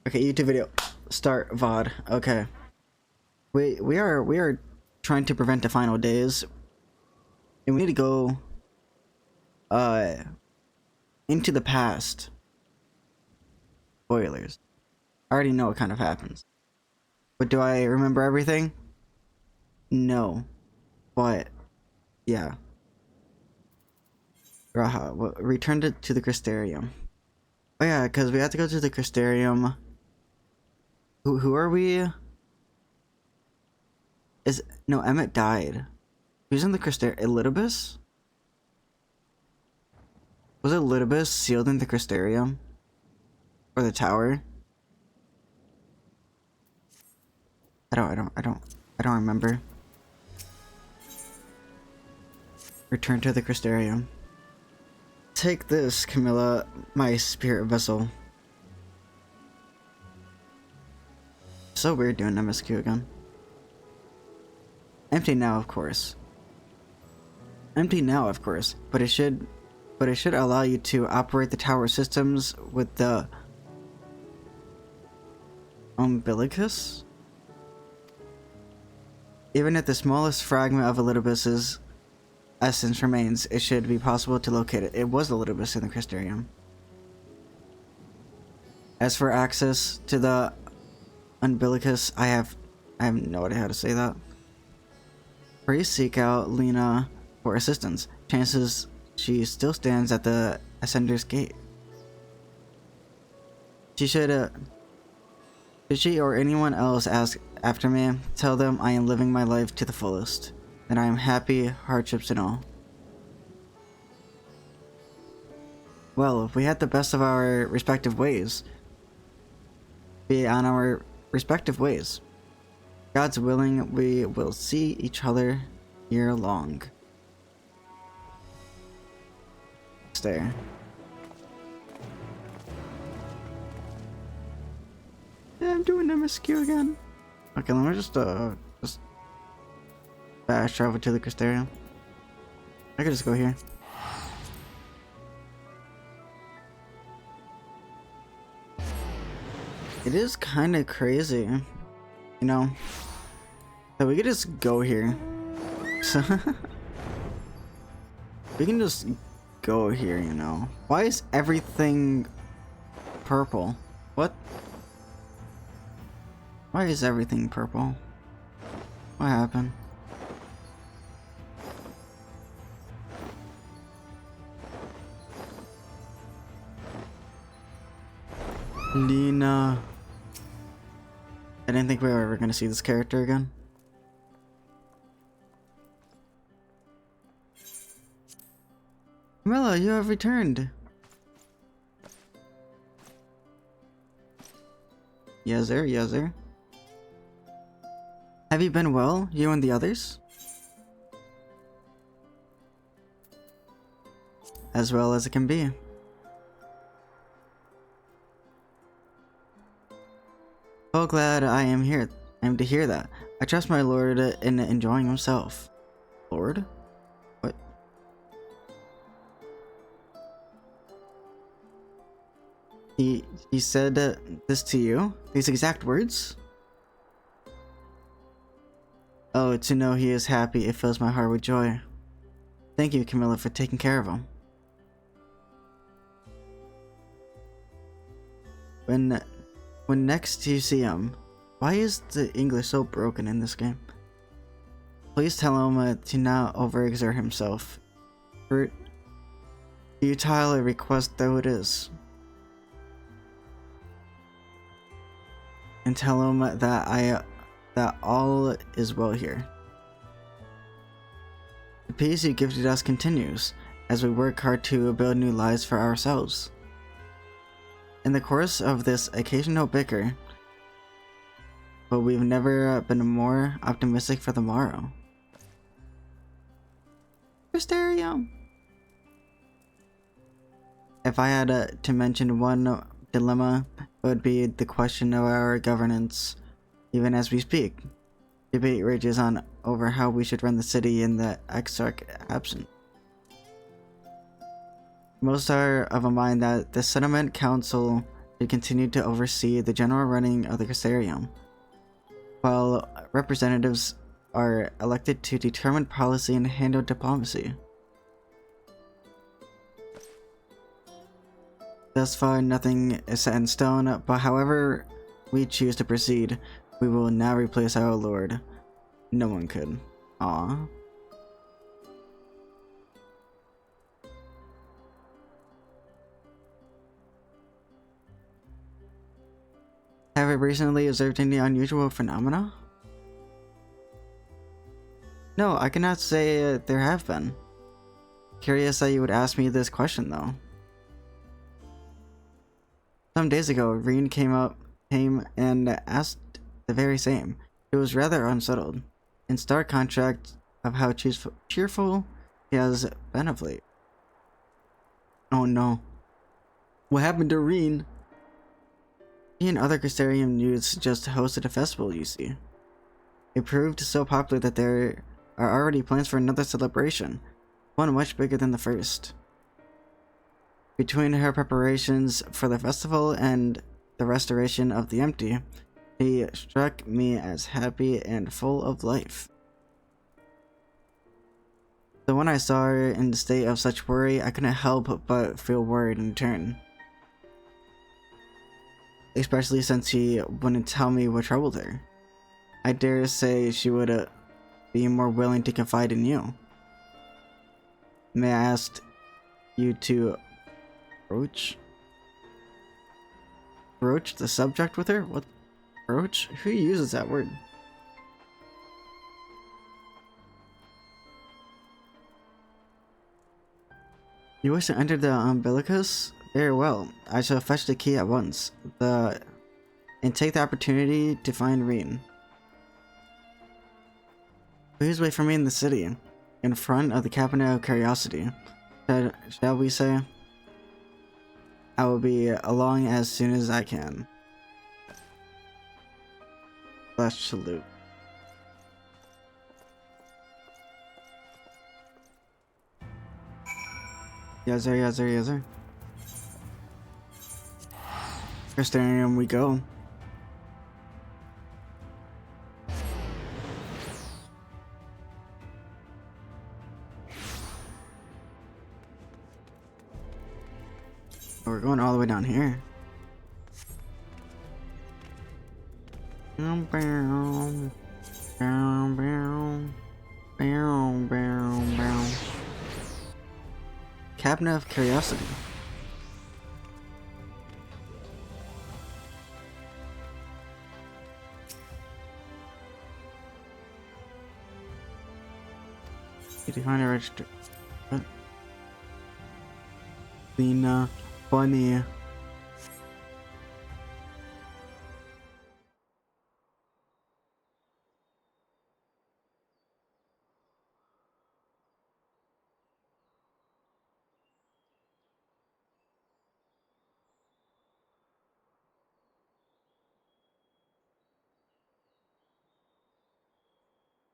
Okay, YouTube video. Start VOD. Okay. We are trying to prevent the final days. And we need to go into the past. Spoilers. I already know what kind of happens. But do I remember everything? No. But yeah. Raha, well, returned it to the Crystarium. Oh yeah, because we have to go to the Crystarium. Who are we? No, Emmett died. Who's in the Crystarium? Elidibus? Was Elidibus sealed in the Crystarium? Or the tower? I don't remember. Return to the Crystarium. Take this, Camilla, my spirit vessel. So weird doing MSQ again. Empty now, of course. Empty now, of course, but it should allow you to operate the tower systems with the umbilicus. Even if the smallest fragment of Elidibus's essence remains, it should be possible to locate it. It was Elidibus in the Crystarium. As for access to the umbilicus, I have no idea how to say that. Please seek out Lena for assistance. Chances she still stands at the Ascender's gate. Should she or anyone else ask after me, tell them I am living my life to the fullest, that I am happy, hardships and all. Well, we had the best of our respective ways. Be on our respective ways. God's willing, we will see each other year long. There. Yeah, I'm doing MSQ again. Okay, let me just fast travel to the Crystarium. I could just go here. It is kind of crazy, you know, that we could just go here. So we can just go here, you know. Why is everything purple? What? Why is everything purple? What happened? Lena. I didn't think we were ever gonna see this character again. Camilla, you have returned. Yes, sir. Yes, sir. Have you been well, you and the others? As well as it can be. So glad I am here. I am to hear that. I trust my lord in enjoying himself. Lord? What? He said this to you? These exact words? Oh, to know he is happy, it fills my heart with joy. Thank you, Camilla, for taking care of him. When next you see him, why is the English so broken in this game? Please tell him to not overexert himself. For futile a request though it is. And tell him that all is well here. The peace you gifted us continues, as we work hard to build new lives for ourselves. In the course of this occasional bicker, but we've never been more optimistic for the morrow. Crystarium! If I had to mention one dilemma, it would be the question of our governance. Even as we speak, debate rages on over how we should run the city in the Exarch absent. Most are of a mind that the Settlement Council to continue to oversee the general running of the Crystarium, while representatives are elected to determine policy and handle diplomacy. Thus far, nothing is set in stone, but however we choose to proceed, we will now replace our lord. No one could. Aww. Have you recently observed any unusual phenomena? No, I cannot say there have been. Curious that you would ask me this question, though. Some days ago, Reen came and asked the very same. It was rather unsettled, in stark contrast of how cheerful he has been of late. Oh no. What happened to Reen? He and other Crystarium youths just hosted a festival, you see. It proved so popular that there are already plans for another celebration, one much bigger than the first. Between her preparations for the festival and the restoration of the empty, she struck me as happy and full of life. So when I saw her in the state of such worry, I couldn't help but feel worried in turn. Especially since she wouldn't tell me what troubled her. I dare say she would be more willing to confide in you. May I ask you to broach the subject with her? What? Broach? Who uses that word? You wish to enter the umbilicus? Very well. I shall fetch the key at once. And take the opportunity to find Reen. Please wait for me in the city, in front of the Cabinet of Curiosity. Shall we say? I will be along as soon as I can. Flash salute. Yes sir, yes sir, yes sir. Crystarium we go. We're going all the way down here. Cabinet of Curiosity. Need to find a register. What? Lena, funny.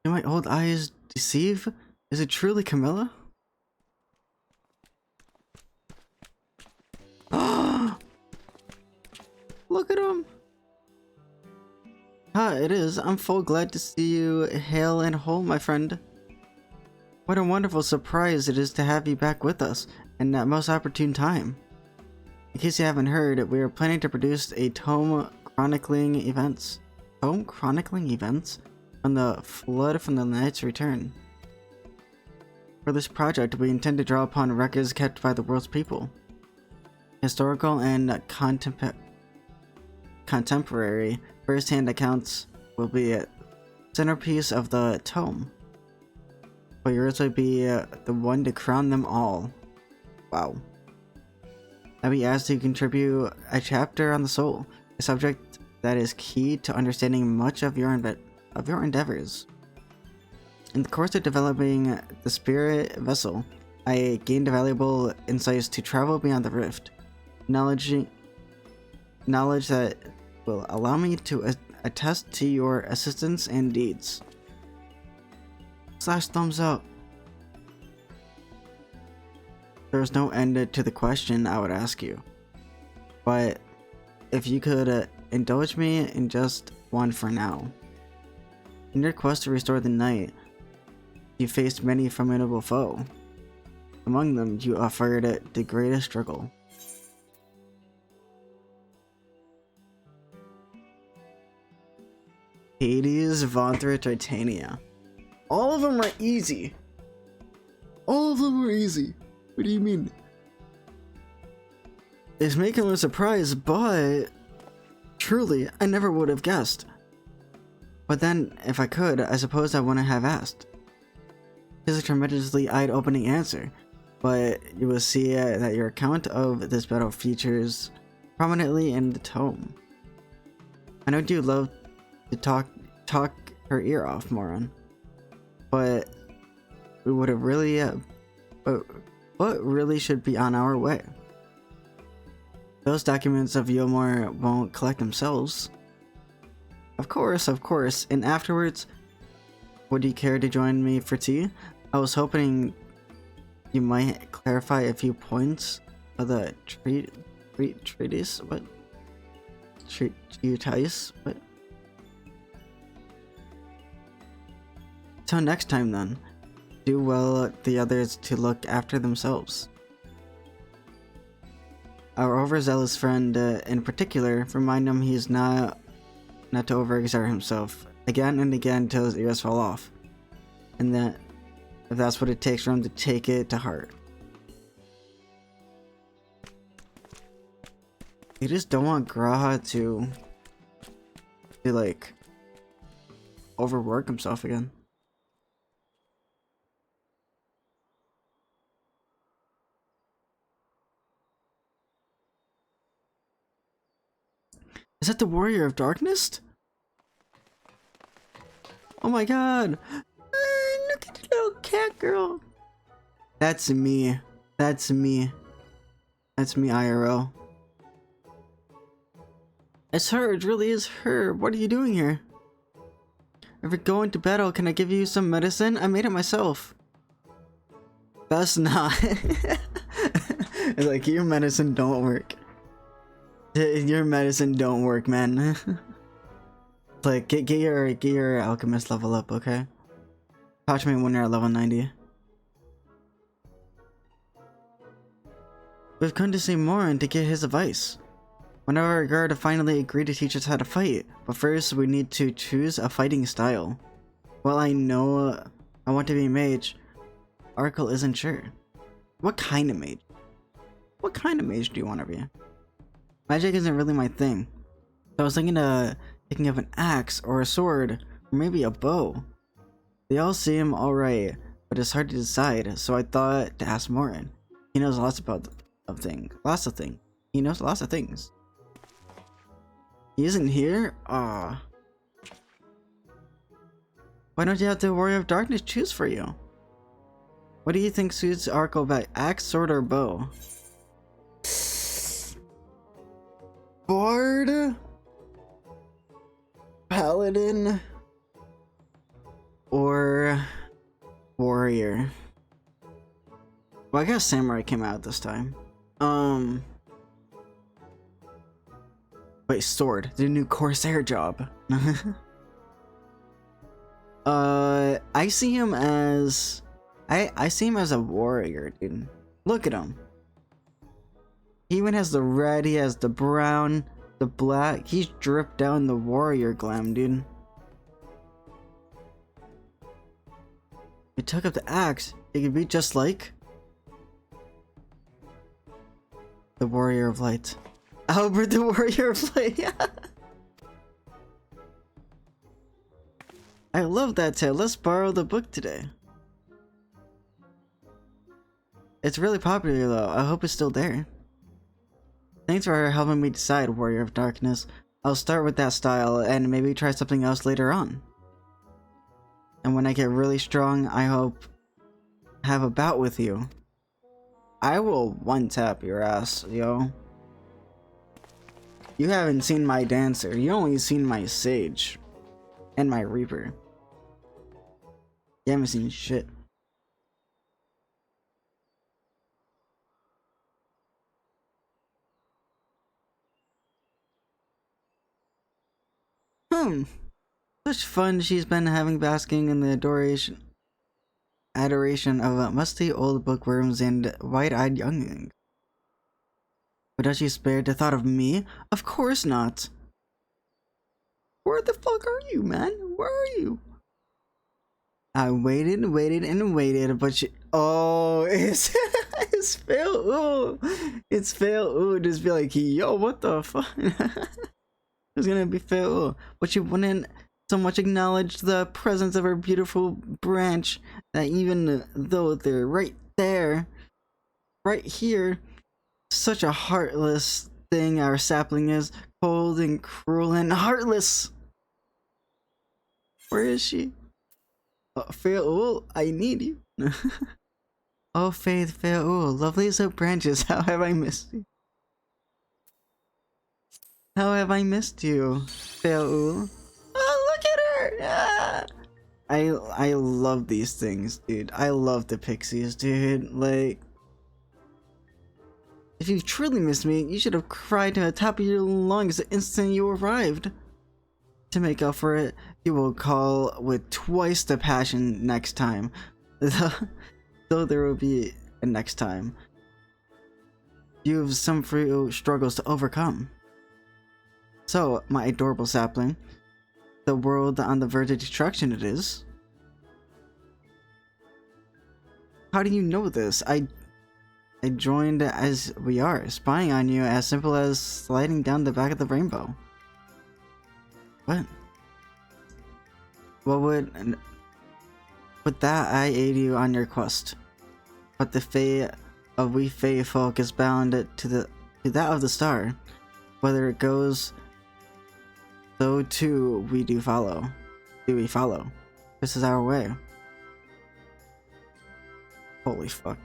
Do my old eyes deceive? Is it truly Camilla? Look at him! Ah, it is. I'm full glad to see you hale and whole, my friend. What a wonderful surprise it is to have you back with us, and at most opportune time. In case you haven't heard, we are planning to produce a tome chronicling events. Tome chronicling events? On the flood from the Knight's return. For this project, we intend to draw upon records kept by the world's people. Historical and contemporary first-hand accounts will be a centerpiece of the tome. But yours will be the one to crown them all. Wow. I'll be asked to contribute a chapter on the soul, a subject that is key to understanding much of your endeavors. In the course of developing the spirit vessel, I gained valuable insights to travel beyond the rift. Knowledge that will allow me to attest to your assistance and deeds. Slash thumbs up. There's no end to the question I would ask you. But if you could indulge me in just one for now. In your quest to restore the night, you faced many formidable foes. Among them, you offered the greatest struggle. Hades, Vonthra, Titania. All of them are easy. All of them are easy. What do you mean? It's making me surprised, but truly, I never would have guessed. But then, if I could, I suppose I wouldn't have asked. It's a tremendously eye-opening answer, but you will see that your account of this battle features prominently in the tome. I know you love to talk her ear off, Moron, but we would have really, what really should be on our way. Those documents of Yomor won't collect themselves. Of course, and afterwards, would you care to join me for tea? I was hoping you might clarify a few points of the treatise, what? Treatise, what? Till next time then, do well the others to look after themselves. Our overzealous friend in particular, remind him he's not to overexert himself again and again till his ears fall off, and that if that's what it takes for him to take it to heart. You just don't want Graha to like overwork himself again. Is that the Warrior of Darkness? Oh my god! Look at the little cat girl! That's me. That's me. That's me, IRL. It's her, it really is her. What are you doing here? If we're going to battle, can I give you some medicine? I made it myself. That's not. It's like, your medicine don't work. Your medicine don't work, man. Like, get your alchemist level up, okay? Talk to me when you're at level 90. We've come to see Morin to get his advice. Whenever our guard finally agreed to teach us how to fight, but first we need to choose a fighting style. While I know I want to be a mage, Arkle isn't sure. What kind of mage? What kind of mage do you want to be? Magic isn't really my thing. I was thinking of picking up an axe or a sword, or maybe a bow. They all seem alright, but it's hard to decide, so I thought to ask Morin. He knows lots of things. He knows lots of things. He isn't here? Aw. Why don't you have the Warrior of Darkness choose for you? What do you think suits Arkle better, axe, sword, or bow? Bard? Paladin? Or warrior? Well, I guess samurai came out this time. Wait, sword. The new Corsair job. I see him as... I see him as a warrior, dude. Look at him. He even has the red, he has the brown, the black. He's dripped down the warrior glam, dude. He took up the axe. He could be just like the Warrior of Light. Albert the Warrior of Light. I love that tale. Let's borrow the book today. It's really popular though. I hope it's still there. Thanks for helping me decide, Warrior of Darkness. I'll start with that style and maybe try something else later on. And when I get really strong, I hope have a bout with you. I will one-tap your ass, yo. You haven't seen my dancer, you only seen my sage. And my reaper. You haven't seen shit. Such fun she's been having basking in the adoration of musty old bookworms and wide-eyed younglings. But does she spare the thought of me? Of course not. Where the fuck are you, man? Where are you? I waited and waited and waited, but she— oh, it's it's Fail. Ooh, it's Fail. Ooh, just be like, yo, what the fuck? It's gonna be Fail. Ooh. But she wouldn't so much acknowledge the presence of her beautiful branch that even though they're right there, right here, such a heartless thing our sapling is, cold and cruel and heartless. Where is she? Fail, I need you. Oh, Faith, Fail, lovely as branches, how have I missed you? How have I missed you, Fail? Oh, look at her! Ah! I love these things, dude. I love the pixies, dude. Like, if you truly missed me, you should have cried to the top of your lungs the instant you arrived. To make up for it, you will call with twice the passion next time. Though there will be a next time. You have some few struggles to overcome. So, my adorable sapling, the world on the verge of destruction it is. How do you know this? I joined as we are, spying on you as simple as sliding down the back of the rainbow. What? What would— with that, I aid you on your quest. But the fate of we Fae folk is bound to that of the star. Whether it goes, so too we do follow. Do we follow? This is our way. Holy fuck.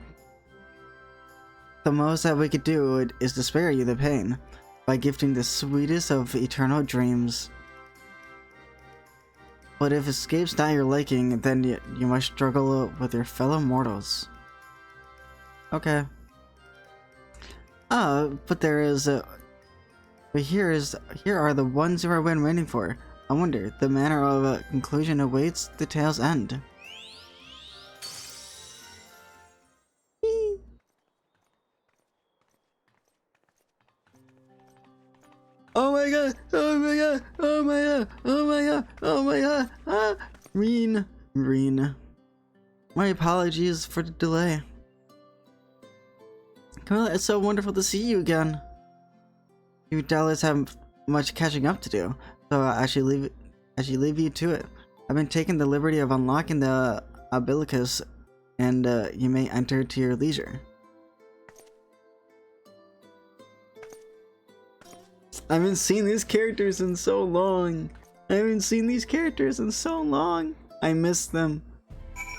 The most that we could do is to spare you the pain by gifting the sweetest of eternal dreams. But if escape's not your liking, then you must struggle with your fellow mortals. Okay. But there is but here are the ones who are waiting for. I wonder, the manner of conclusion awaits the tale's end. Oh my god! Oh my god! Oh my god! Oh my god! Oh my god! Ah! Reen. My apologies for the delay. Camilla, it's so wonderful to see you again. You doubtless have much catching up to do, so I should leave you to it. I've been taking the liberty of unlocking the umbilicus, and you may enter to your leisure. I haven't seen these characters in so long. I miss them.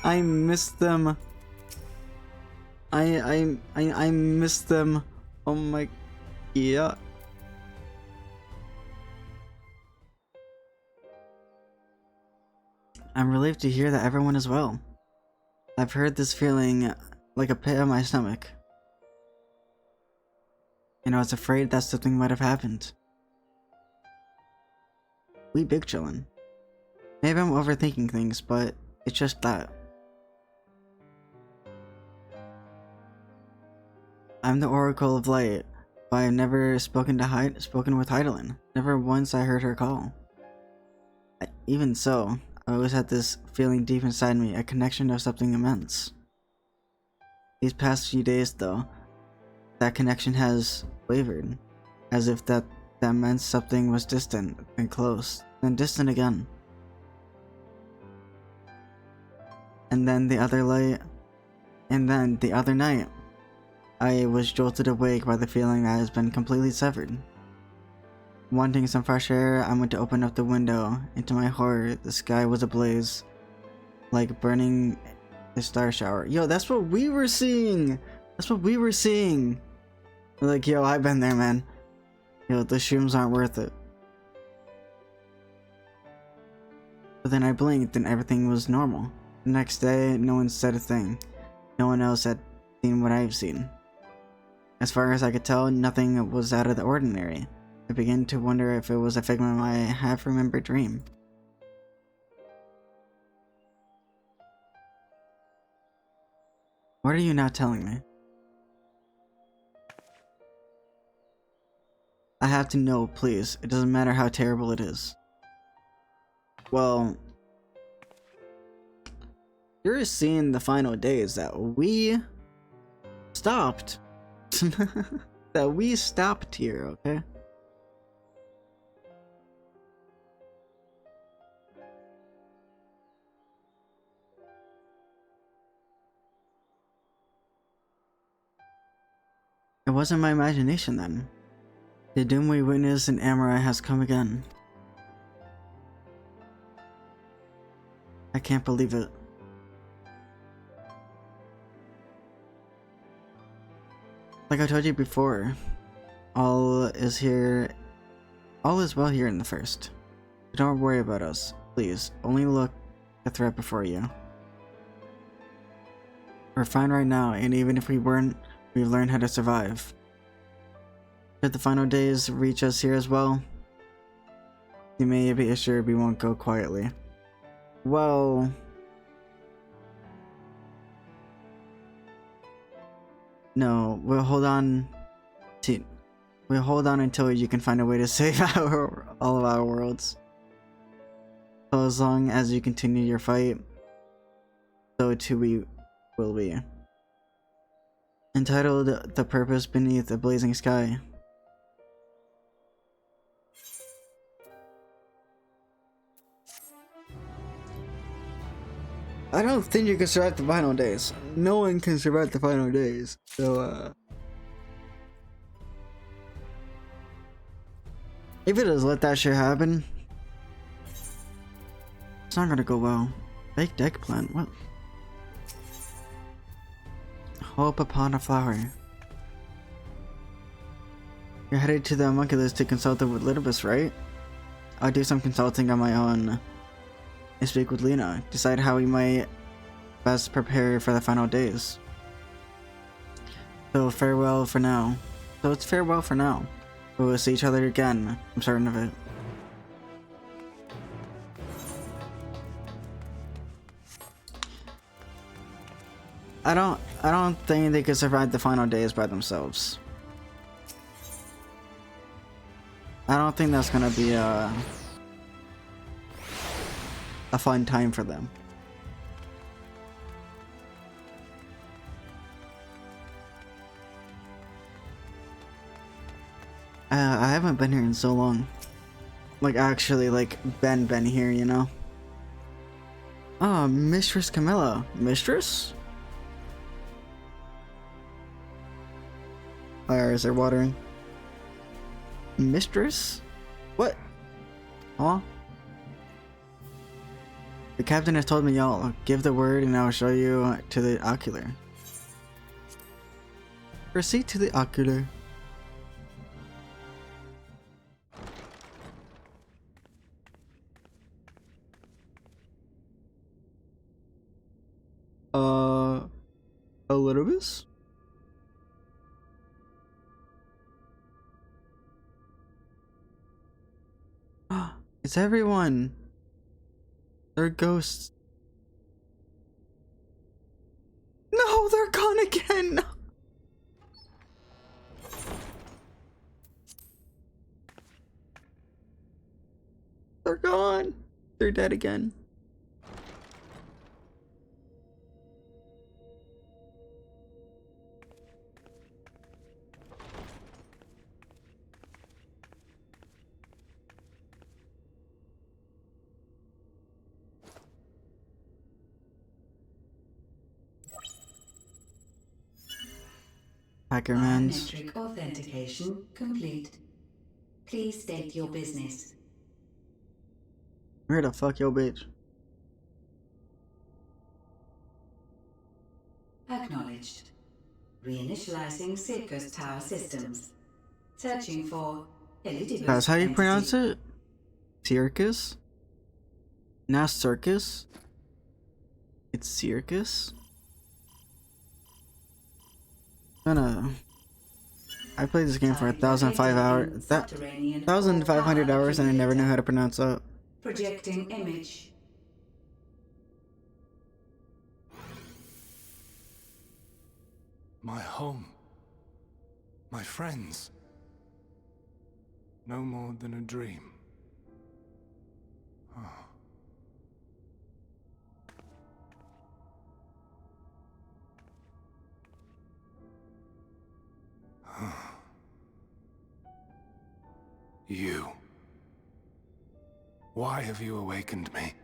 I miss them. I miss them. Oh my, yeah. I'm relieved to hear that everyone is well. I've heard this feeling like a pit in my stomach. And I was afraid that something might have happened. We big chillin'. Maybe I'm overthinking things, but it's just that. I'm the Oracle of Light, but I've never spoken with Heidelin. Never once I heard her call. Even so, I always had this feeling deep inside me, a connection of something immense. These past few days, though, that connection has wavered, as if that meant something was distant, then close, then distant again. And then the other night, I was jolted awake by the feeling that has been completely severed. Wanting some fresh air, I went to open up the window, and to my horror, the sky was ablaze, like burning a star shower. Yo, that's what we were seeing! Like, yo, I've been there, man. Yo, the shrooms aren't worth it. But then I blinked and everything was normal. The next day, no one said a thing. No one else had seen what I've seen. As far as I could tell, nothing was out of the ordinary. I begin to wonder if it was a figment of my half-remembered dream. What are you not telling me? I have to know, please. It doesn't matter how terrible it is. Well, you're seeing the final days that we stopped. That we stopped here, okay? It wasn't my imagination then. The doom we witnessed in Amarai has come again. I can't believe it. Like I told you before, all is well here in the first. Don't worry about us, please. Only look the threat before you. We're fine right now, and even if we weren't, we've learned how to survive. Should the final days reach us here as well, you may be assured we won't go quietly. Well, no, we'll hold on until you can find a way to save all of our worlds. So as long as you continue your fight, so too we will be. Entitled The Purpose Beneath a Blazing Sky. I don't think you can survive the final days. No one can survive the final days. So, if it does let that shit happen, it's not gonna go well. Baked eggplant, what? Hope upon a flower. You're headed to the homunculus to consult with Littlebus, right? I'll do some consulting on my own. And speak with Lena, decide how we might best prepare for the final days. So farewell for now. So it's farewell for now. We will see each other again, I'm certain of it. I don't think they could survive the final days by themselves. I don't think that's gonna be a fun time for them. I haven't been here in so long. Like actually, like been here, you know? Oh, Mistress Camilla. Mistress? Or is there watering? Mistress? What? Huh? The captain has told me y'all. Give the word and I'll show you to the ocular. Proceed to the ocular. A little bit? It's everyone. They're ghosts. No, they're gone again. They're gone. They're dead again. Hackermans. Biometric authentication complete. Please state your business. Where the fuck yo bitch? Acknowledged. Reinitializing Circus Tower systems. Searching for Elidibus. That's how you pronounce it? Circus? Not circus? It's circus? I played this game for Type located 1,005 hours. in subterranean 1,500 or hours, and I never knew how to pronounce that. projecting image. My home. My friends. No more than a dream. Oh. You. Why have you awakened me?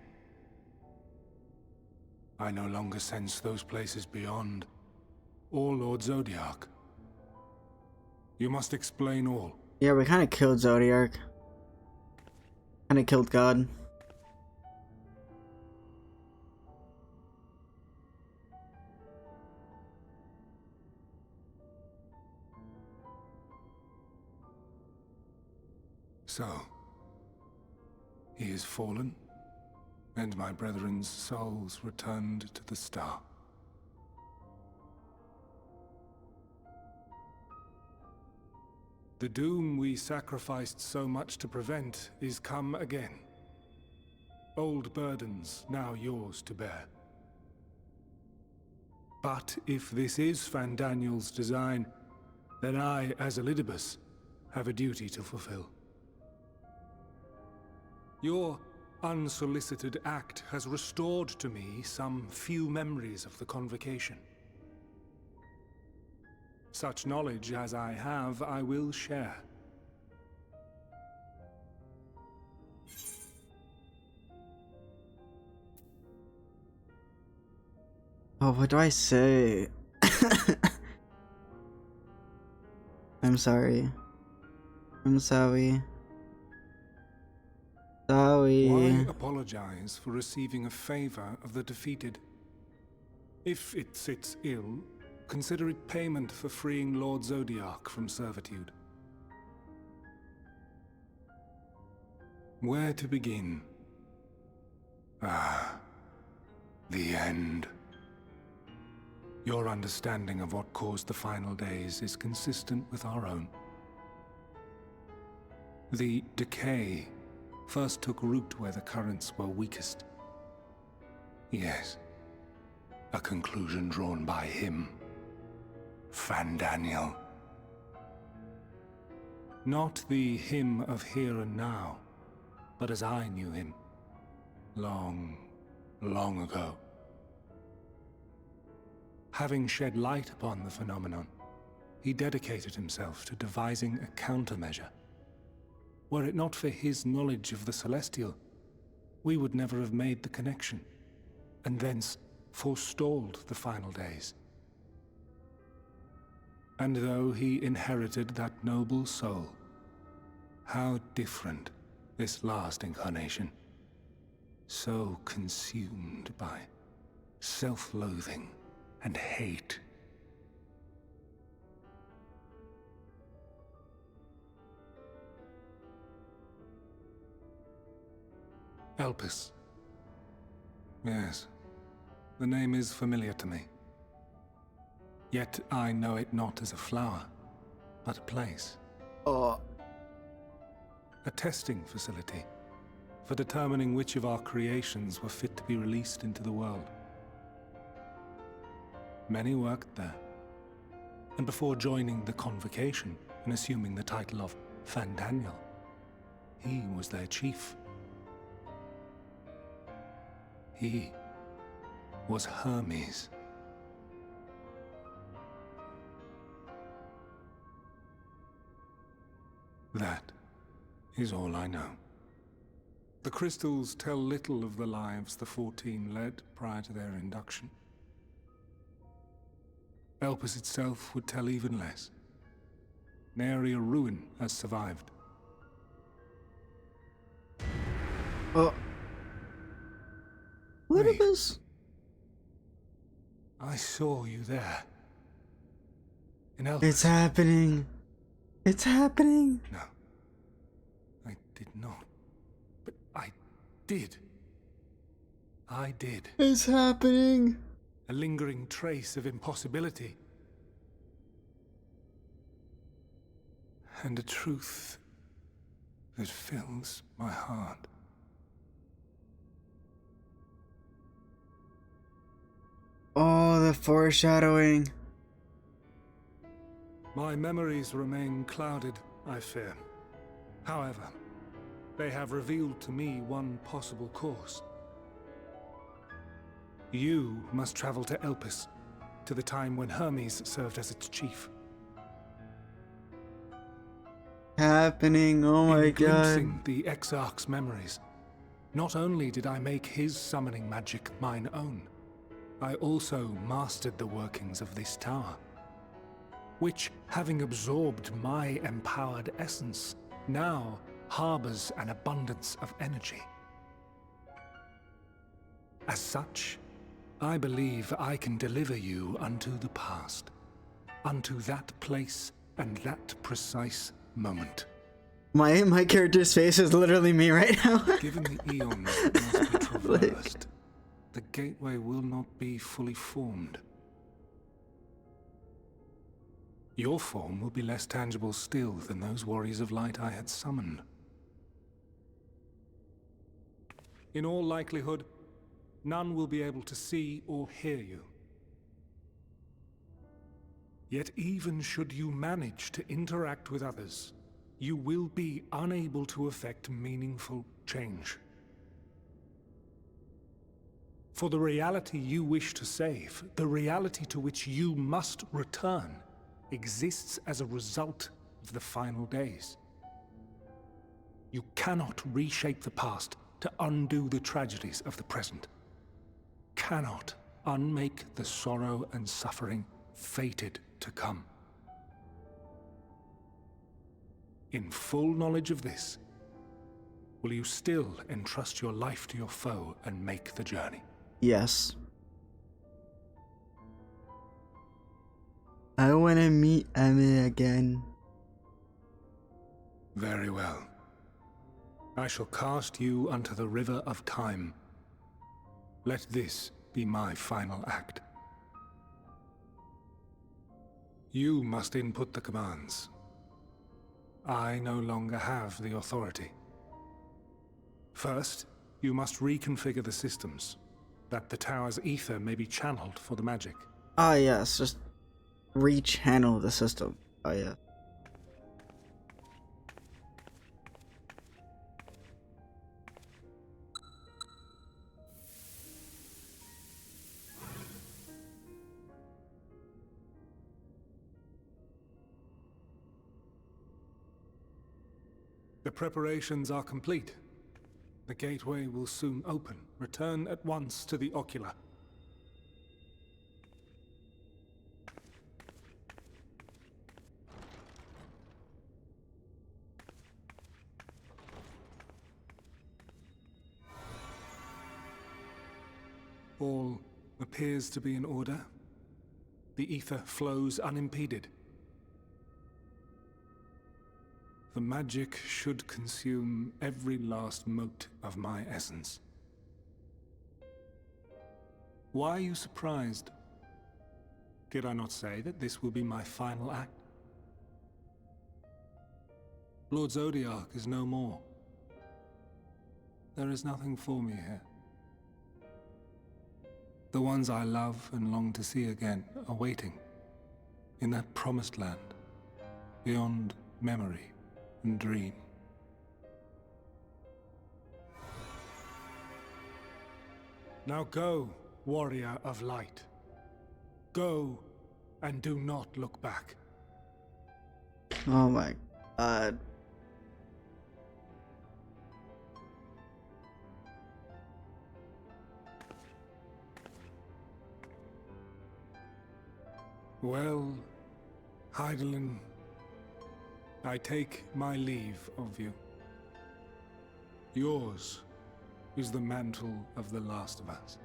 I no longer sense those places beyond, or Lord Zodiac. You must explain all. Yeah, we kind of killed Zodiac. Kind of killed God. So, he is fallen, and my brethren's souls returned to the star. The doom we sacrificed so much to prevent is come again. Old burdens now yours to bear. But if this is Fandaniel's design, then I, as Elidibus, have a duty to fulfill. Your unsolicited act has restored to me some few memories of the convocation. Such knowledge as I have, I will share. Oh, what do I say? I'm sorry. I'm sorry. Sorry. Why apologize for receiving a favor of the defeated? If it sits ill, consider it payment for freeing Lord Zodiac from servitude. Where to begin? Ah, the end. Your understanding of what caused the final days is consistent with our own. The decay first took root where the currents were weakest. Yes, a conclusion drawn by him, Fandaniel. Not the him of here and now, but as I knew him, long, long ago. Having shed light upon the phenomenon, he dedicated himself to devising a countermeasure. Were it not for his knowledge of the Celestial, we would never have made the connection, and thence forestalled the final days. And though he inherited that noble soul, how different this last incarnation, so consumed by self-loathing and hate. Elpis. Yes, the name is familiar to me. Yet I know it not as a flower, but a place. Oh. A testing facility for determining which of our creations were fit to be released into the world. Many worked there, and before joining the convocation and assuming the title of Fandaniel, he was their chief. He was Hermes. That is all I know. The crystals tell little of the lives the 14 led prior to their induction. Elpis itself would tell even less. Nary a ruin has survived. Oh. What Wait. is this? I saw you there. In Elpis. It's happening. It's happening. No. I did not. But I did. I did. It's happening. A lingering trace of impossibility. and a truth that fills my heart. Oh, the foreshadowing. My memories remain clouded, I fear. However, they have revealed to me one possible course. You must travel to Elpis, to the time when Hermes served as its chief. Happening, oh my In glimpsing god. the Exarch's memories, not only did I make his summoning magic mine own, I also mastered the workings of this tower, which, having absorbed my empowered essence, now harbors an abundance of energy. As such, I believe I can deliver you unto the past, unto that place and that precise moment. My character's face is literally me right now. Given the eons that must be traversed, the gateway will not be fully formed. Your form will be less tangible still than those warriors of light I had summoned. In all likelihood, none will be able to see or hear you. Yet even should you manage to interact with others, you will be unable to effect meaningful change. For the reality you wish to save, the reality to which you must return, exists as a result of the final days. You cannot reshape the past to undo the tragedies of the present. Cannot unmake the sorrow and suffering fated to come. In full knowledge of this, will you still entrust your life to your foe and make the journey? Yes. I want to meet Emmett again. Very well. I shall cast you unto the river of time. Let this be my final act. You must input the commands. I no longer have the authority. First, you must reconfigure the systems, that the tower's ether may be channeled for the magic. Ah, yes, just rechannel the system. Oh, yeah. The preparations are complete. The gateway will soon open. Return at once to the ocular. All appears to be in order. The ether flows unimpeded. The magic should consume every last mote of my essence. Why are you surprised? Did I not say that this will be my final act? Lord Zodiac is no more. There is nothing for me here. The ones I love and long to see again are waiting, in that promised land, beyond memory and dream. Now go, warrior of light. Go, and do not look back. Oh my god. Well, Heidelin, I take my leave of you. Yours is the mantle of the last of us.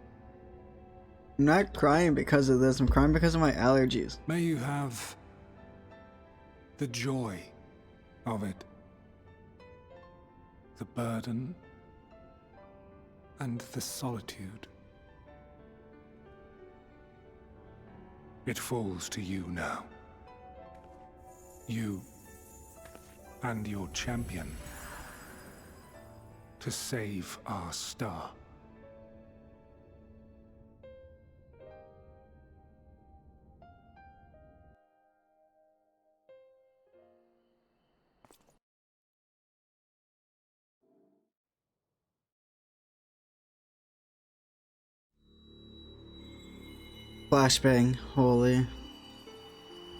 I'm not crying because of this, I'm crying because of my allergies. May you have the joy of it, the burden, and the solitude. It falls to you now. You and your champion to save our star. Flashbang, holy.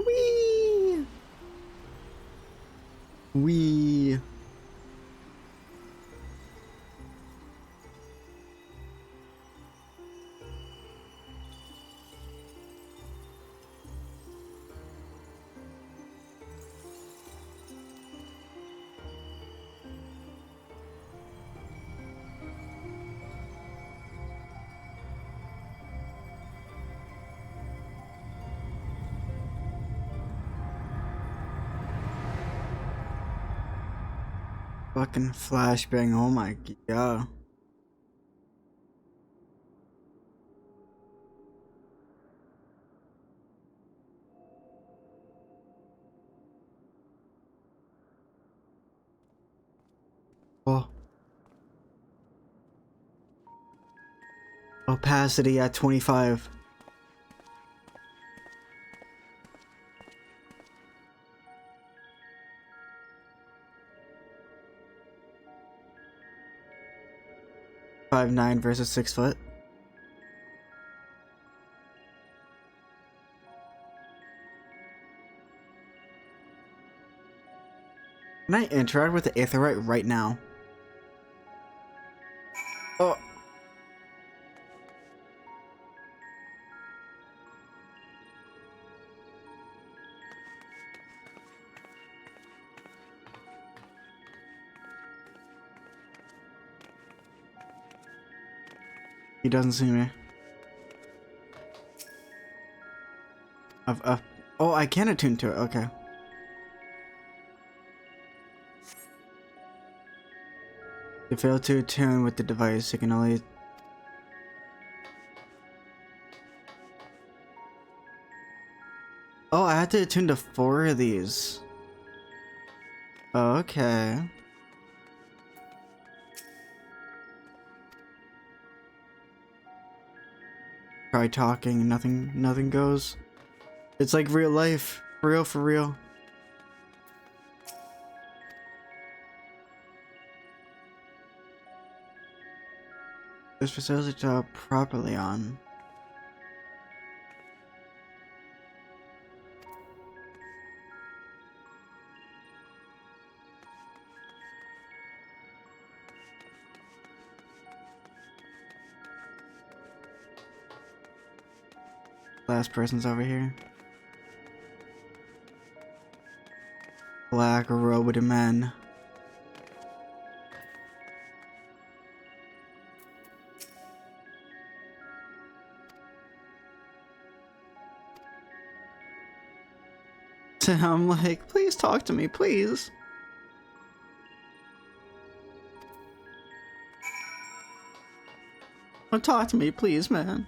Wee! Wee! Fucking flashbang, oh my god. Oh. Opacity at 25. Five nine versus 6 foot. Can I interact with the Aetherite right now? Oh. He doesn't see me. Oh, I can attune to it. Okay. You fail to attune with the device. You can only. Oh, I had to attune to 4 of these. Okay. Try talking, nothing goes. It's like real life, real for real. This facility job properly on. Last person's over here. Black robed men. So I'm like, please talk to me, please. Oh, talk to me, please, man.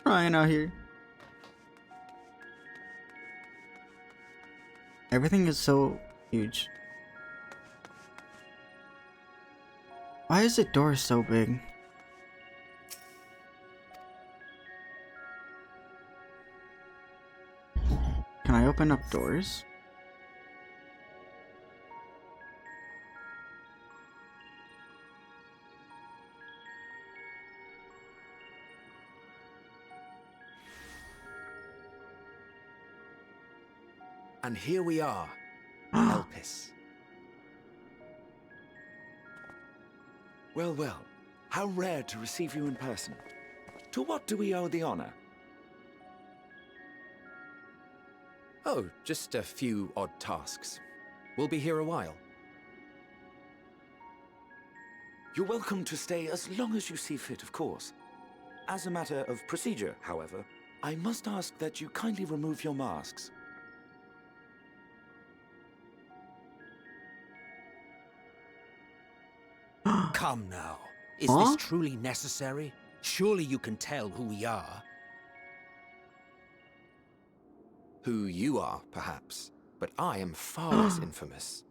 Crying out here. Everything is so huge. Why is the door so big? Can I open up doors? And here we are, Elpis. Well, well, how rare to receive you in person. To what do we owe the honor? Oh, just a few odd tasks. We'll be here a while. You're welcome to stay as long as you see fit, of course. As a matter of procedure, however, I must ask that you kindly remove your masks. Come now. Is Huh? this truly necessary? Surely you can tell who we are. Who you are, perhaps. but I am far less infamous.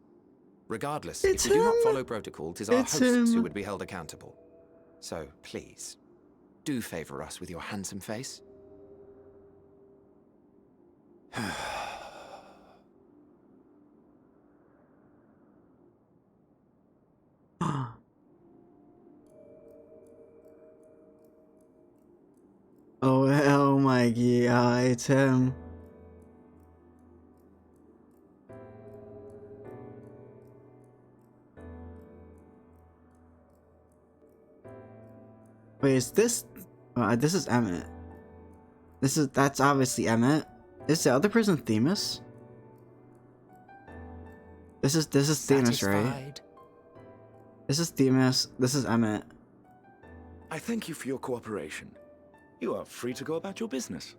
Regardless, It's if we do not him. follow protocol, 'tis our It's hosts him. who would be held accountable. So, please, do favor us with your handsome face. Oh my god, it's him. Wait, is this? This is Emmett. That's obviously Emmett. Is the other person Themis? This is Themis, right? Satisfied? This is Themis. This is Emmett. I thank you for your cooperation. You are free to go about your business.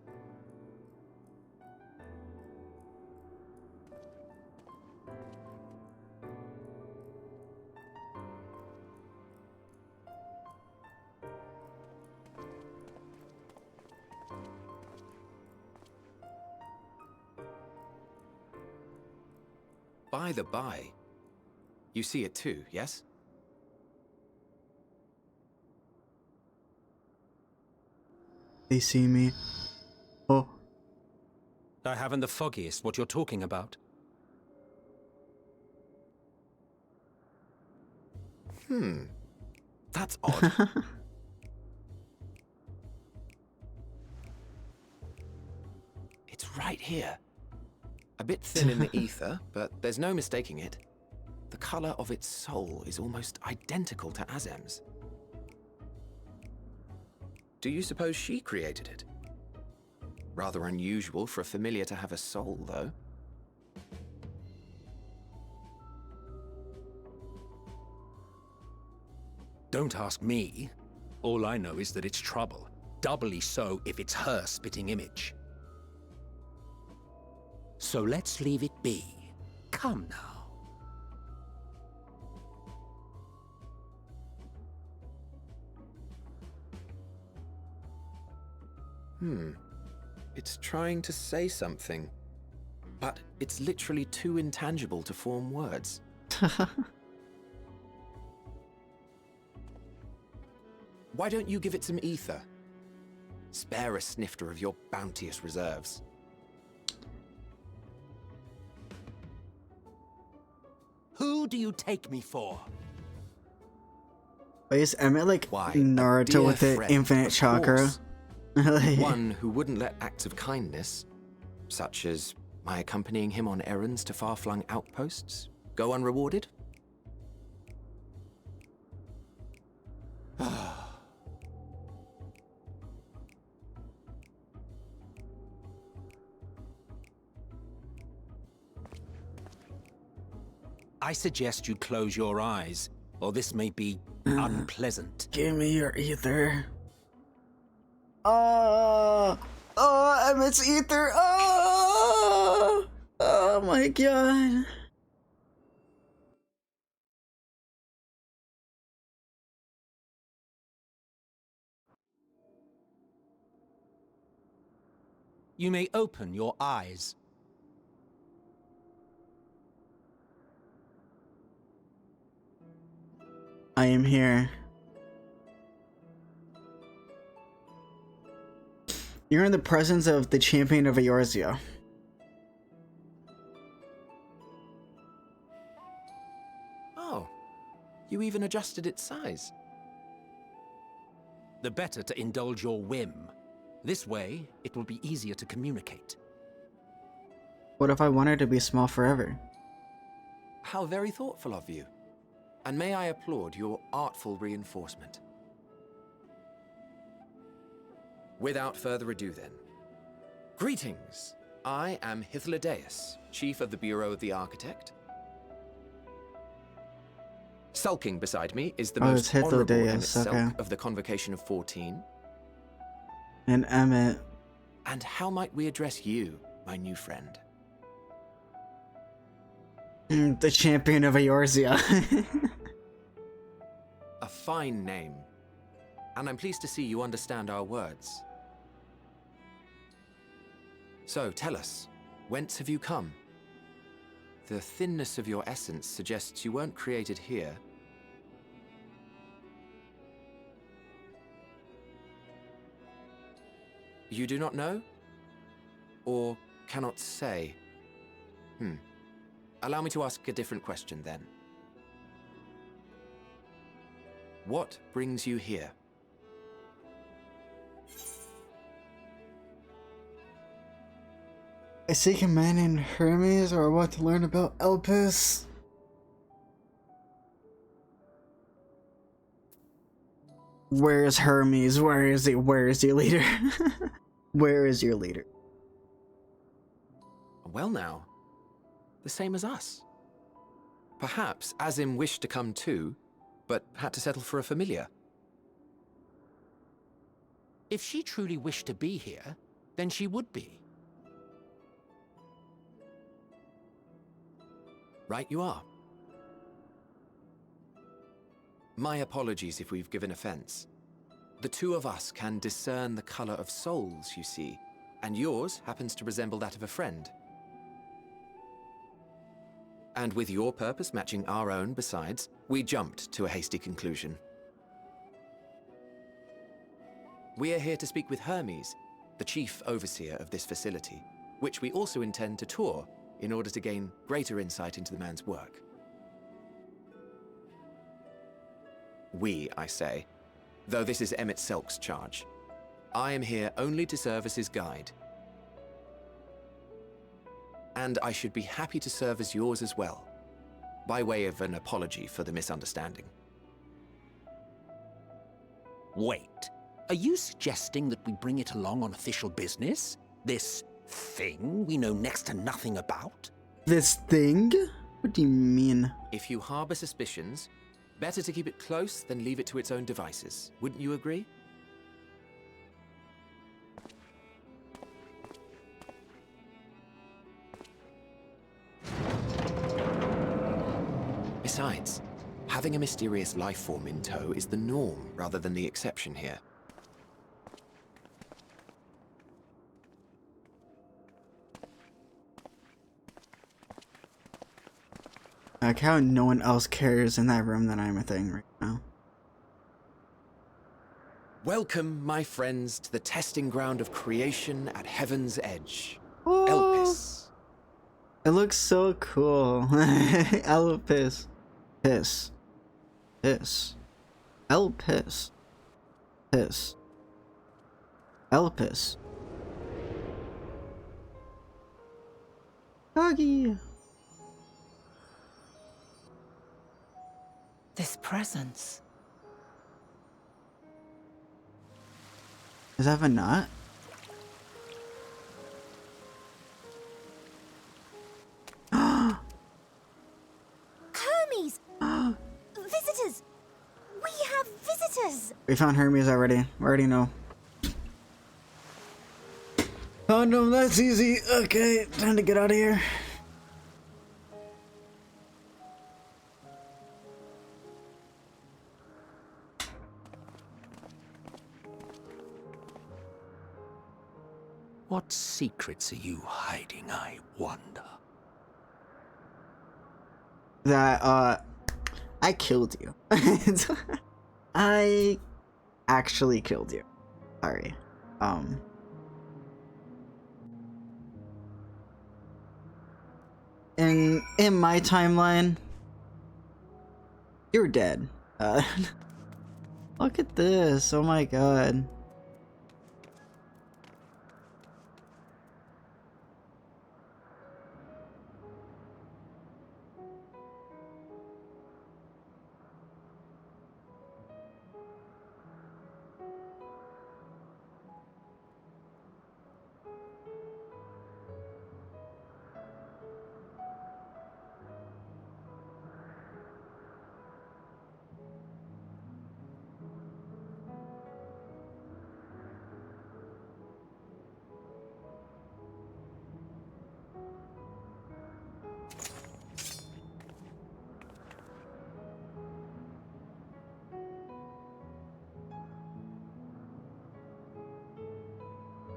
By the by, you see it too, yes? They see me. Oh, I haven't the foggiest what you're talking about. That's odd. It's right here. A bit thin in the ether, but there's no mistaking it. The color of its soul is almost identical to Azem's. Do you suppose she created it? Rather unusual for a familiar to have a soul, though. Don't ask me. All I know is that it's trouble. Doubly so if it's her spitting image. So let's leave it be. Come now. It's trying to say something, but it's literally too intangible to form words. Why don't you give it some ether? Spare a snifter of your bounteous reserves. Who do you take me for? wait, is Emmett like Why, a Naruto dear with the friend, infinite of chakra? course. Like- One who wouldn't let acts of kindness, such as my accompanying him on errands to far-flung outposts, go unrewarded? I suggest you close your eyes, or this may be unpleasant. Give me your ether. Emmett's ether. Oh my god. You may open your eyes. I am here. You're in the presence of the champion of Eorzea. Oh, you even adjusted its size. The better to indulge your whim. This way, it will be easier to communicate. What if I want her to be small forever? How very thoughtful of you. And may I applaud your artful reinforcement. Without further ado then. Greetings! I am Hythlodaeus, Chief of the Bureau of the Architect. Sulking beside me is the most it's honorable Emmett Hythlodaeus, okay. Selk of the Convocation of 14. And Emmett. And how might we address you, my new friend? The champion of Eorzea. A fine name. And I'm pleased to see you understand our words. So, tell us, whence have you come? The thinness of your essence suggests you weren't created here. You do not know? Or cannot say? Allow me to ask a different question then. What brings you here? I seek a man in Hermes, or I want to learn about Elpis. Where is Hermes? Where is he? Where is your leader? Where is your leader? Well now, the same as us. Perhaps Azim wished to come too, but had to settle for a familiar. If she truly wished to be here, then she would be. Right you are. My apologies if we've given offense. The two of us can discern the color of souls, you see, and yours happens to resemble that of a friend. And with your purpose matching our own besides, we jumped to a hasty conclusion. We are here to speak with Hermes, the chief overseer of this facility, which we also intend to tour in order to gain greater insight into the man's work. We, I say, though this is Emmett Selk's charge. I am here only to serve as his guide. And I should be happy to serve as yours as well, by way of an apology for the misunderstanding. Wait, are you suggesting that we bring it along on official business? This thing we know next to nothing about? This thing? What do you mean? If you harbor suspicions, better to keep it close than leave it to its own devices. Wouldn't you agree? Besides, having a mysterious life form in tow is the norm rather than the exception here. Like how no one else cares in that room that I'm a thing right now. Welcome, my friends, to the testing ground of creation at Heaven's Edge. Oh, Elpis. it looks so cool. Elpis. Piss. Piss. Elpis. Piss. Elpis. Doggy. This presence. Does that have a knot? Hermes! Visitors! We have visitors! We found Hermes already. We already know. Found him, that's easy. Okay, time to get out of here. What secrets are you hiding, I wonder? That, I killed you. I actually killed you. Sorry. In my timeline, you're dead. Look at this. Oh my god.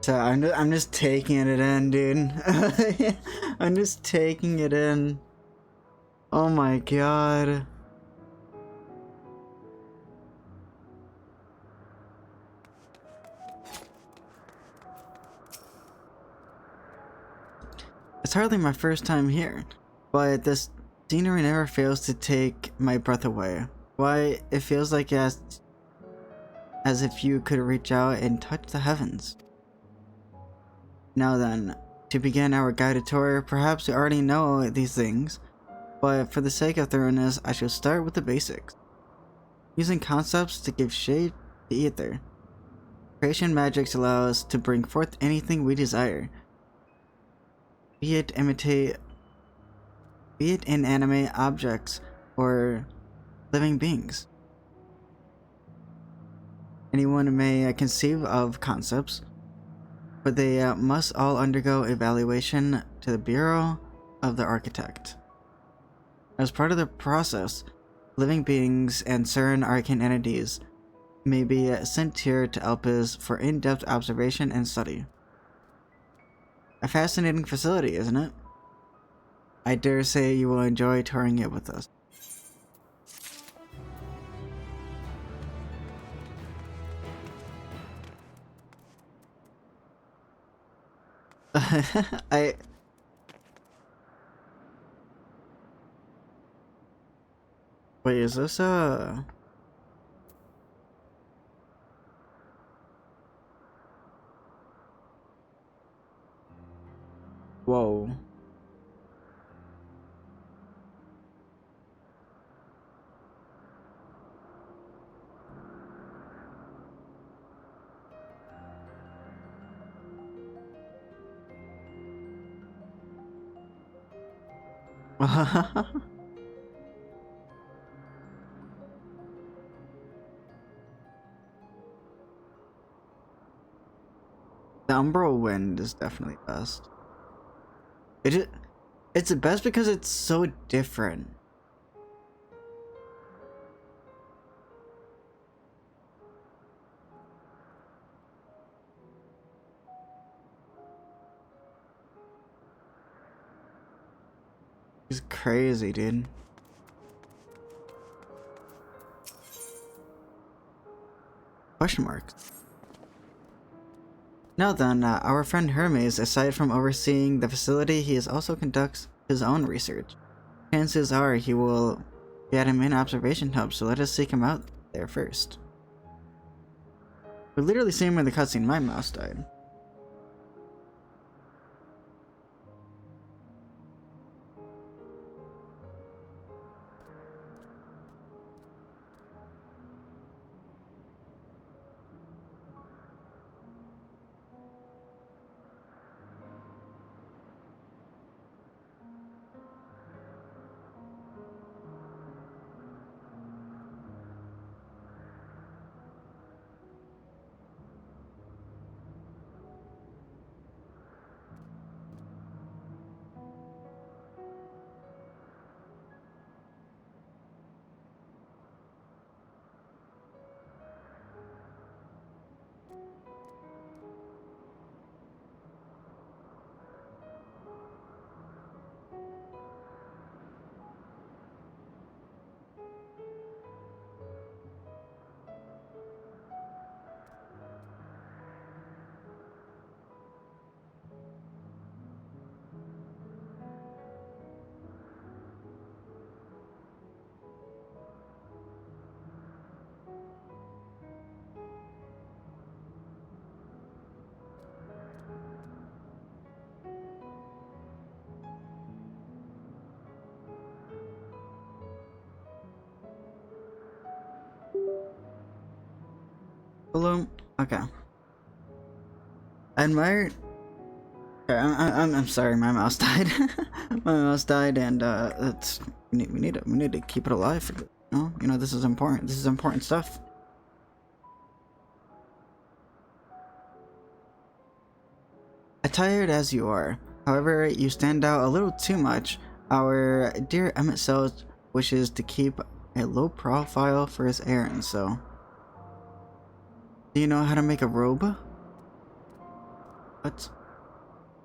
So I'm just taking it in, dude. I'm just taking it in. Oh my god. It's hardly my first time here, but this scenery never fails to take my breath away. Why, it feels like as if you could reach out and touch the heavens. Now then, to begin our guided tour, perhaps you already know these things, but for the sake of thoroughness, I shall start with the basics. Using concepts to give shade to ether. Creation magic allows us to bring forth anything we desire. Be it inanimate objects or living beings. Anyone may conceive of concepts, but they must all undergo evaluation to the Bureau of the Architect. As part of the process, living beings and certain arcane entities may be sent here to Elpis for in-depth observation and study. A fascinating facility, isn't it? I dare say you will enjoy touring it with us. Wait, is this Whoa. The Umbral Wind is definitely best. It's the best because it's so different. It's crazy, dude. Question mark. Now then, our friend Hermes, aside from overseeing the facility, he also conducts his own research. Chances are he will be at a main observation hub, so let us seek him out there first. We literally see him in the cutscene. My mouse died. Hello? Okay. I admire... Okay, I'm sorry, my mouse died. My mouse died, and it's we need to keep it alive for you know this is important. This is important stuff. Attired as you are, however, you stand out a little too much. Our dear Emmett Sells wishes to keep a low profile for his errands, so... Do you know how to make a robe? What?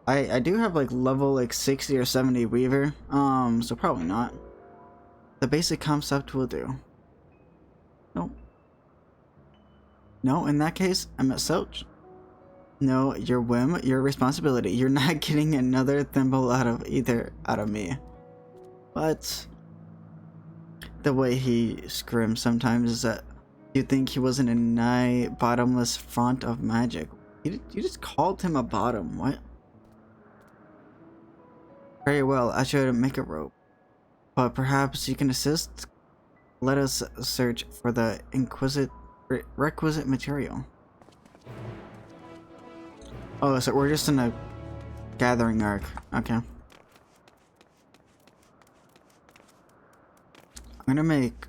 I do have like level like 60 or 70 Weaver, so probably not. The basic concept will do. Nope. No, in that case, I'm at Soch. No, your whim, your responsibility. You're not getting another thimble out of me. But the way he scrims sometimes is that you think he wasn't a nigh bottomless font of magic. You just called him a bottom, what? Very well, I should make a rope. But perhaps you can assist? Let us search for the requisite material. Oh, so we're just in a gathering arc. Okay. I'm gonna make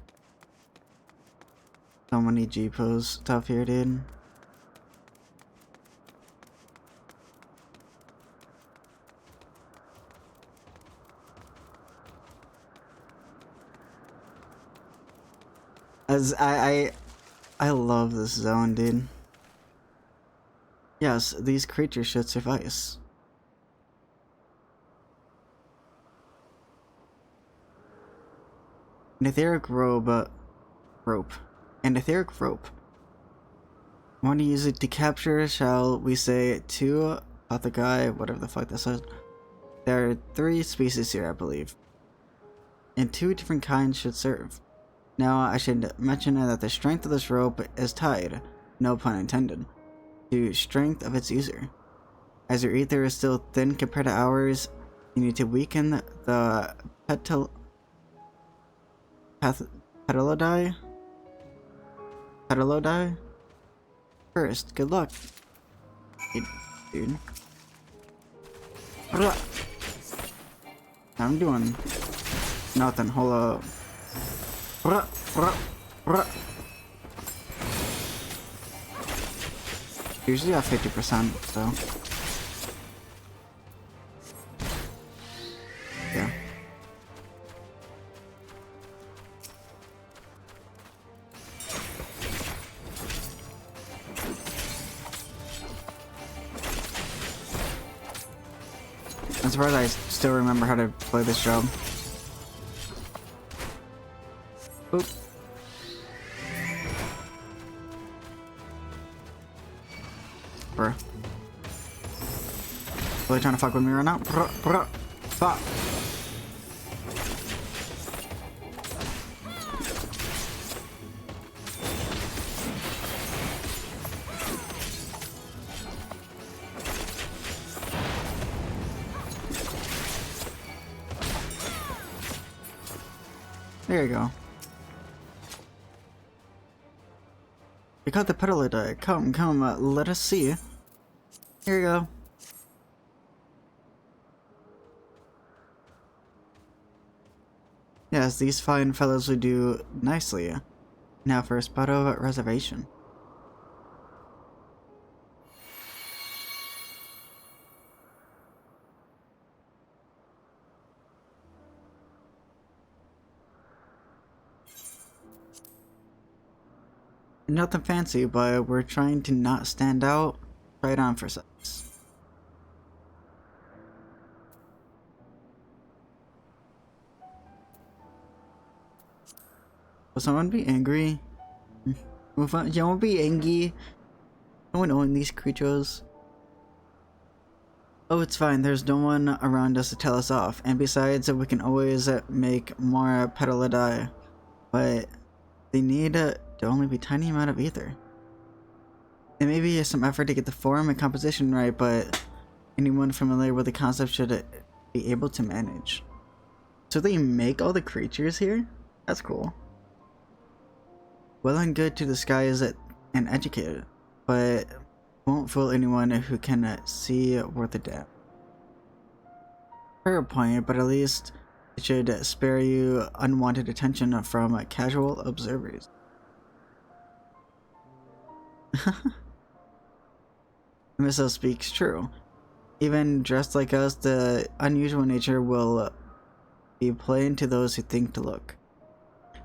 so many G-pose stuff here, dude. As I love this zone, dude. Yes, these creatures should suffice. An etheric rope. An etheric rope. I want to use it to capture, shall we say, two guy, whatever the fuck that says. There are 3 species here, I believe. And 2 different kinds should serve. Now, I should mention that the strength of this rope is tied, no pun intended, to strength of its user. As your ether is still thin compared to ours, you need to weaken the petalodi first. Good luck, dude. I'm doing nothing. Hold up. Usually at 50%, so yeah. I'm surprised I still remember how to play this job. Boop. Bruh. Really trying to fuck with me right now? Bruh. Fuck. There you go. We got the petal die. Come, let us see. Here you go. Yes, these fine fellows would do nicely. Now for a spot of reservation. Nothing fancy, but we're trying to not stand out. Try it on for size. Will someone be angry? You won't be angry. No one owns these creatures. Oh, it's fine. There's no one around us to tell us off. And besides, we can always make more petalidae. But they need to only be a tiny amount of ether. There may be some effort to get the form and composition right, but anyone familiar with the concept should be able to manage. So they make all the creatures here? That's cool. Well and good to disguise it and educate it, but won't fool anyone who can see worth a damn. Fair point, but at least it should spare you unwanted attention from casual observers. Missile speaks true. Even dressed like us, the unusual nature will be plain to those who think to look.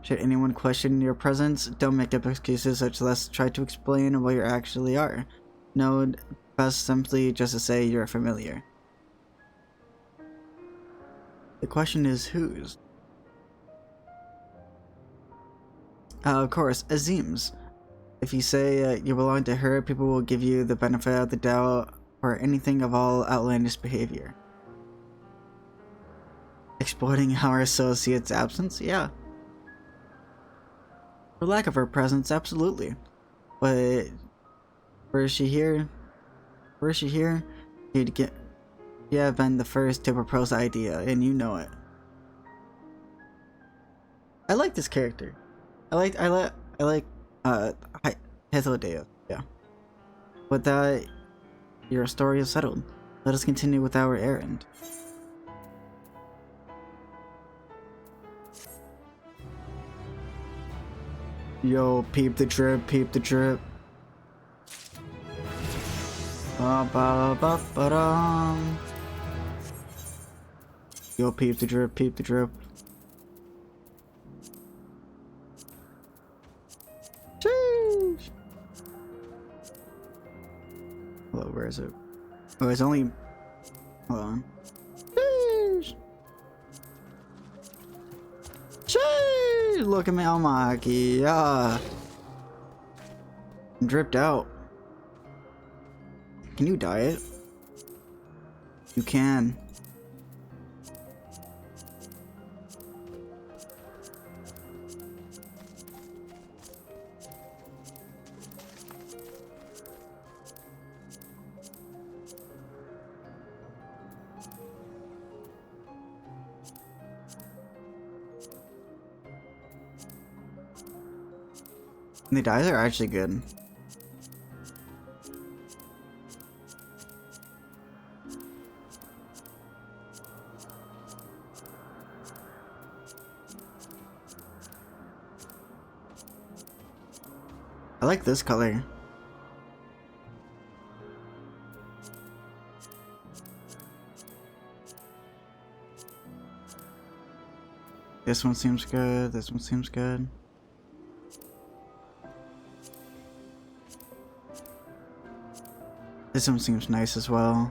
Should anyone question your presence, don't make up excuses, much less try to explain what you actually are. No, best simply just to say you're familiar. The question is whose? Of course, Azim's. If you say you belong to her, people will give you the benefit of the doubt for anything of all outlandish behavior. Exploiting our associate's absence? Yeah. For lack of her presence, absolutely. But were she here? You'd have been the first to propose the idea, and you know it. I like this character. I like Hythlodaeus, yeah. With that, your story is settled. Let us continue with our errand. Yo, peep the drip, peep the drip. Ba-ba-ba-ba-dum. Yo, peep the drip, peep the drip. Sheesh. Hello, where is it? Oh, it's only... Hold on. Sheesh. Sheesh. Look at me, oh my god. I'm dripped out. Can you dye it? You can. The dyes are actually good. I like this color. This one seems good. This one seems good. This one seems nice as well.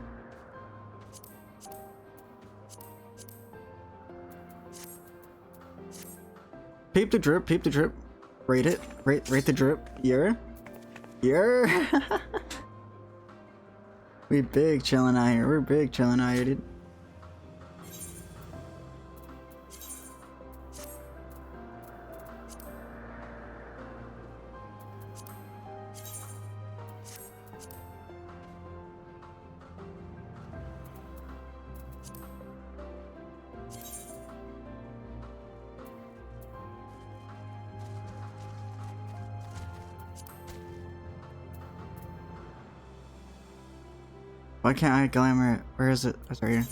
Peep the drip, peep the drip. Rate it. Rate the drip. Yeah. We big chillin' out here. We're big chillin' out here, dude. Why can't I glamour it? Where is it? Oh, it's right here.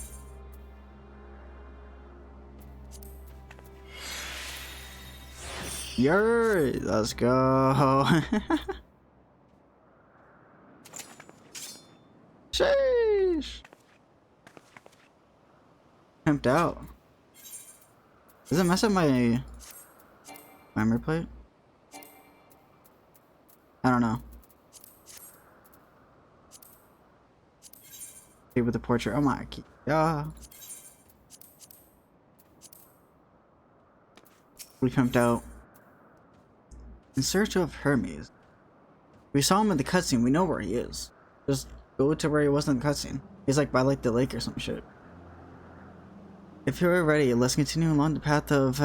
Yay! Let's go. Sheesh. Pimped out. Does it mess up my memory plate? I don't know. With the portrait. Oh my god. We pimped out. In search of Hermes. We saw him in the cutscene. We know where he is. Just go to where he was in the cutscene. He's like by like the lake or some shit. If you're ready, let's continue along the path of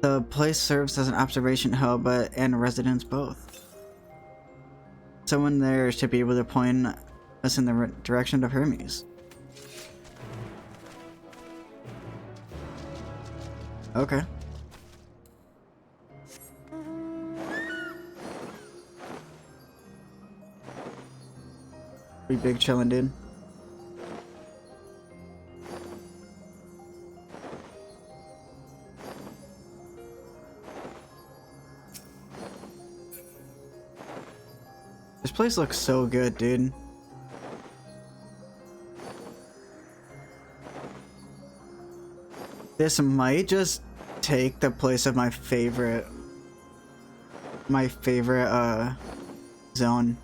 the place serves as an observation hub and residence both. Someone there should be able to point us in the direction of Hermes. Okay. Pretty big chillin', dude. This place looks so good, dude. This might just take the place of my favorite zone.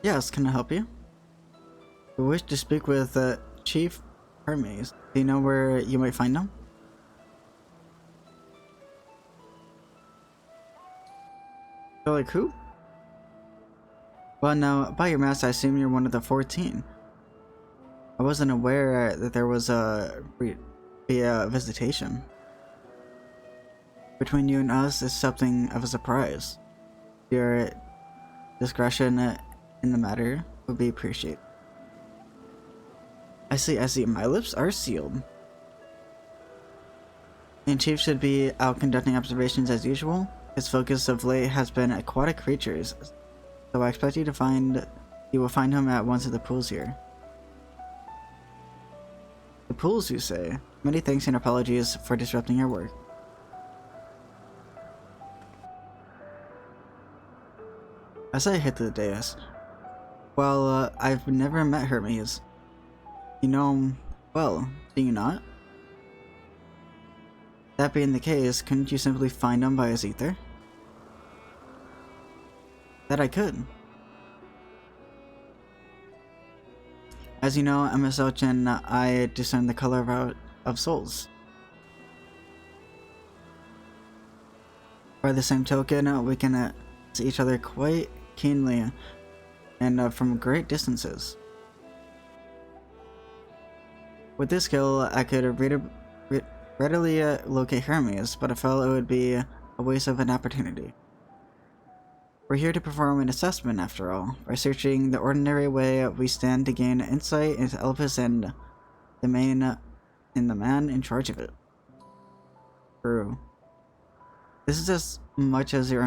Yes, can I help you? We wish to speak with Chief Hermes. Do you know where you might find him? You're like, who? Well, now, by your mask, I assume you're one of the 14. I wasn't aware that there was a visitation. Between you and us is something of a surprise. Your discretion in the matter would be appreciated. I see. My lips are sealed. And Chief should be out conducting observations as usual. His focus of late has been aquatic creatures, so I expect you will find him at one of the pools here. The pools, you say? Many thanks and apologies for disrupting your work. As I hit the dais, well, I've never met Hermes. You know him well, do you not? That being the case, couldn't you simply find him by his ether? That I could. As you know, MSL and I discern the color of souls. By the same token, we can see each other quite keenly and from great distances. With this skill, I could readily locate Hermes, but I felt it would be a waste of an opportunity. We're here to perform an assessment, after all. By searching the ordinary way, we stand to gain insight into Elpis and the man in charge of it. True. This is as much of your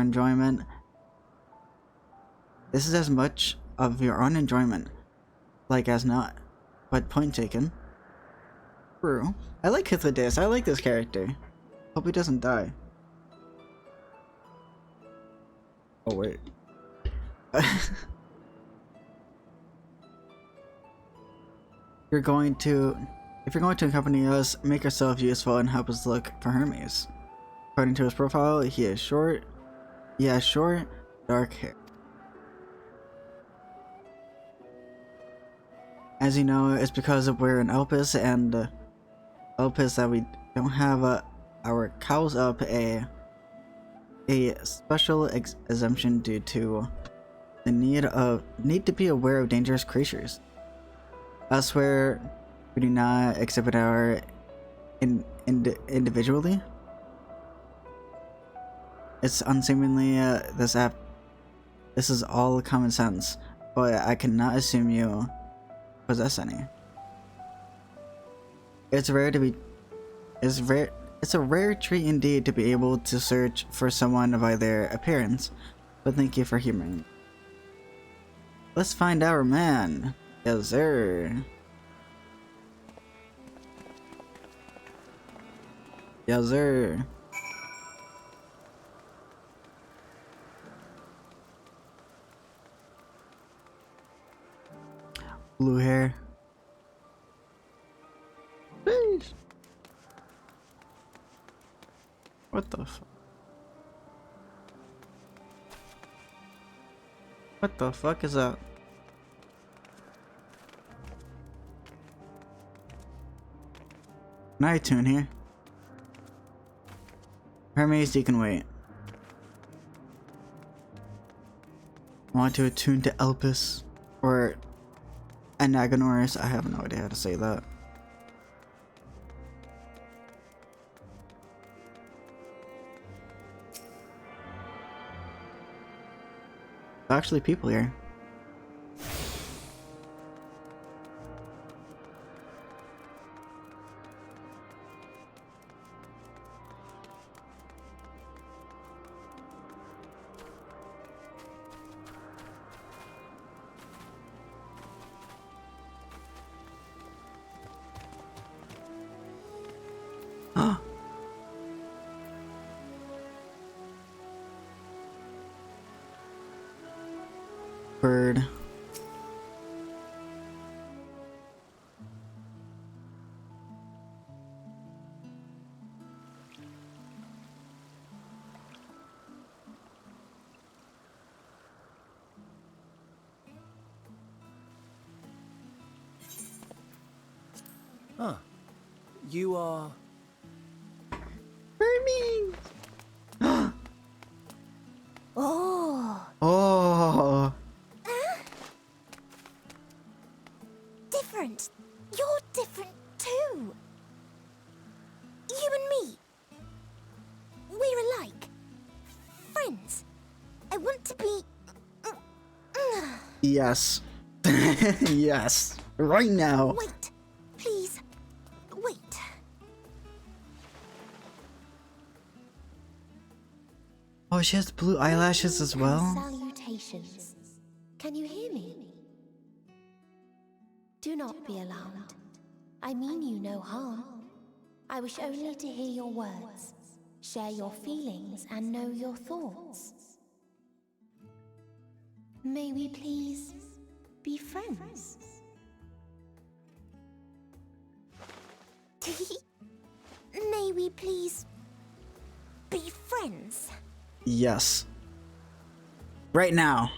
own enjoyment, like as not. But point taken. True. I like Hythlodaeus. I like this character. Hope he doesn't die. Oh wait. If you're going to accompany us, make yourself useful and help us look for Hermes. According to his profile, he has short, dark hair. As you know, it's because we're in Elpis and Elpis that we don't have our cows up a special exemption due to the need to be aware of dangerous creatures. Elsewhere, we do not exhibit our individually. It's unseemly. This is all common sense, but I cannot assume you possess any. It's a rare treat indeed to be able to search for someone by their appearance, but thank you for humoring me. Let's find our man. Yes, sir. Yes, sir. Blue hair. Jeez. What the fuck? What the fuck is that? Night tune here. Hermes, you can wait. Want to attune to Elpis or Anagonoris? I have no idea how to say that. There's actually people here. Bird. Ah, you are... Hermes! Oh, Oh, different. You're different too. You and me. We're alike. Friends. I want to be... yes. Yes. Right now. Wait. Please. Wait. Oh, she has blue eyelashes as well? Salutations. Can you hear me? Do not be alarmed. I mean you no harm. I wish only to hear your words, share your feelings, and know your thoughts. May we please be friends? May we please be friends? Yes. Right now.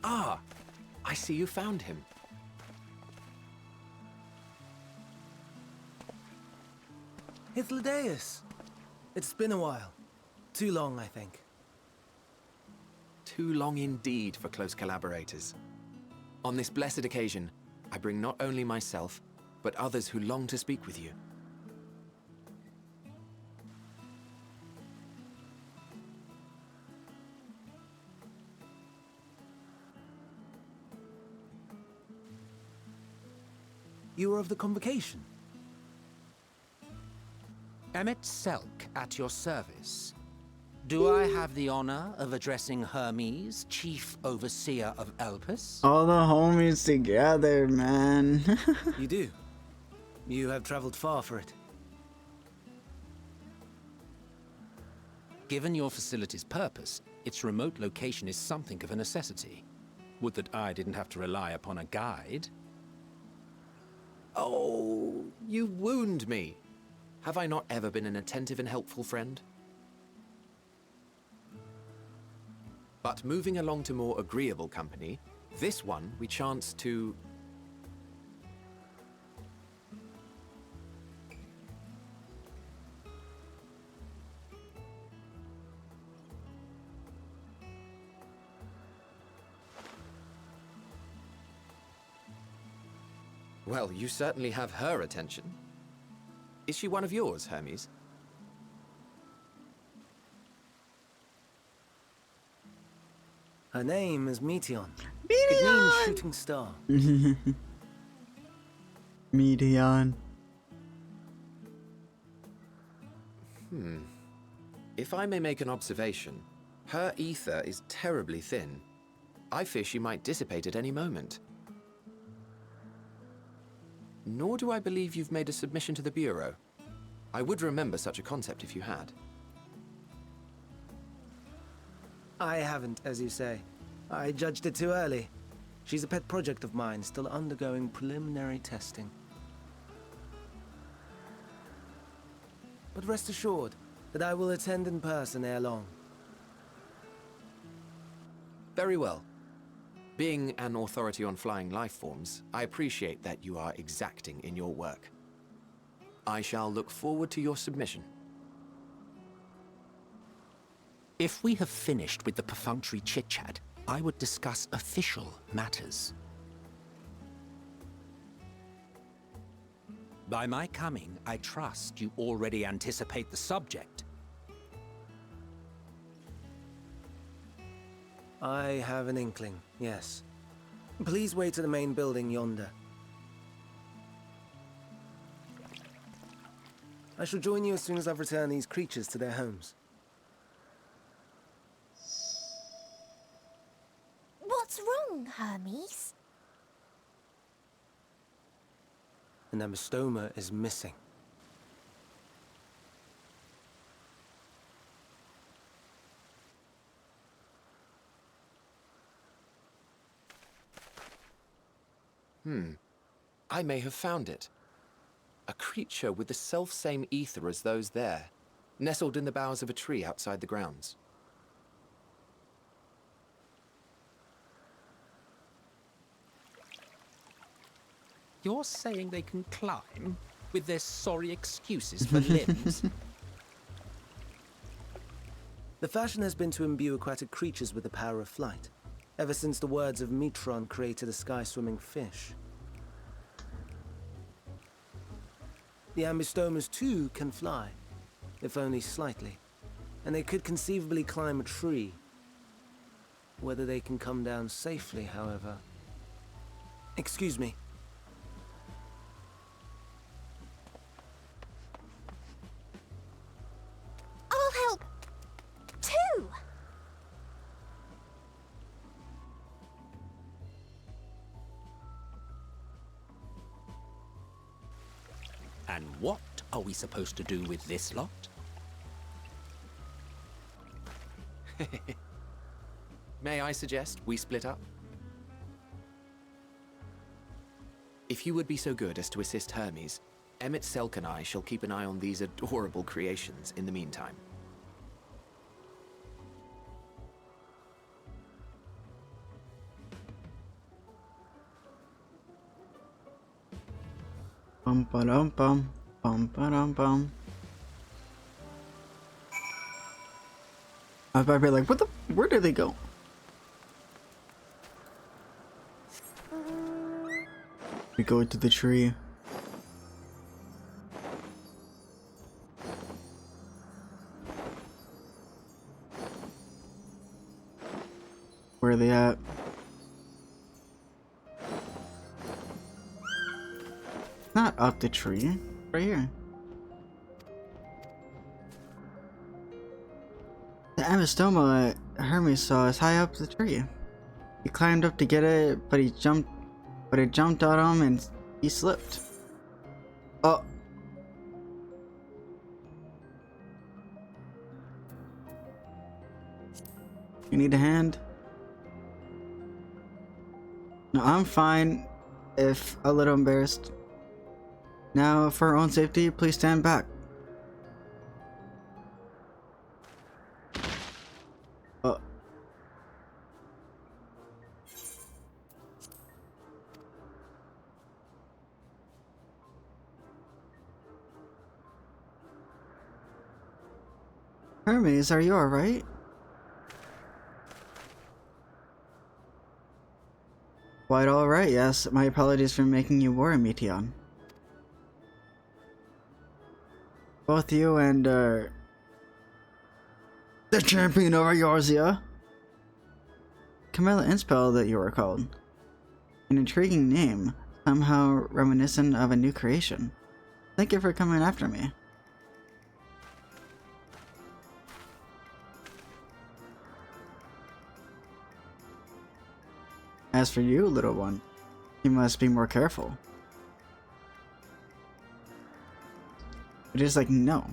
Ah, I see you found him. Hythlodaeus. It's been a while. Too long, I think. Too long indeed for close collaborators. On this blessed occasion, I bring not only myself, but others who long to speak with you. You were of the convocation. Emmett Selk at your service. Do I have the honor of addressing Hermes, Chief Overseer of Elpis? All the homies together, man. You do. You have traveled far for it. Given your facility's purpose, its remote location is something of a necessity. Would that I didn't have to rely upon a guide. Oh, you wound me. Have I not ever been an attentive and helpful friend? But moving along to more agreeable company, this one we chance to... Well, you certainly have her attention. Is she one of yours, Hermes? Her name is Meteon. Meteon! It means shooting star. Meteon. If I may make an observation, her ether is terribly thin. I fear she might dissipate at any moment. Nor do I believe you've made a submission to the Bureau. I would remember such a concept if you had. I haven't, as you say. I judged it too early. She's a pet project of mine, still undergoing preliminary testing. But rest assured that I will attend in person ere long. Very well. Being an authority on flying life forms, I appreciate that you are exacting in your work. I shall look forward to your submission. If we have finished with the perfunctory chit-chat, I would discuss official matters. By my coming, I trust you already anticipate the subject. I have an inkling, yes. Please wait to the main building yonder. I shall join you as soon as I've returned these creatures to their homes. What's wrong, Hermes? An amystoma is missing. I may have found it. A creature with the self-same ether as those there, nestled in the boughs of a tree outside the grounds. You're saying they can climb with their sorry excuses for limbs? The fashion has been to imbue aquatic creatures with the power of flight, ever since the words of Metron created a sky-swimming fish. The Ambistomas too can fly, if only slightly, and they could conceivably climb a tree. Whether they can come down safely, however... Excuse me. I'll help too. And what are we supposed to do with this lot? May I suggest we split up? If you would be so good as to assist Hermes, Emmett Selk and I shall keep an eye on these adorable creations in the meantime. Bum ba dum bum. Bum ba dum bum. I was about to be like, what the? Where did they go? We go to the tree. Where are they at? Not up the tree. Right here. The Amistoma Hermes saw is high up the tree. He climbed up to get it, but it jumped on him and he slipped. Oh. You need a hand? No, I'm fine, if a little embarrassed. Now, for our own safety, please stand back. Oh. Hermes, are you alright? Quite alright, yes. My apologies for making you worry, Meteon. Both you and, the champion over Yorzia. Camilla Inspelled, that you were called. An intriguing name, somehow reminiscent of a new creation. Thank you for coming after me. As for you, little one, you must be more careful. It is like, no.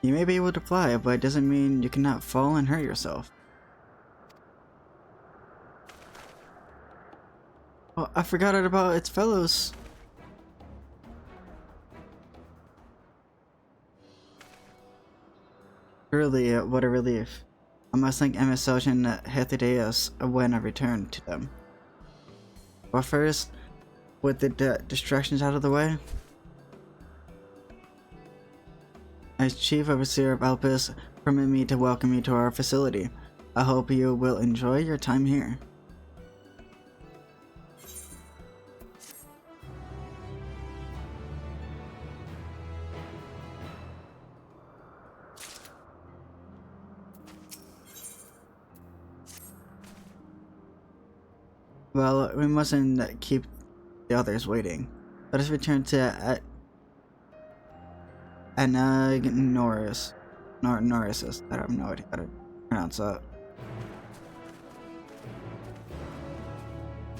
You may be able to fly, but it doesn't mean you cannot fall and hurt yourself. Oh, I forgot about its fellows. Really, what a relief. I must thank Emisoj and Hethedeus when I return to them. But first, with the distractions out of the way, as Chief Overseer of Alpus, permit me to welcome you to our facility. I hope you will enjoy your time here. Well, we mustn't keep the others waiting. Let us return to Anagnoris. Norisis. I have no idea how to pronounce that.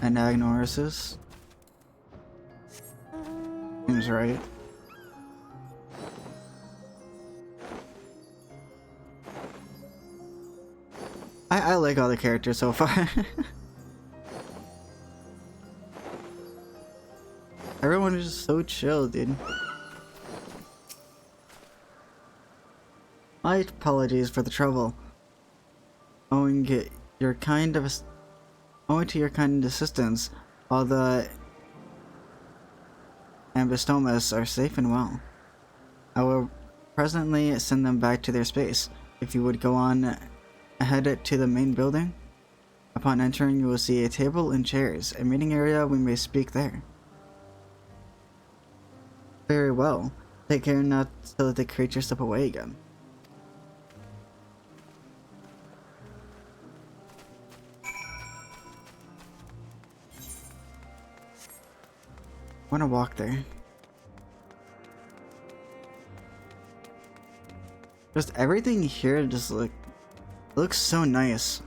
Anagnorisis? Seems right. I like all the characters so far. Everyone is just so chill, dude. My apologies for the trouble. Owing to your kind assistance, all the Ambistomas are safe and well. I will presently send them back to their space. If you would go on ahead to the main building. Upon entering, you will see a table and chairs. A meeting area, we may speak there. Very well. Take care not to let the creature slip away again. I want to walk there. Just everything here just looks so nice.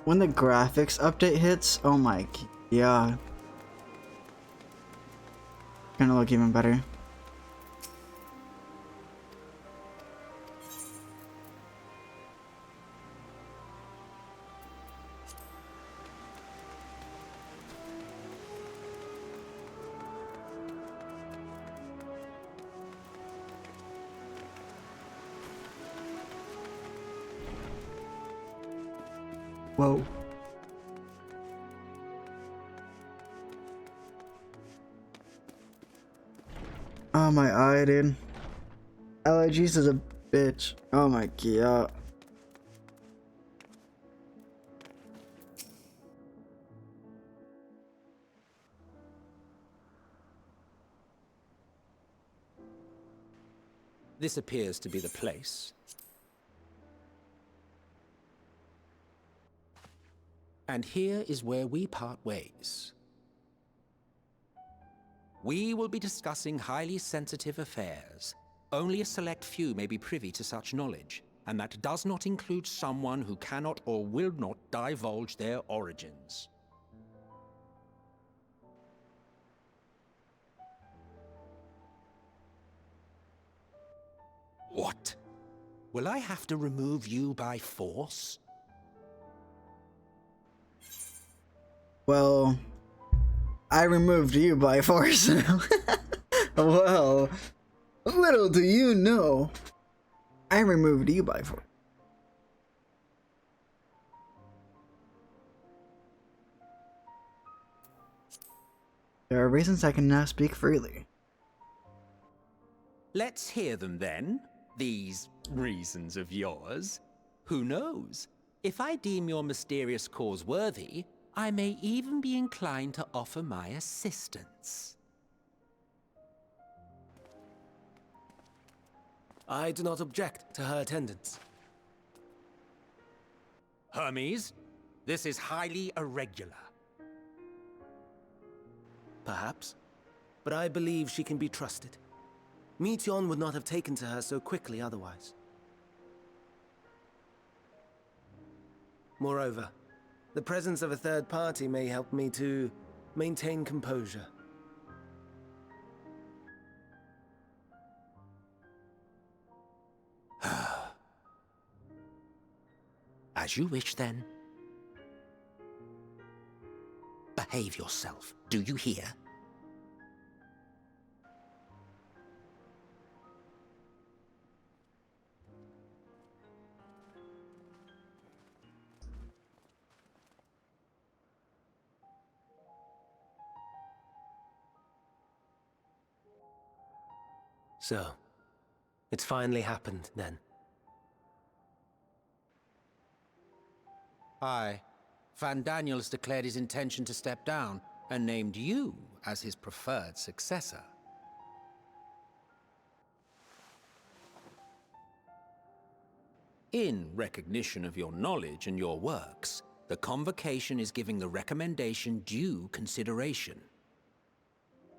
When the graphics update hits, oh my, yeah. Gonna look even better. Whoa. Oh my eye, dude. Allergies is a bitch. Oh my god. This appears to be the place. And here is where we part ways. We will be discussing highly sensitive affairs. Only a select few may be privy to such knowledge, and that does not include someone who cannot or will not divulge their origins. What? Will I have to remove you by force? Well, I removed you by force. Well, little do you know, I removed you by force. There are reasons I cannot speak freely. Let's hear them then, these reasons of yours. Who knows? If I deem your mysterious cause worthy, I may even be inclined to offer my assistance. I do not object to her attendance. Hermes, this is highly irregular. Perhaps, but I believe she can be trusted. Meteon would not have taken to her so quickly otherwise. Moreover, the presence of a third party may help me to maintain composure. As you wish, then. Behave yourself, do you hear? So, it's finally happened, then. Aye. Van Daniels declared his intention to step down and named you as his preferred successor. In recognition of your knowledge and your works, the Convocation is giving the recommendation due consideration.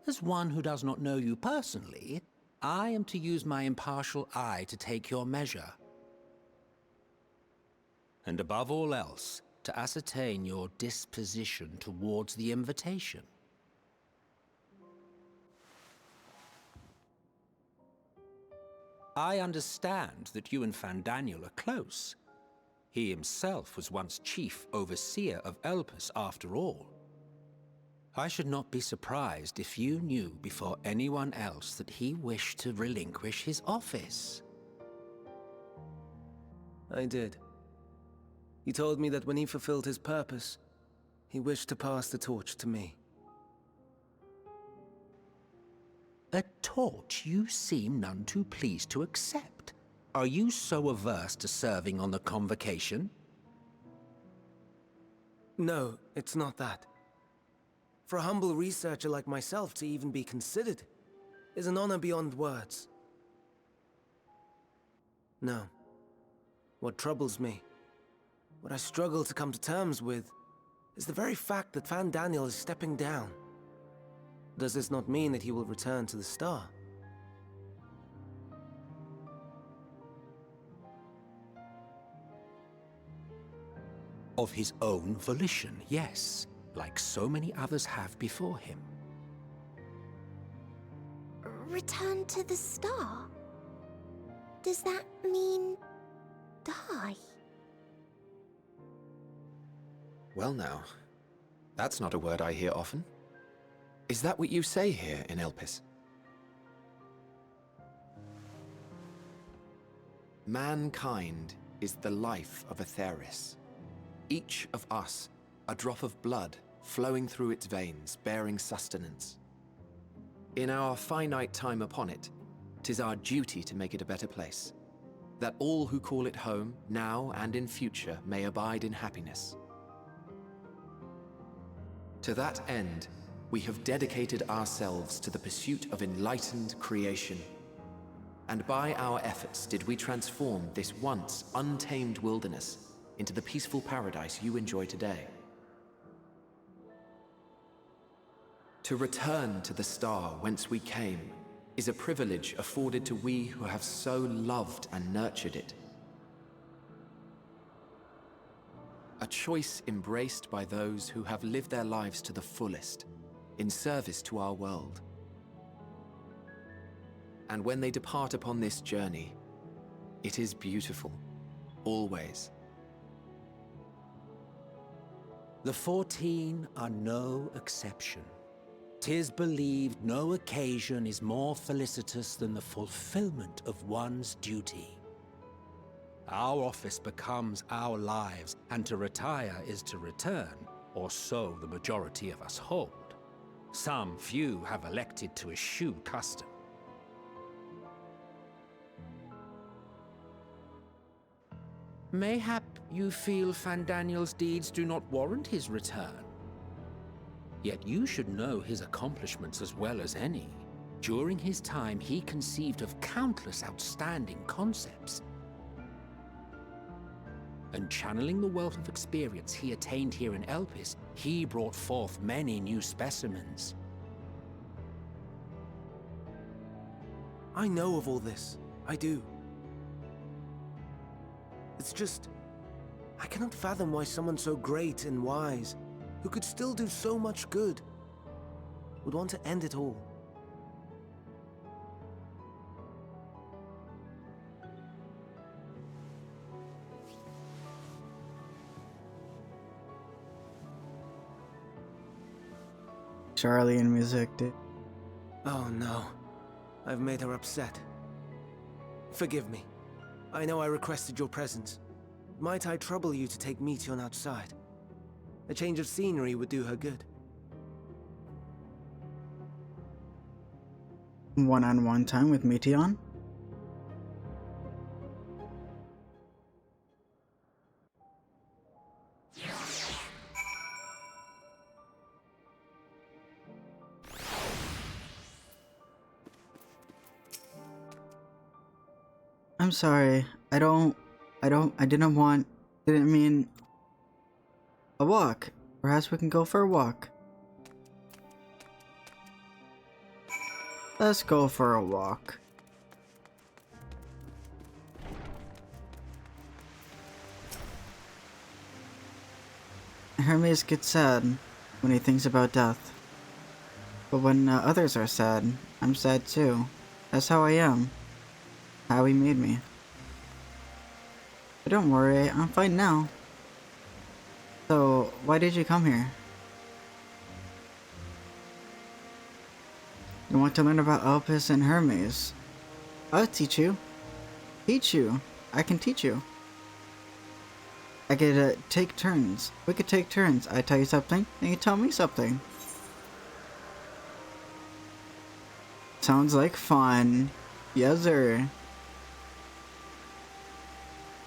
As one who does not know you personally, I am to use my impartial eye to take your measure. And above all else, to ascertain your disposition towards the invitation. I understand that you and Fandaniel are close. He himself was once chief overseer of Elpis after all. I should not be surprised if you knew before anyone else that he wished to relinquish his office. I did. He told me that when he fulfilled his purpose, he wished to pass the torch to me. torch you seem none too pleased to accept. Are you so averse to serving on the convocation? No, it's not that. For a humble researcher like myself to even be considered is an honor beyond words. No. What troubles me, what I struggle to come to terms with, is the very fact that Fandaniel is stepping down. Does this not mean that he will return to the Star? Of his own volition, yes, like so many others have before him. Return to the Star? Does that mean die? Well now, that's not a word I hear often. Is that what you say here in Elpis? Mankind is the life of Atheris. Each of us, a drop of blood flowing through its veins, bearing sustenance. In our finite time upon it, 'tis our duty to make it a better place, that all who call it home, now and in future, may abide in happiness. To that end, we have dedicated ourselves to the pursuit of enlightened creation. And by our efforts did we transform this once untamed wilderness into the peaceful paradise you enjoy today. To return to the star whence we came is a privilege afforded to we who have so loved and nurtured it. A choice embraced by those who have lived their lives to the fullest, in service to our world. And when they depart upon this journey, it is beautiful, always. The 14 are no exception. 'Tis believed no occasion is more felicitous than the fulfillment of one's duty. Our office becomes our lives, and to retire is to return, or so the majority of us hold. Some few have elected to eschew custom. Mayhap you feel Fandaniel's deeds do not warrant his return. Yet you should know his accomplishments as well as any. During his time, he conceived of countless outstanding concepts. And channeling the wealth of experience he attained here in Elpis, he brought forth many new specimens. I know of all this. I do. It's just, I cannot fathom why someone so great and wise, who could still do so much good, would want to end it all. Charlie and music, dude. Oh no, I've made her upset. Forgive me. I know I requested your presence. Might I trouble you to take Meteon outside? A change of scenery would do her good. One-on-one time with Meteon? I'm sorry. I didn't mean a walk. Perhaps we can go for a walk. Let's go for a walk. Hermes gets sad when he thinks about death. But when others are sad, I'm sad too. That's how I am. How he made me. But don't worry, I'm fine now. So, why did you come here? You want to learn about Elpis and Hermes? I'll teach you. Teach you. I can teach you. I could take turns. We could take turns. I tell you something, and you tell me something. Sounds like fun. Yes, sir.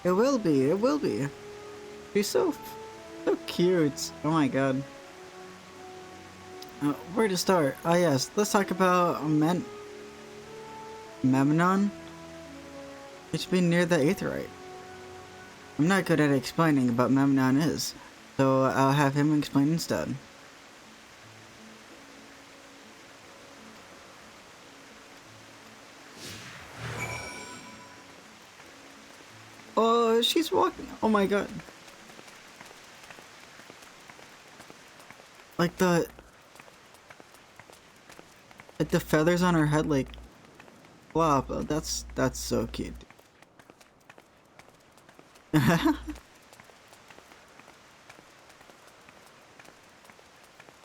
It will be. It will be. She's so cute. Oh my god. Where to start? Oh yes, let's talk about Memnon. It should be near the Aetherite. I'm not good at explaining what Memnon is, so I'll have him explain instead. Oh, she's walking. Oh my god. Like the feathers on her head, like, flop. Oh, that's so cute.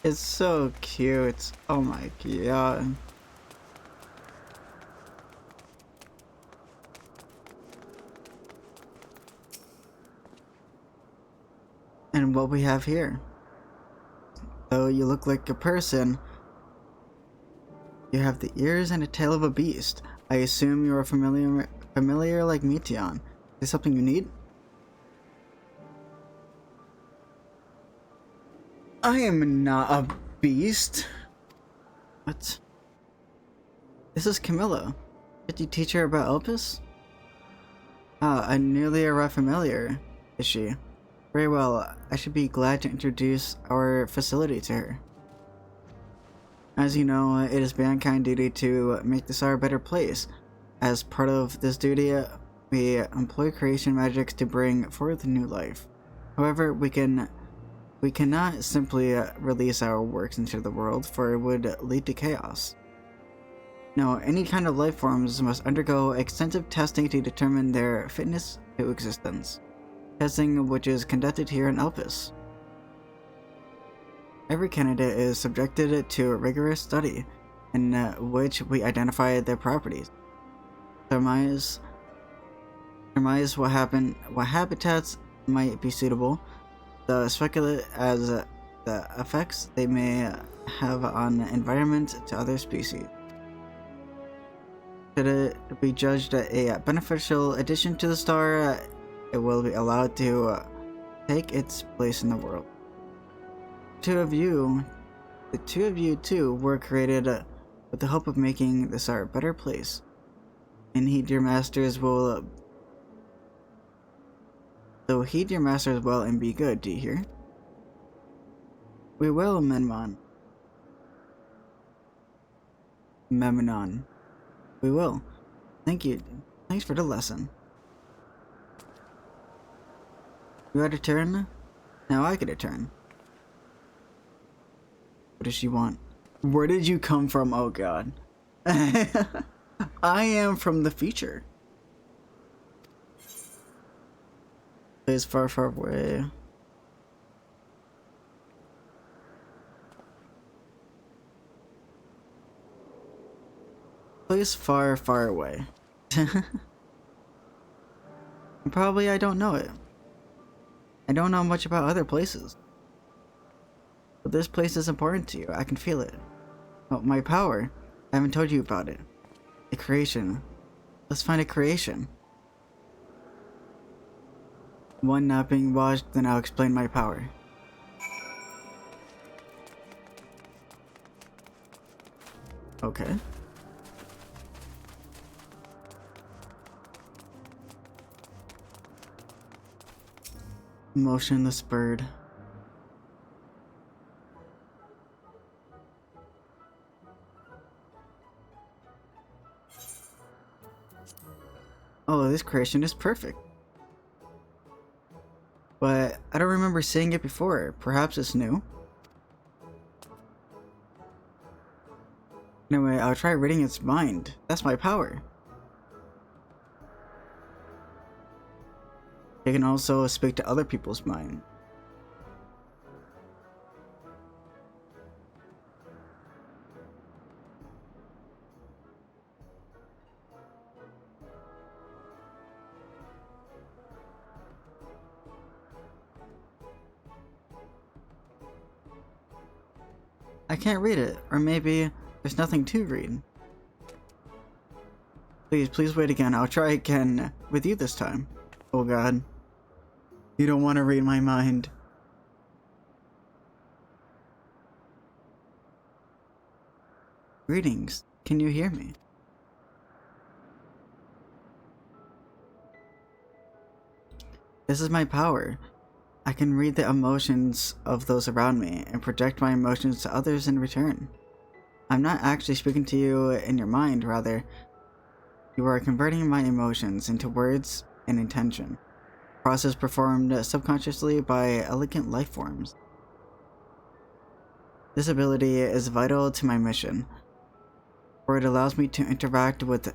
It's so cute. Oh my god. And what we have here. Though you look like a person, you have the ears and a tail of a beast. I assume you're familiar like Meteon. Is this something you need? I am not a beast. What? This is Camilla. Did you teach her about Elpis? Ah, a newly arrived familiar, is she? Very well, I should be glad to introduce our facility to her. As you know, it is mankind duty to make this our better place. As part of this duty, we employ creation magics to bring forth new life. However, we cannot simply release our works into the world, for it would lead to chaos. No, any kind of life forms must undergo extensive testing to determine their fitness to existence. Testing which is conducted here in Elpis. Every candidate is subjected to a rigorous study, in which we identify their properties, surmise what habitats might be suitable, speculate as the effects they may have on the environment to other species. Should it be judged a beneficial addition to the star, it will be allowed to take its place in the world. The two of you too were created with the hope of making this our better place. And heed your masters well and be good, do you hear? We will, Memnon. We will. Thank you. Thanks for the lesson. You had a turn? Now I get a turn. What does she want? Where did you come from? Oh god. I am from the future. It's far, far away. Place far, far away. Probably I don't know it. I don't know much about other places. But this place is important to you. I can feel it. Oh, my power. I haven't told you about it. A creation. Let's find a creation. One not being watched, then I'll explain my power. Okay. Motionless bird. Oh, this creation is perfect. But I don't remember seeing it before. Perhaps it's new? Anyway, I'll try reading its mind. That's my power. It can also speak to other people's mind. I can't read it, or maybe there's nothing to read. Please wait again. I'll try again with you this time. Oh god. You don't want to read my mind. Greetings. Can you hear me? This is my power. I can read the emotions of those around me and project my emotions to others in return. I'm not actually speaking to you in your mind, rather, you are converting my emotions into words and intention. A process performed subconsciously by elegant life forms. This ability is vital to my mission, for it allows me to interact with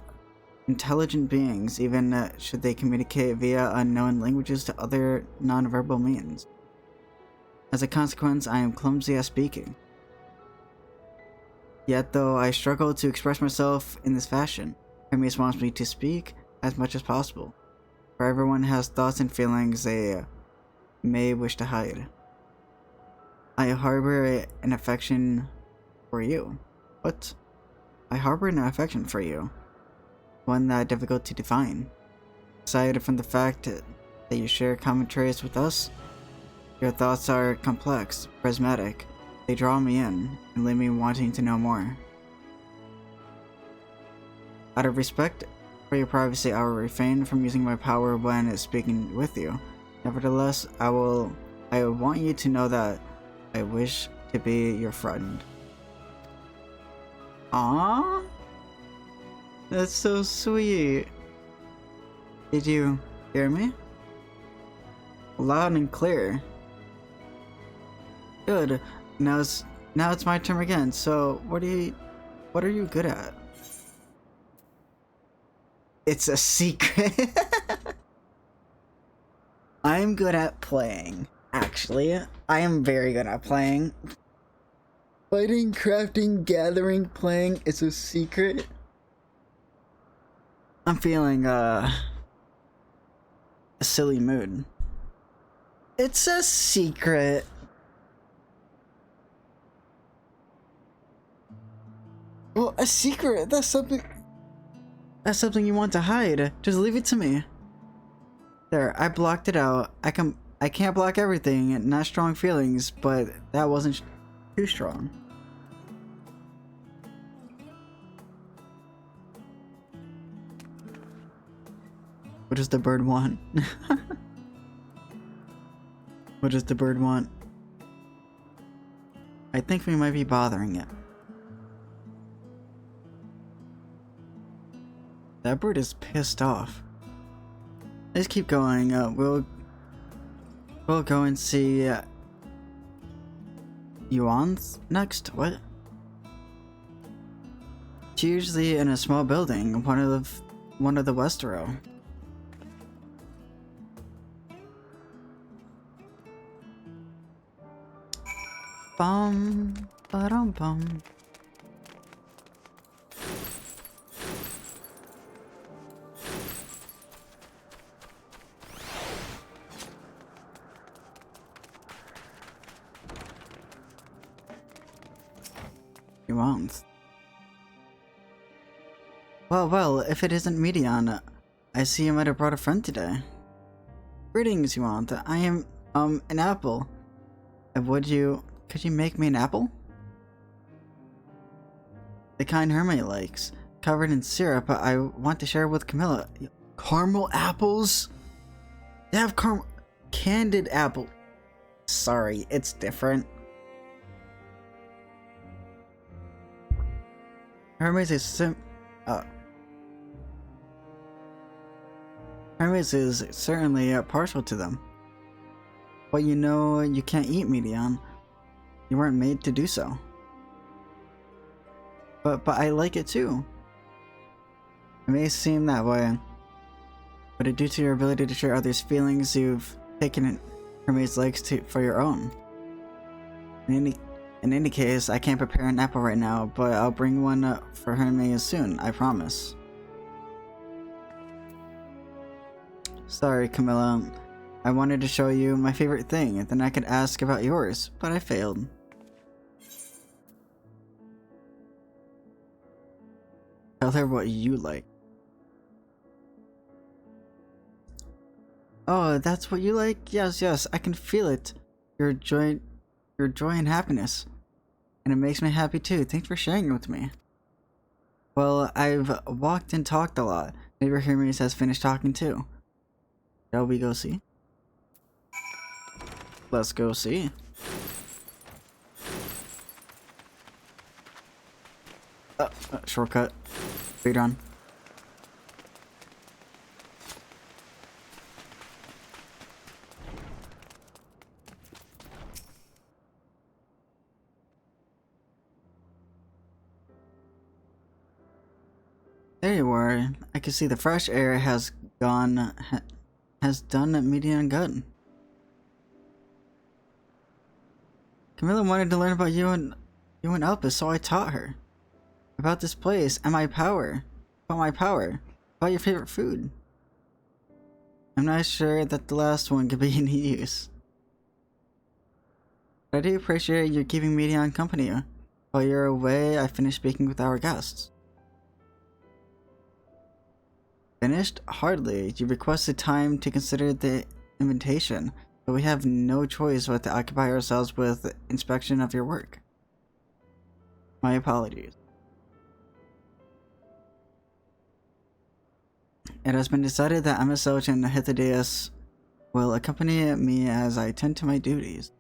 intelligent beings, even should they communicate via unknown languages to other nonverbal means. As a consequence, I am clumsy at speaking. Yet, though I struggle to express myself in this fashion, Hermes wants me to speak as much as possible, for everyone has thoughts and feelings they may wish to hide. I harbor an affection for you. What? I harbor an affection for you. One that difficult to define. Aside from the fact that you share common traits with us, your thoughts are complex, prismatic. They draw me in and leave me wanting to know more. Out of respect for your privacy, I will refrain from using my power when speaking with you. Nevertheless, I want you to know that I wish to be your friend. Aww? That's so sweet. Did you hear me? Loud and clear. Good. Now it's my turn again. So what are you good at? It's a secret. I'm good at playing. Actually, I am very good at playing. Fighting, crafting, gathering, playing. It's a secret. I'm feeling a silly mood. It's a secret. Well, a secret, that's something you want to hide. Just leave it to me. There, I blocked it out. I can't block everything, not strong feelings, but that wasn't too strong. What does the bird want? What does the bird want? I think we might be bothering it. That bird is pissed off. Let's keep going. We'll go and see Yuan's next. What? It's usually in a small building, one of the Westero. Bum, ba-dum bum. Yuan's. Well, if it isn't Medion, I see you might have brought a friend today. Greetings, Yuan. I am, an apple. Could you make me an apple? The kind Hermit likes, covered in syrup, but I want to share with Camilla. Caramel apples? They have candied apple. Sorry, it's different. Hermes is certainly partial to them. But you know you can't eat Medion. You weren't made to do so. But I like it too. It may seem that way, but due to your ability to share others' feelings, you've taken Hermes' likes for your own. In any case, I can't prepare an apple right now, but I'll bring one for Hermes soon, I promise. Sorry, Camilla. I wanted to show you my favorite thing, and then I could ask about yours, but I failed. Tell her what you like. Oh, that's what you like? Yes, yes, I can feel it. Your joy and happiness. And it makes me happy too. Thanks for sharing it with me. Well, I've walked and talked a lot. Neighbor Hermes has finished talking too. Shall we go see? Let's go see. Shortcut. Speed on. There you are. I can see the fresh air has done Median good. Camilla wanted to learn about you and Elpis, so I taught her. About this place and my power. About your favorite food. I'm not sure that the last one could be any use. But I do appreciate you keeping Median company. While you're away, I finished speaking with our guests. Finished? Hardly. You requested time to consider the invitation, but we have no choice but to occupy ourselves with inspection of your work. My apologies. It has been decided that MSL and Hithidius will accompany me as I attend to my duties.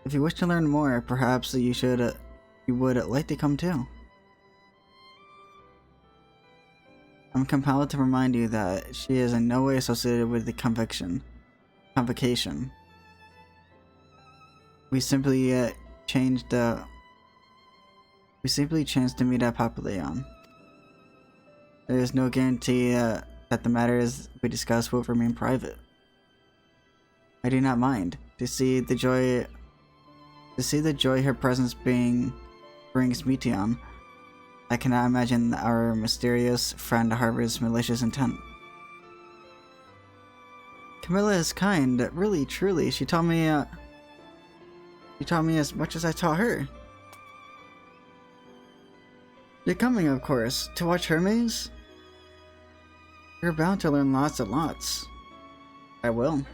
If you wish to learn more, perhaps you would like to come too. I'm compelled to remind you that she is in no way associated with the convocation. We simply changed to meet at Papillon. There is no guarantee that the matters we discuss will remain private. I do not mind to see the joy her presence brings Meteon. I cannot imagine our mysterious friend harbors malicious intent. Camilla is kind, really, truly. She taught me as much as I taught her. You're coming, of course, to watch Hermes? You're bound to learn lots and lots. I will.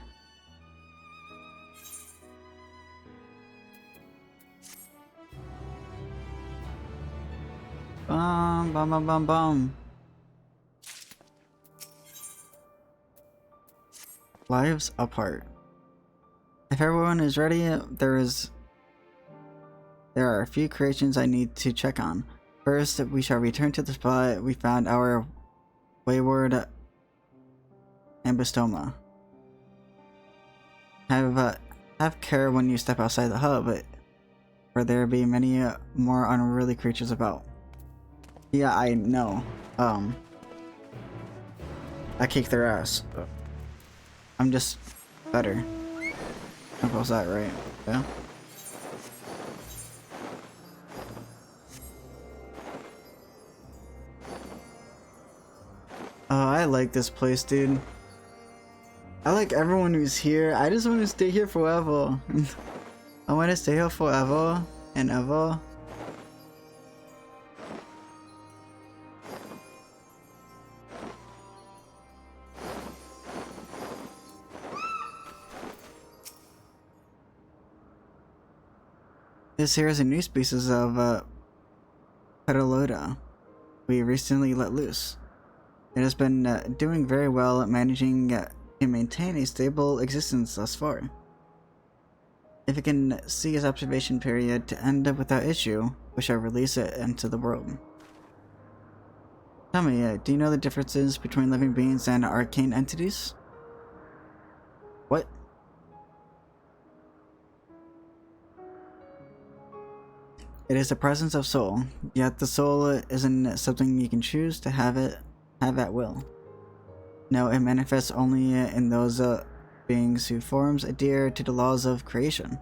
Bum bum bum bum bum. Lives apart. If everyone is ready, there are a few creations I need to check on. First, we shall return to the spot we found our wayward ambystoma. Have care when you step outside the hub, for there be many more unruly creatures about. Yeah, I know. I kicked their ass. I'm just better. How's that, right? Yeah. I like this place, dude. I like everyone who's here. I just want to stay here forever. I want to stay here forever and ever. This here is a new species of Pedaloda we recently let loose. It has been doing very well at managing to maintain a stable existence thus far. If it can see its observation period to end without issue, we shall release it into the world. Tell me, do you know the differences between living beings and arcane entities? What? It is the presence of soul, yet the soul isn't something you can choose to have at will. No, it manifests only in those beings whose forms adhere to the laws of creation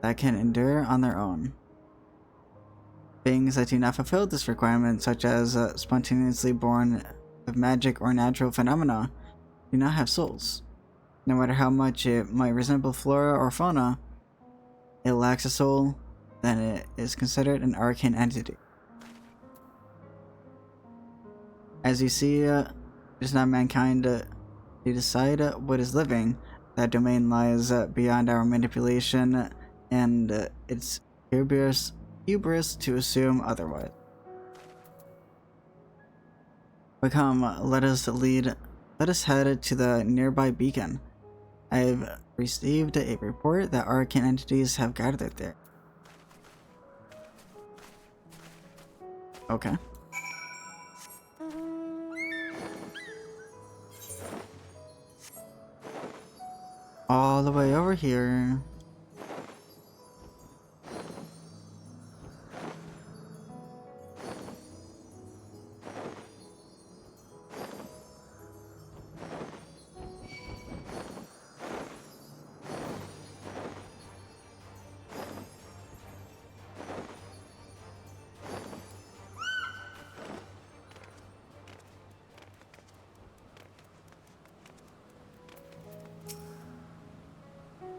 that can endure on their own. Beings that do not fulfill this requirement, such as spontaneously born of magic or natural phenomena, do not have souls. No matter how much it might resemble flora or fauna, it lacks a soul, then it is considered an arcane entity. As you see, It is not mankind to decide what is living. That domain lies beyond our manipulation, and it's hubris to assume otherwise. But come, let us head to the nearby beacon. I've received a report that arcane entities have gathered there. Okay. All the way over here.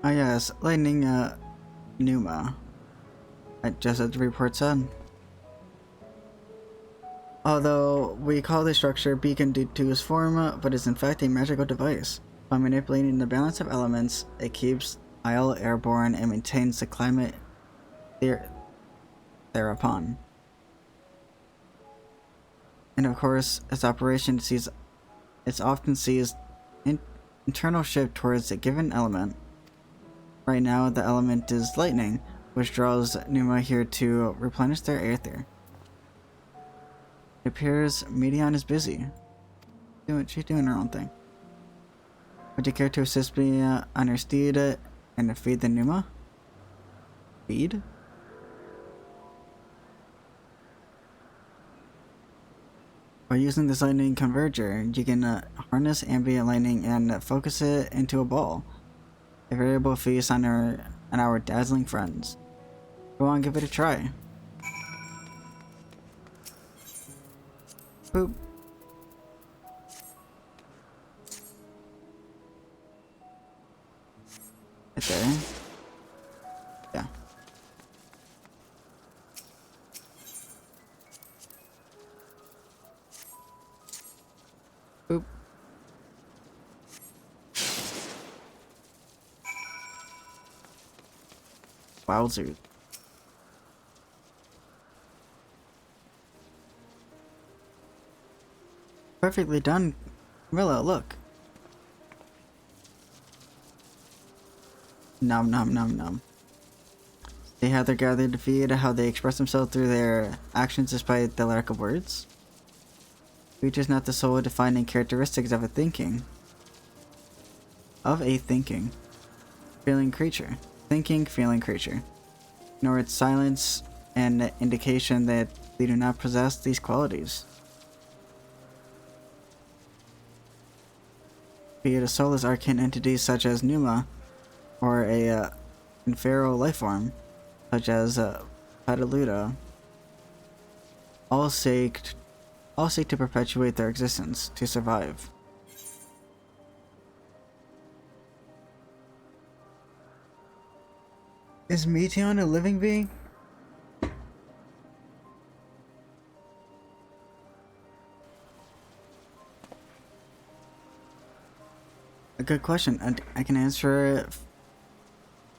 Oh yes, lightning pneuma. Just as the report said. Although we call the structure beacon due to its form, but is in fact a magical device. By manipulating the balance of elements, it keeps Isle airborne and maintains the climate thereupon. And of course, its operation often sees internal shift towards a given element. Right now, the element is lightning, which draws Numa here to replenish their aether. It appears Medion is busy. She's doing her own thing. Would you care to assist me on her steed and to feed the Numa? Feed? By using this lightning converger, you can harness ambient lightning and focus it into a ball. A variable feast on our dazzling friends. Go on, give it a try. Boop. Right there. Yeah. Boop. Wowzers. Perfectly done. Camilla, look. Nom nom nom nom. They have their gathered to feed how they express themselves through their actions despite the lack of words. Speech is not the sole defining characteristics of a thinking. Feeling creature. Thinking, feeling creature. Nor its silence an indication that they do not possess these qualities. Be it a soulless arcane entity such as Numa, or a infernal lifeform such as Pataluda, all seek to perpetuate their existence, to survive. Is Meteon a living being? A good question, and I can answer it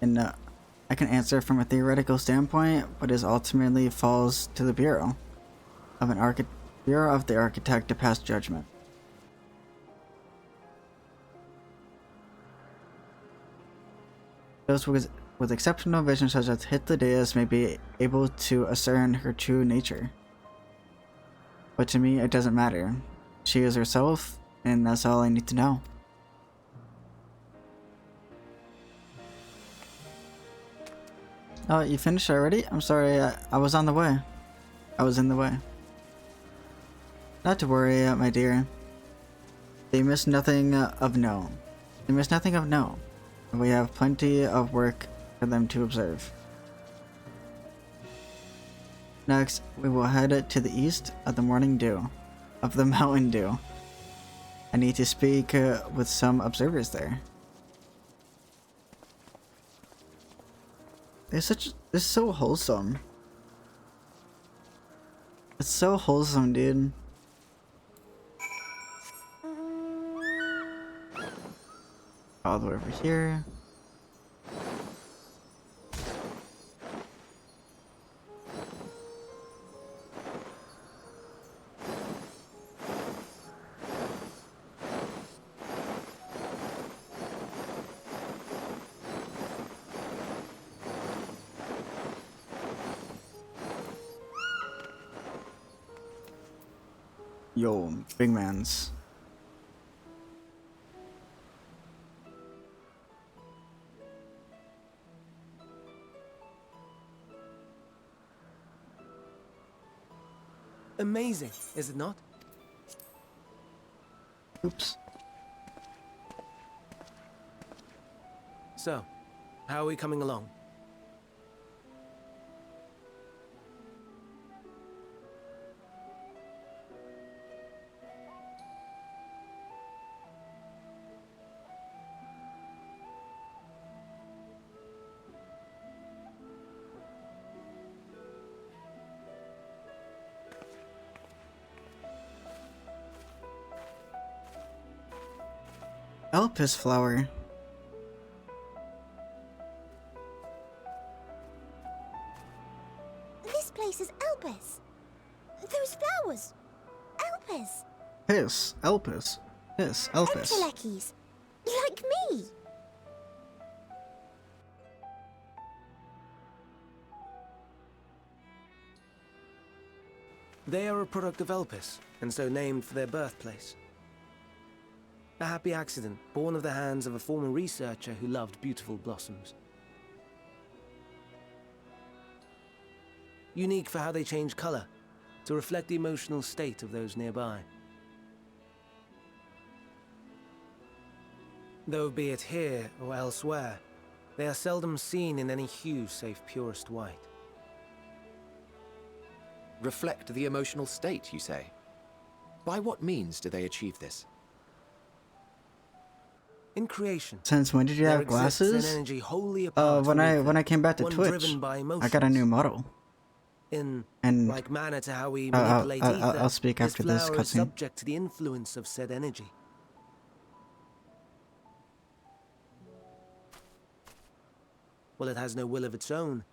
I can answer from a theoretical standpoint, but it ultimately falls to the Bureau of the Architect to pass judgment. Those with exceptional vision such as Hythlodaeus may be able to discern her true nature. But to me, it doesn't matter. She is herself, and that's all I need to know. Oh, you finished already? I'm sorry, I was on the way. I was in the way. Not to worry, my dear. They miss nothing of no. They miss nothing of no. We have plenty of work for them to observe. Next, we will head to the east of the Mountain Dew. I need to speak with some observers there. This is so wholesome. It's so wholesome, dude. All the way over here. Yo, big mans. Amazing, is it not? Oops. So, how are we coming along? Elpis flower. This place is Elpis. Those flowers. Elpis. Piss. Elpis. Piss. Elpis. Entelekis. Like me. They are a product of Elpis, and so named for their birthplace. A happy accident, born of the hands of a former researcher who loved beautiful blossoms. Unique for how they change color, to reflect the emotional state of those nearby. Though be it here or elsewhere, they are seldom seen in any hue save purest white. Reflect the emotional state, you say? By what means do they achieve this? In creation, Since when did you there have exists an glasses? energy wholly apart When from ether, I came back to one Twitch, driven by I got a new emotions. model. In And like manner to how we manipulate ether, I'll speak after this flower is cutscene. subject to the influence of said energy. While it has no will of its own,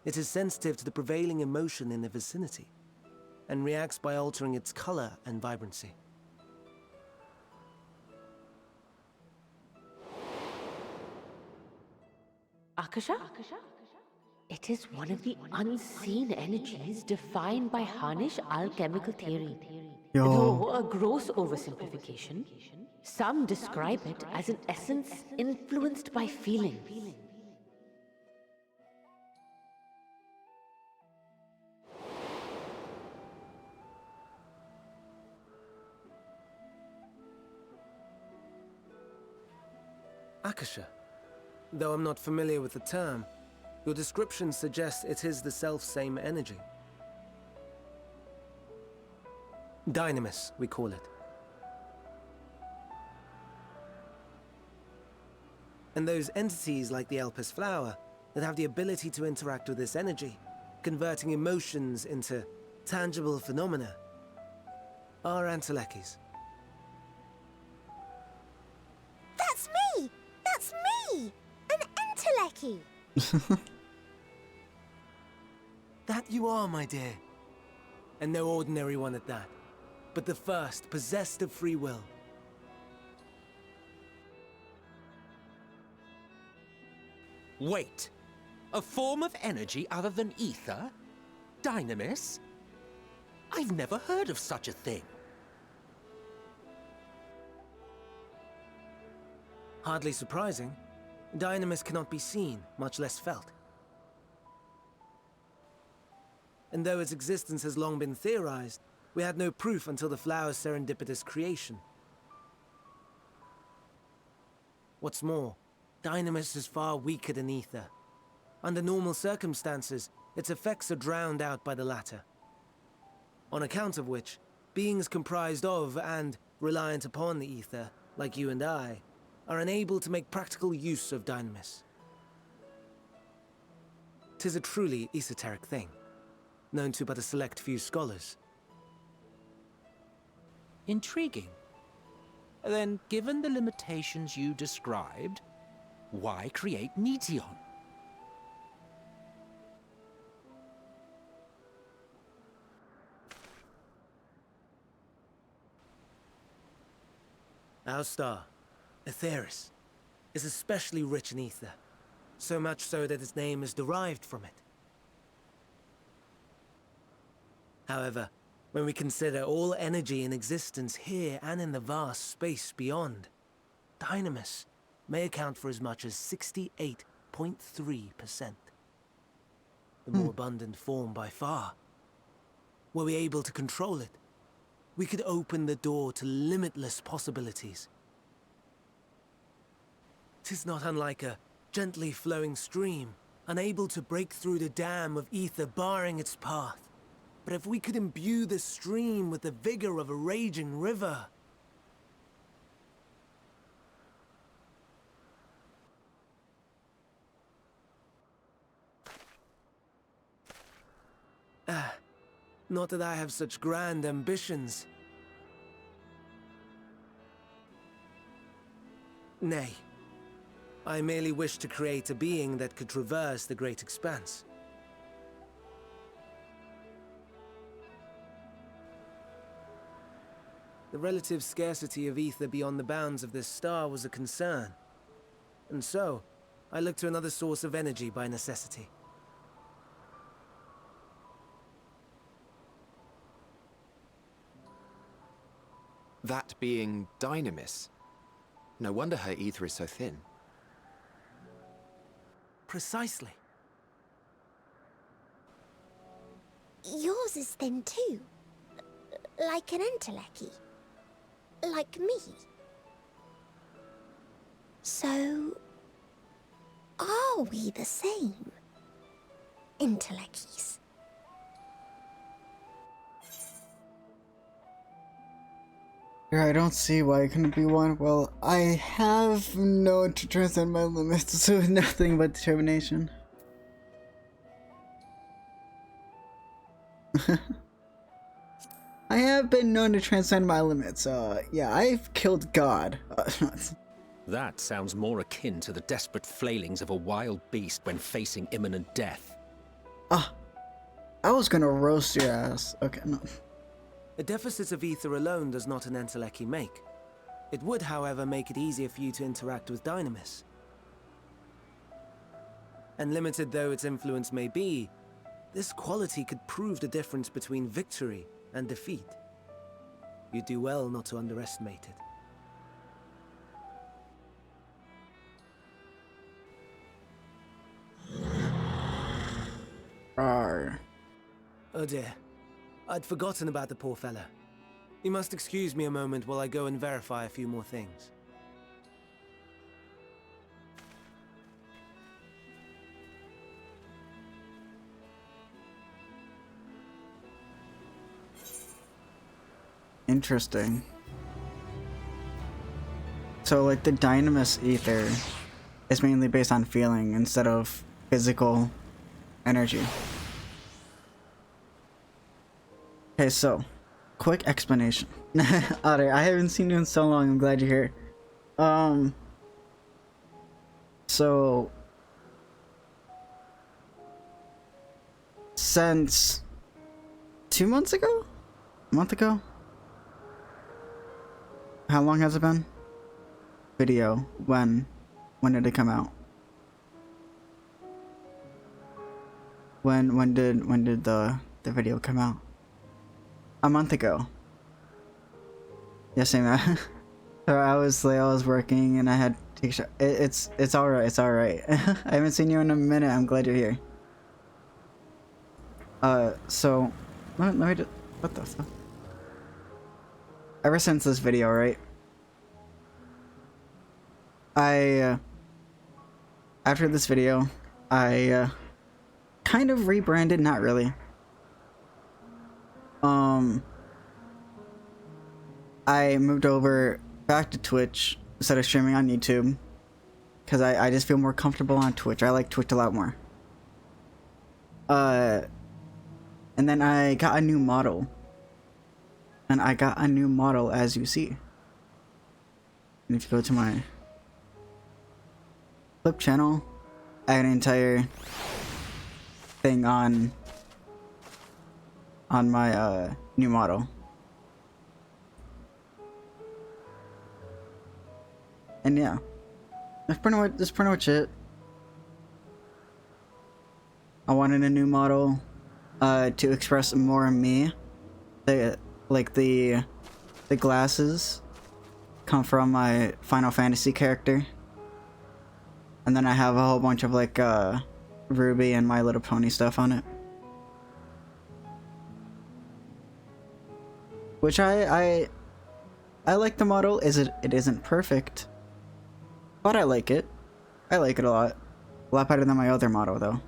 it is sensitive to the prevailing emotion in the vicinity, and reacts by altering its color and vibrancy. Akasha? It is one of the unseen energies defined by Harnish alchemical theory. Yo. Though a gross oversimplification, some describe it as an essence influenced by feeling. Akasha. Though I'm not familiar with the term, your description suggests it is the self-same energy. Dynamis, we call it. And those entities like the Elpis flower that have the ability to interact with this energy, converting emotions into tangible phenomena, are Entelekis. That's me! That's me! An Enteleki! That you are, my dear. And no ordinary one at that, but the first possessed of free will. Wait. A form of energy other than ether? Dynamis? I've never heard of such a thing. Hardly surprising. Dynamis cannot be seen, much less felt. And though its existence has long been theorized, we had no proof until the flower's serendipitous creation. What's more, Dynamis is far weaker than ether. Under normal circumstances, its effects are drowned out by the latter. On account of which, beings comprised of and reliant upon the ether, like you and I, are unable to make practical use of Dynamis. 'Tis a truly esoteric thing, known to but a select few scholars. Intriguing. Then, given the limitations you described, why create Meteon? Our star, Aetheris, is especially rich in ether, so much so that its name is derived from it. However, when we consider all energy in existence here and in the vast space beyond, Dynamis may account for as much as 68.3%. The more abundant form by far. Were we able to control it, we could open the door to limitless possibilities. 'Tis not unlike a gently flowing stream, unable to break through the dam of ether barring its path. But if we could imbue the stream with the vigor of a raging river... Not that I have such grand ambitions. Nay. I merely wish to create a being that could traverse the great expanse. The relative scarcity of ether beyond the bounds of this star was a concern. And so, I looked to another source of energy by necessity. That being Dynamis. No wonder her ether is so thin. Precisely. Yours is thin too. Like an entelechy. Like me. So... are we the same? Entelecchies. Yeah, I don't see why it couldn't be one. Well, I have known to transcend my limits, so nothing but determination. I have been known to transcend my limits. Yeah, I've killed God. That sounds more akin to the desperate flailings of a wild beast when facing imminent death. I was gonna roast your ass. Okay, no. A deficit of ether alone does not an entelechy make. It would, however, make it easier for you to interact with Dynamis. And limited though its influence may be, this quality could prove the difference between victory and defeat. You do well not to underestimate it. Arr. Oh dear. I'd forgotten about the poor fella. You must excuse me a moment while I go and verify a few more things. Interesting. So, like, the Dynamis ether is mainly based on feeling instead of physical energy. Okay, so, quick explanation. Otter, I haven't seen you in so long, I'm glad you're here. So, since 2 months ago? A month ago? How long has it been? Video. When did it come out? When did the video come out? A month ago. Yes, same. So I was working and I had to take a shot. It's alright, it's alright. I haven't seen you in a minute, I'm glad you're here. So let me just, what the fuck? Ever since this video, right? After this video, I kind of rebranded, not really. I moved over back to Twitch instead of streaming on YouTube because I just feel more comfortable on Twitch. I like Twitch a lot more. And then I got a new model. And I got a new model, as you see. And if you go to my flip channel, I have an entire thing on my new model. And yeah, that's pretty much it. I wanted a new model to express more of me. The glasses come from my Final Fantasy character. And then I have a whole bunch of like Ruby and My Little Pony stuff on it. Which I like the model. It isn't perfect, but I like it. I like it a lot. A lot better than my other model though.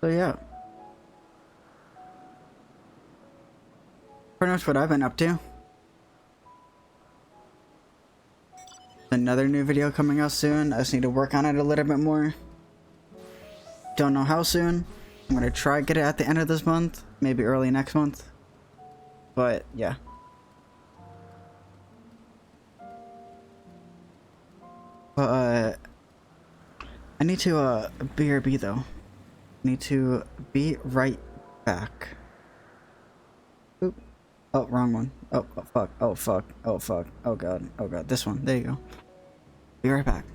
So yeah. Pretty much what I've been up to. Another new video coming out soon. I just need to work on it a little bit more. Don't know how soon. I'm gonna try get it at the end of this month, maybe early next month. But yeah. But I need to BRB though. Need to be right back. Oop. Oh, wrong one. Oh, oh fuck. Oh fuck. Oh fuck. Oh god. Oh god. This one. There you go. Be right back.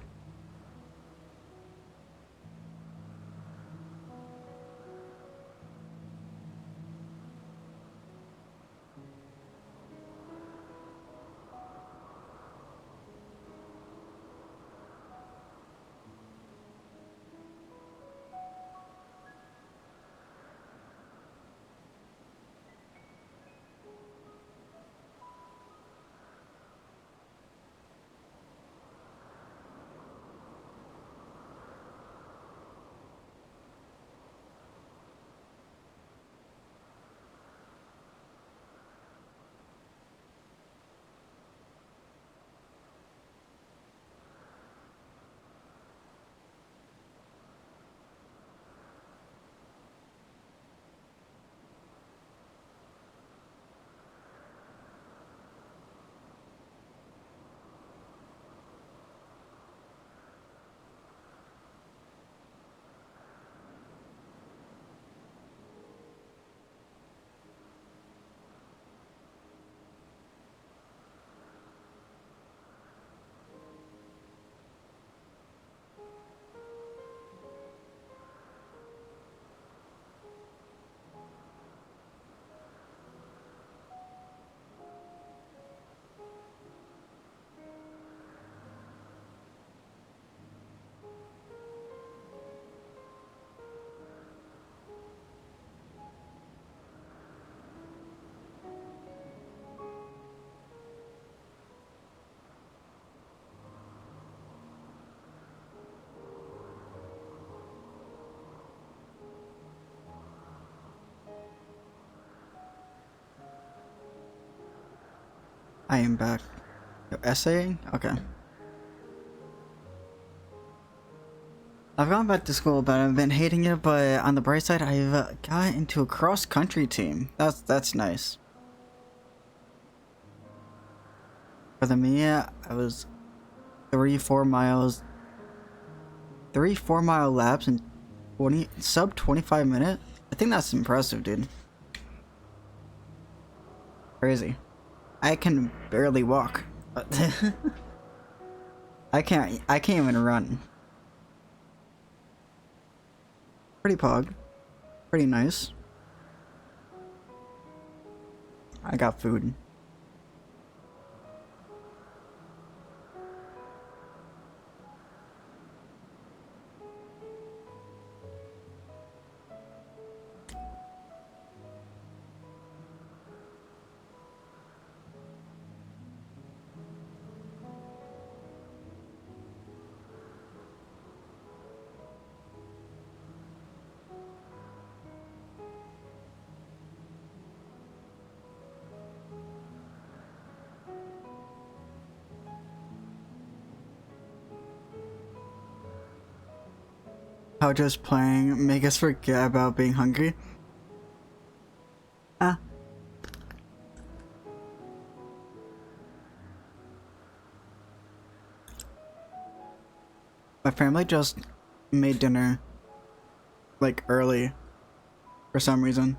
I am back. Yo, essaying? Okay. I've gone back to school, but I've been hating it. But on the bright side, I've got into a cross-country team. That's nice. For the Mia, I was 3-4 miles, 3-4 mile laps in 25 minutes. I think that's impressive, dude. Crazy. I can barely walk. I can't even run. Pretty pog. Pretty nice. I got food. How just playing make us forget about being hungry? My family just made dinner like early for some reason.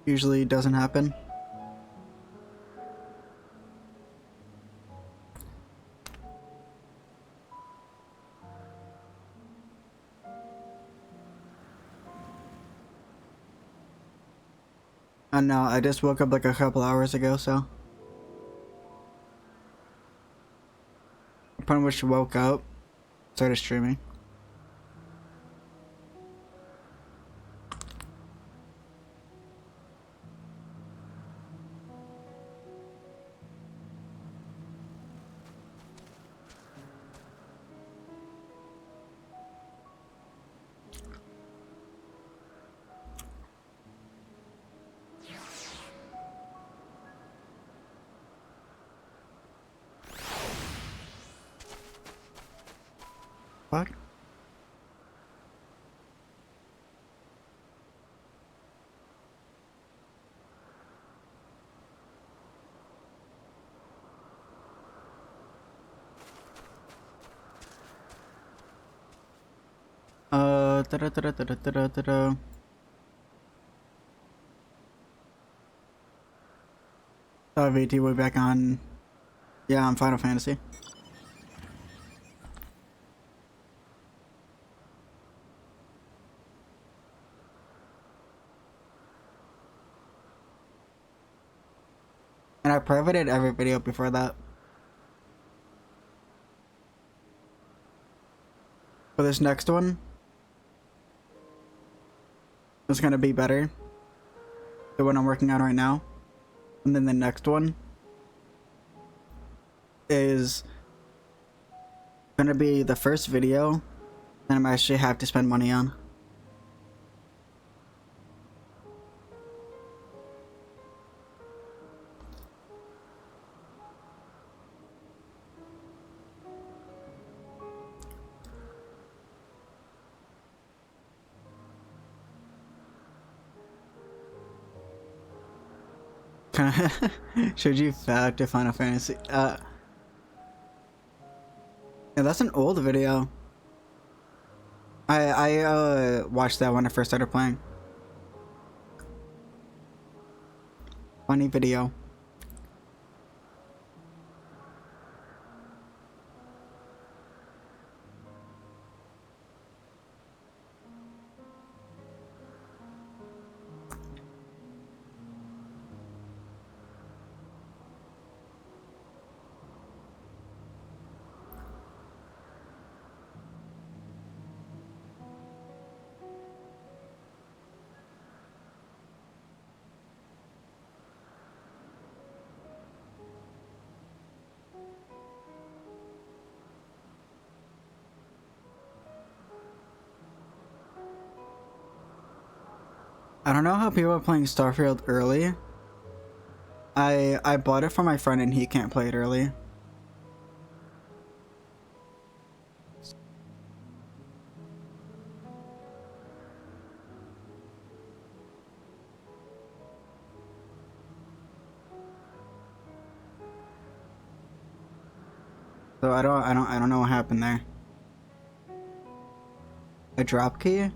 Usually doesn't happen. I know, I just woke up like a couple hours ago, so. I pretty much woke up, started streaming. Fuck. Da-da-da-da-da-da-da-da. VT, we're back on. Yeah, on Final Fantasy. And I privated every video before that. For this next one, it's gonna be better. The one I'm working on right now. And then the next one is gonna be the first video that I'm actually have to spend money on. Should you back to Final Fantasy? Yeah, that's an old video. I watched that when I first started playing. Funny video. I don't know how people are playing Starfield early. I bought it for my friend and he can't play it early. So I don't know what happened there. A drop key?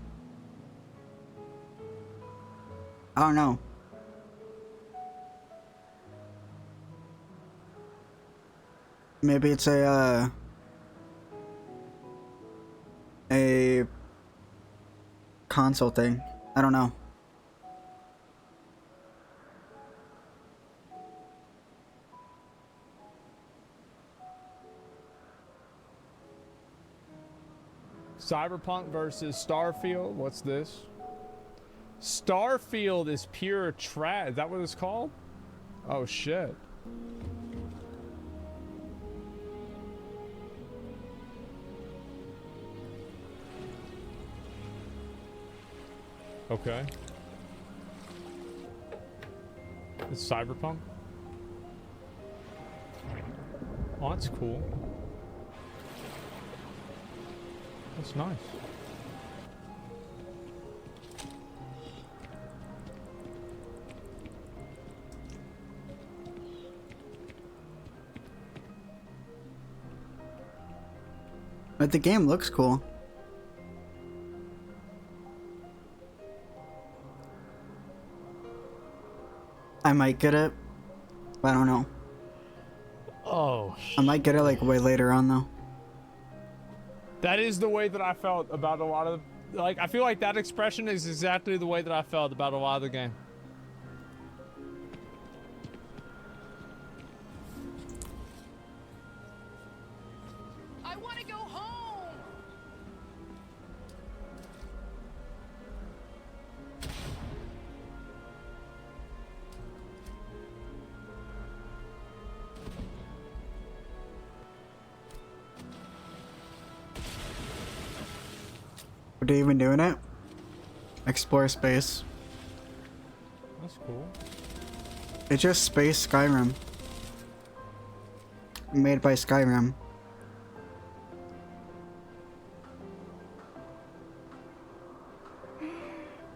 I don't know. Maybe it's a console thing. I don't know. Cyberpunk versus Starfield. What's this? Starfield is pure trash. Is that what it's called? Oh shit. Okay. It's Cyberpunk. Oh, that's cool. That's nice. But the game looks cool. I might get it, but I don't know. Oh, I might get it like way later on though. that is the way that I felt about a lot of, like, I feel like that expression is exactly the way that I felt about a lot of the game. I want to go home. What are you even doing it? Explore space. That's cool. It's just space Skyrim. Made by Skyrim.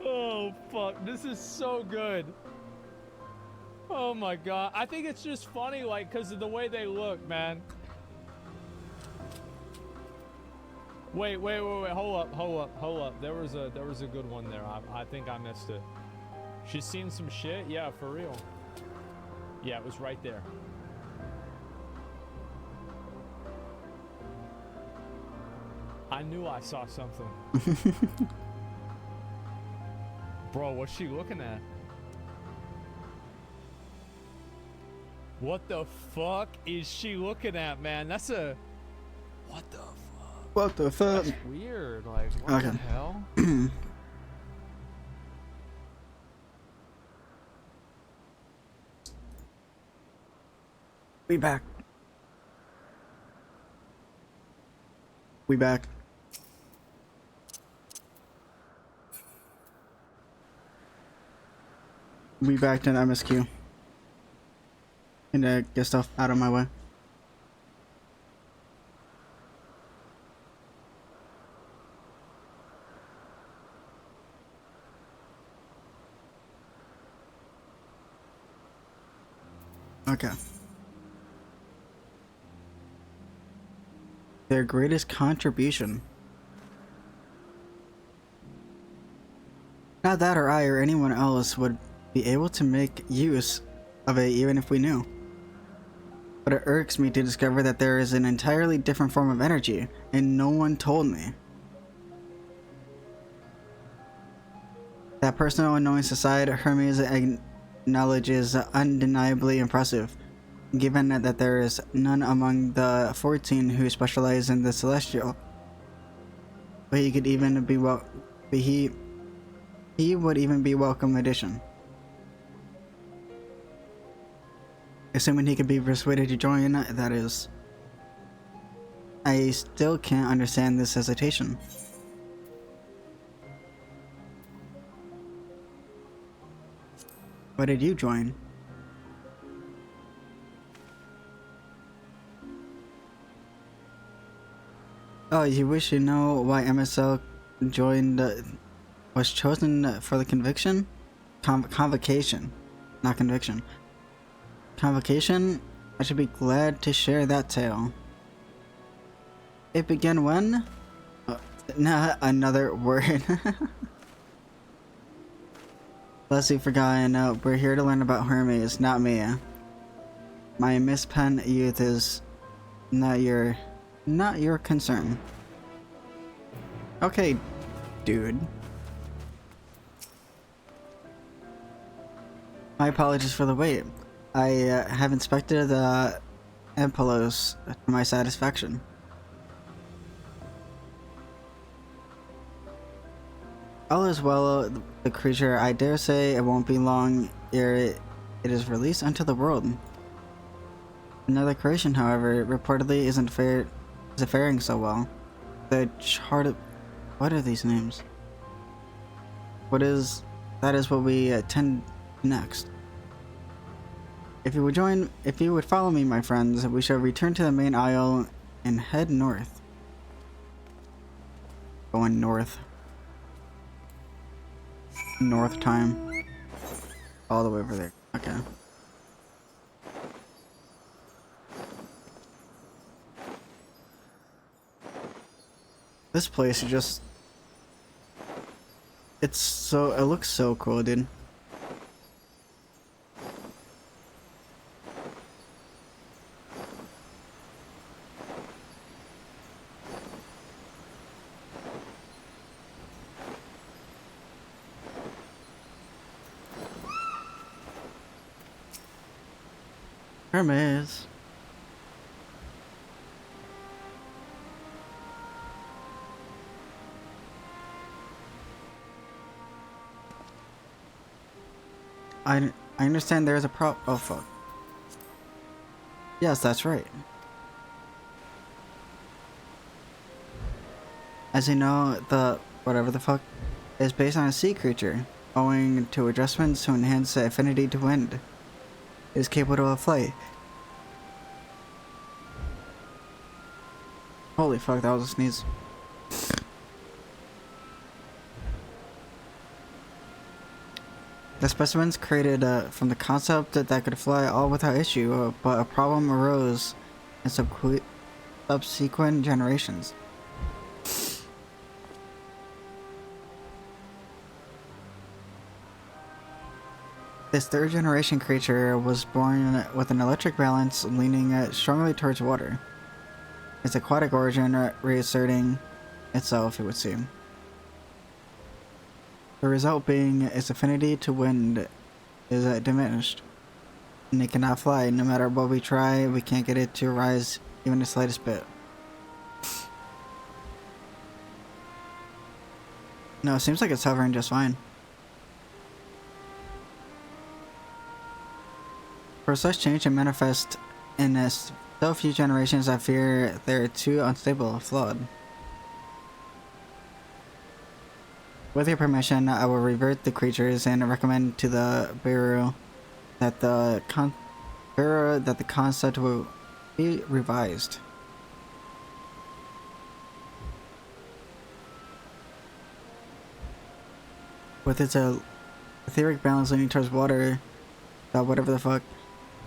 Oh, fuck. This is so good. Oh my god. I think it's just funny, like, because of the way they look, man. Wait. Hold up. There was a good one there. I think I missed it. She's seen some shit? Yeah, for real. Yeah, it was right there. I knew I saw something. Bro, what's she looking at? What the fuck is she looking at, man? That's a... What the fuck? What the fuck? That's weird. Like, what the hell? We back. We back. We back to the MSQ. And get stuff out of my way. Okay. Their greatest contribution. Not that or I or anyone else would be able to make use of it even if we knew. But it irks me to discover that there is an entirely different form of energy, and no one told me. That personal annoyance aside, Hermes acknowledges undeniably impressive, given that there is none among the 14 who specialize in the celestial. But he could even be he would even be welcome addition. Assuming he could be persuaded to join, that is. I still can't understand this hesitation. Why did you join? Oh, you wish to know why MSL joined, was chosen for the conviction? Convocation, not conviction. Convocation? I should be glad to share that tale. It began when? Nah, another word. Lest you've forgotten, we're here to learn about Hermes, not me. My misspent youth is not your concern. Okay, dude. My apologies for the wait. I have inspected the Empelos to my satisfaction. All is well, the creature. I dare say it won't be long ere it is released unto the world. Another creation, however, reportedly isn't faring so well. The chart. What are these names? That is what we attend next. If you would follow me, my friends, we shall return to the main aisle and head north. Going north. North time. All the way over there. Okay. This place is just... It's so... It looks so cool, dude. Hermes. I understand there is a oh fuck. Yes, that's right. As you know, the whatever the fuck is based on a sea creature, owing to adjustments to enhance the affinity to wind. It is capable of flight. Holy fuck, that was a sneeze. The specimens created from the concept that could fly all without issue, but a problem arose in subsequent generations. This third generation creature was born with an electric balance leaning strongly towards water. Its aquatic origin reasserting itself, it would seem. The result being its affinity to wind is diminished, and it cannot fly. No matter what we try, we can't get it to rise even the slightest bit. No, it seems like it's hovering just fine. For such change to manifest in so few generations, I fear they're too unstable, flawed. With your permission, I will revert the creatures and recommend to the Bureau that the concept will be revised. With its etheric balance leaning towards water, that whatever the fuck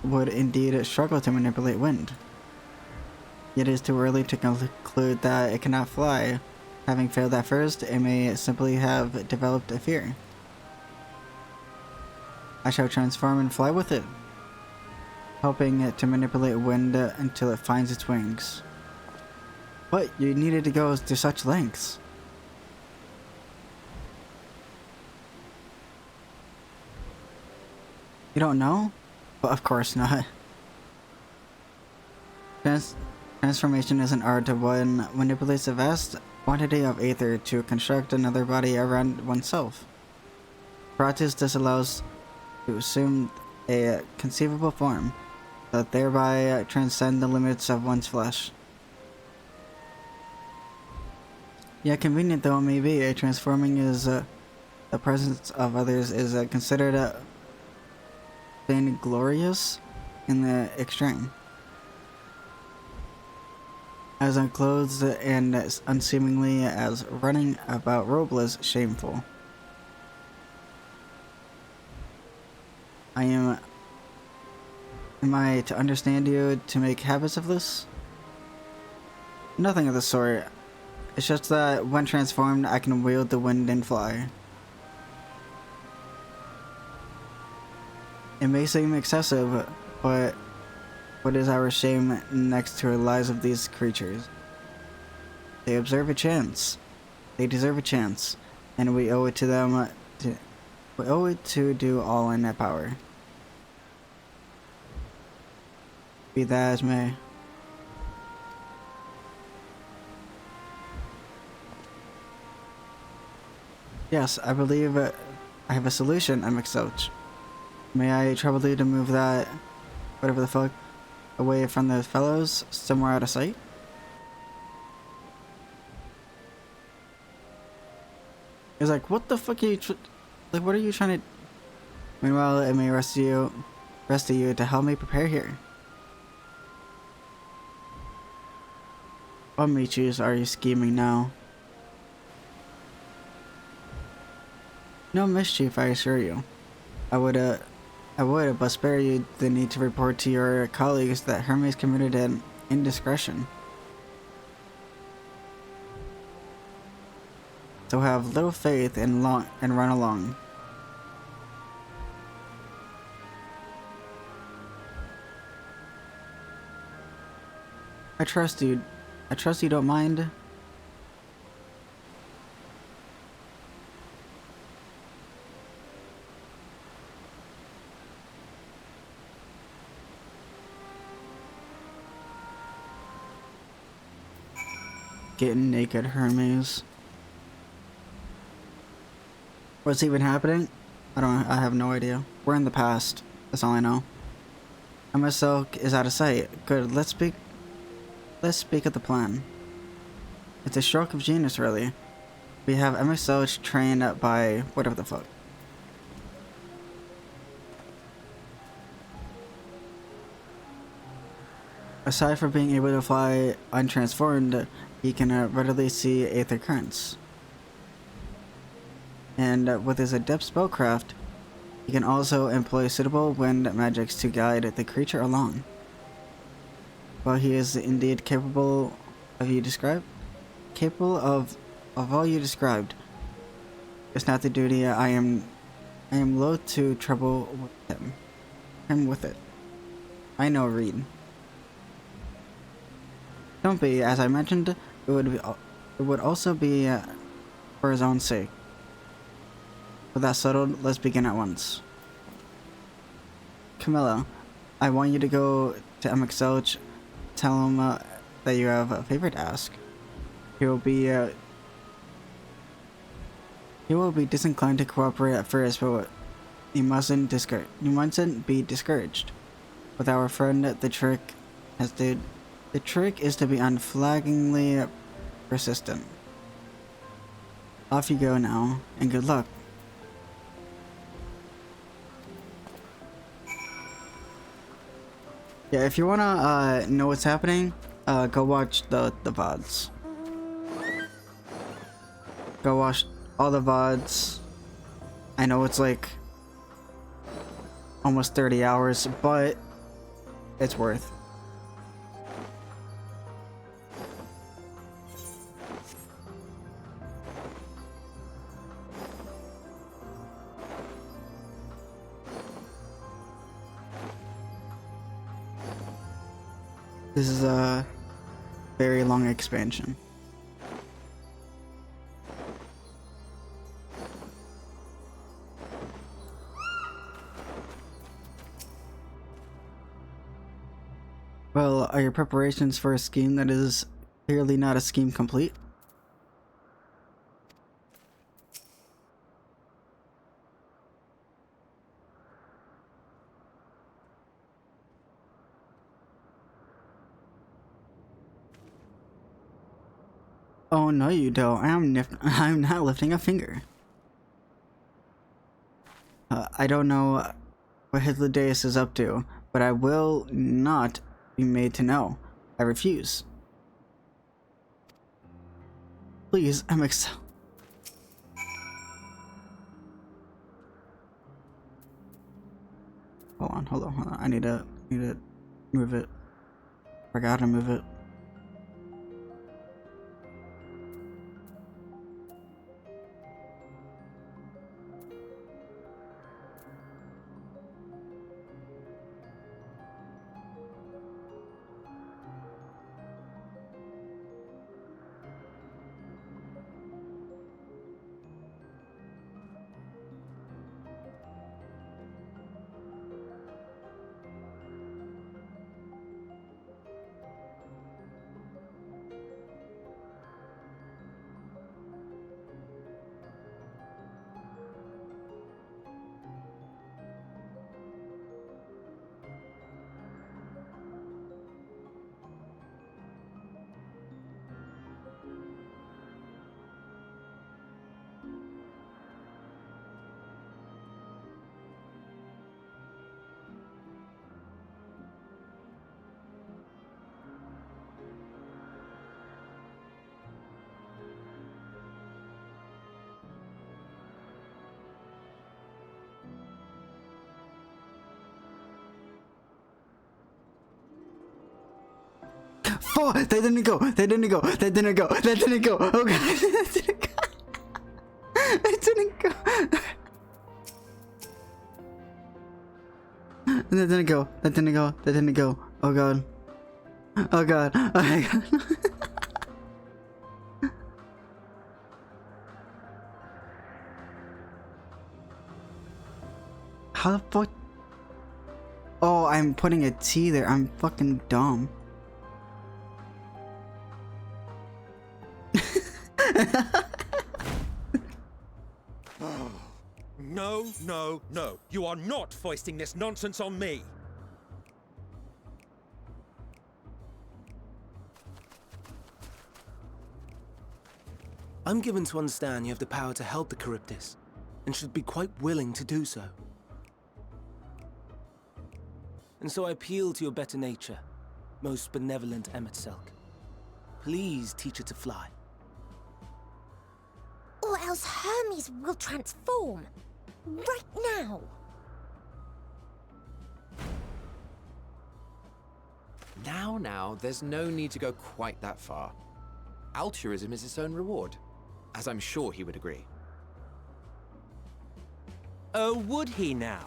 would indeed struggle to manipulate wind. Yet it is too early to conclude that it cannot fly. Having failed at first, it may simply have developed a fear. I shall transform and fly with it, helping it to manipulate wind until it finds its wings. But you needed to go to such lengths. You don't know? Well, of course not. Transformation is an art of one manipulates a vast quantity of aether to construct another body around oneself. Practice this allows to assume a conceivable form, that thereby transcend the limits of one's flesh. Yet convenient though it may be, transforming is the presence of others is considered vainglorious in the extreme. As unclothed and unseemingly as running about robeless shameful. Am I to understand you to make habits of this? Nothing of the sort. It's just that when transformed, I can wield the wind and fly. It may seem excessive, but what is our shame next to the lives of these creatures? They deserve a chance, and we owe it to them to do all in our power. Be that as may. Yes, I believe I have a solution, MXOH. May I trouble you to move that, whatever the fuck, away from the fellows, somewhere out of sight? He's like, what the fuck are you like, what are you trying to... Meanwhile, it may rest you to help me prepare here. What Michus are you scheming now? No mischief, I assure you. I would, but spare you the need to report to your colleagues that Hermes committed an indiscretion. so have little faith and run along. I trust you. I trust you don't mind. Getting naked, Hermes. What's even happening? I have no idea. We're in the past. That's all I know. Emma Silk is out of sight. Good, let's speak of the plan. It's a stroke of genius, really. We have Emma Silk trained by whatever the fuck. Aside from being able to fly untransformed, he can readily see aether currents. And with his adept spellcraft, he can also employ suitable wind magics to guide the creature along. While he is indeed capable of all you described, it's not the duty I am loath to trouble with him with it. I know Reed. Don't be, as I mentioned, it would also be for his own sake. With that settled, let's begin at once. Camilla, I want you to go to FFXIV, tell him that you have a favor to ask. He will be disinclined to cooperate at first, but you mustn't be discouraged. With our friend, the trick is to be unflaggingly persistent. Off you go now, and good luck. Yeah, if you wanna know what's happening, go watch the VODs. Go watch all the VODs. I know it's like almost 30 hours, but it's worth. This is a very long expansion. Well, are your preparations for a scheme that is clearly not a scheme complete? Oh no you don't. I'm not lifting a finger. I don't know what Hythlodaeus is up to, but I will not be made to know. I refuse. Please, FFXIV. Hold on. I need to move it. Forgot to move it. Oh, that didn't go. Oh god, that didn't go. It didn't go. That didn't go. That didn't go. That didn't go. Oh god. Oh god. Oh my god. How the fuck? Oh, I'm putting a T there. I'm fucking dumb. No, no, no. You are not foisting this nonsense on me. I'm given to understand you have the power to help the Charybdis, and should be quite willing to do so. And so I appeal to your better nature, most benevolent Emet-Selch. Please teach her to fly. Or else Hermes will transform. Right now. Now, there's no need to go quite that far. Altruism is its own reward, as I'm sure he would agree. Oh, would he now?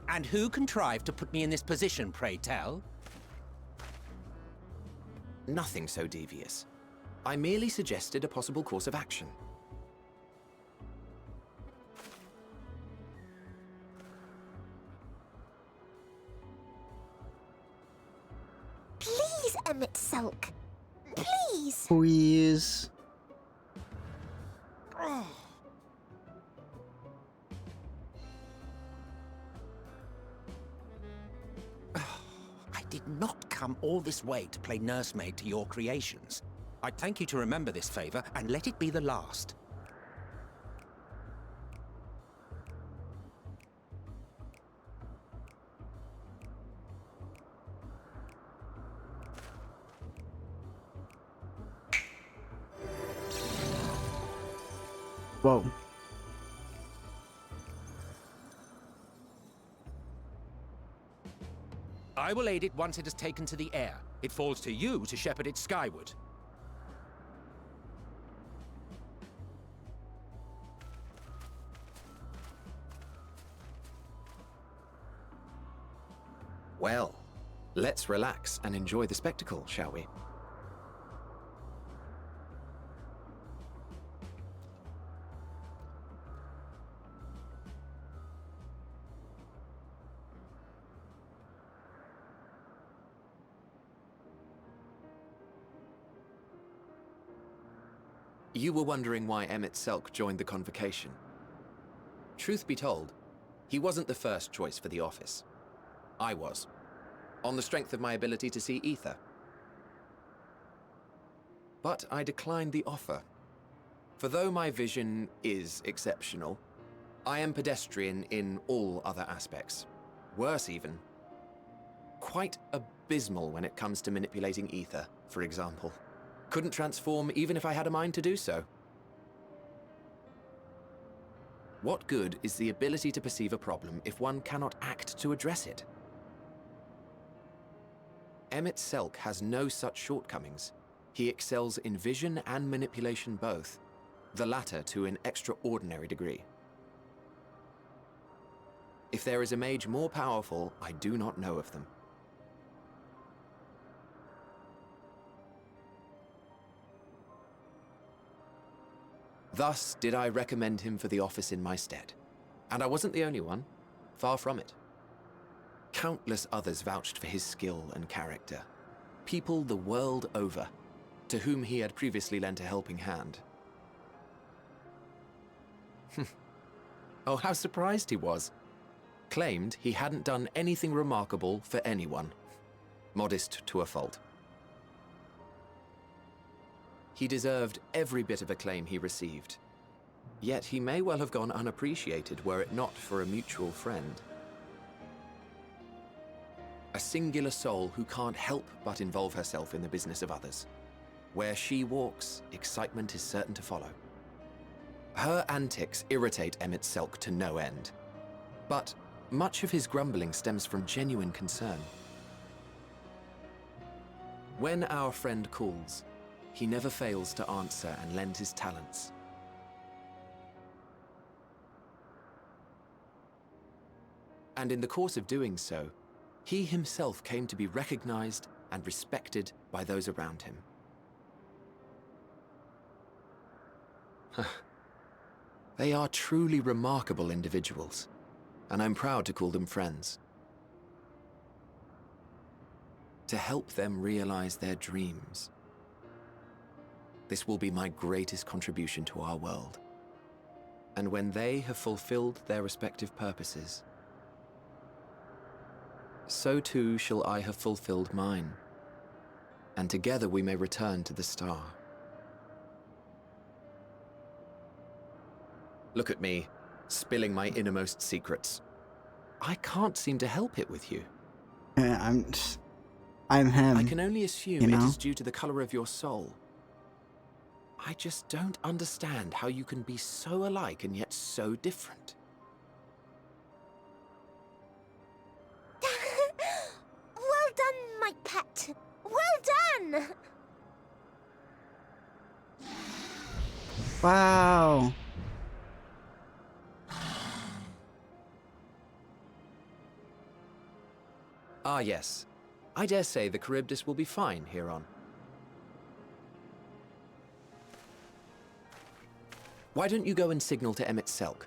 And who contrived to put me in this position, pray tell? Nothing so devious. I merely suggested a possible course of action. Please, Emet-Selch. Please. Please. I did not come all this way to play nursemaid to your creations. I'd thank you to remember this favor and let it be the last. Whoa. I will aid it once it has taken to the air. It falls to you to shepherd it skyward. Well, let's relax and enjoy the spectacle, shall we? You were wondering why Emet-Selch joined the convocation. Truth be told, he wasn't the first choice for the office. I was, on the strength of my ability to see ether. But I declined the offer. For though my vision is exceptional, I am pedestrian in all other aspects. Worse even. Quite abysmal when it comes to manipulating ether, for example. Couldn't transform even if I had a mind to do so. What good is the ability to perceive a problem if one cannot act to address it? Emet-Selch has no such shortcomings. He excels in vision and manipulation both, the latter to an extraordinary degree. If there is a mage more powerful, I do not know of them. Thus did I recommend him for the office in my stead. And I wasn't the only one. Far from it. Countless others vouched for his skill and character. People the world over, to whom he had previously lent a helping hand. Oh, how surprised he was. Claimed he hadn't done anything remarkable for anyone. Modest to a fault. He deserved every bit of acclaim he received. Yet he may well have gone unappreciated were it not for a mutual friend. A singular soul who can't help but involve herself in the business of others. Where she walks, excitement is certain to follow. Her antics irritate Emet-Selch to no end. But much of his grumbling stems from genuine concern. When our friend calls, he never fails to answer and lend his talents. And in the course of doing so, he himself came to be recognized and respected by those around him. They are truly remarkable individuals, and I'm proud to call them friends. To help them realize their dreams. This will be my greatest contribution to our world. And when they have fulfilled their respective purposes, so too shall I have fulfilled mine, and together we may return to the star. Look at me, spilling my innermost secrets. I can't seem to help it with you. I'm him. I can only assume you know? it is due to the color of your soul. I just don't understand how you can be so alike and yet so different. Well done, my pet. Well done! Wow. Ah, yes. I dare say the Charybdis will be fine here on. Why don't you go and signal to Emmett Selk?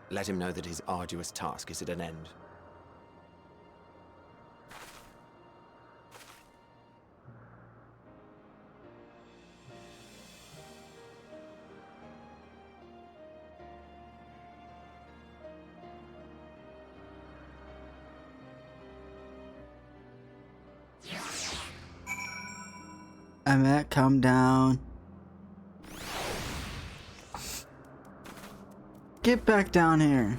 Let him know that his arduous task is at an end. Emmett, calm down. Get back down here.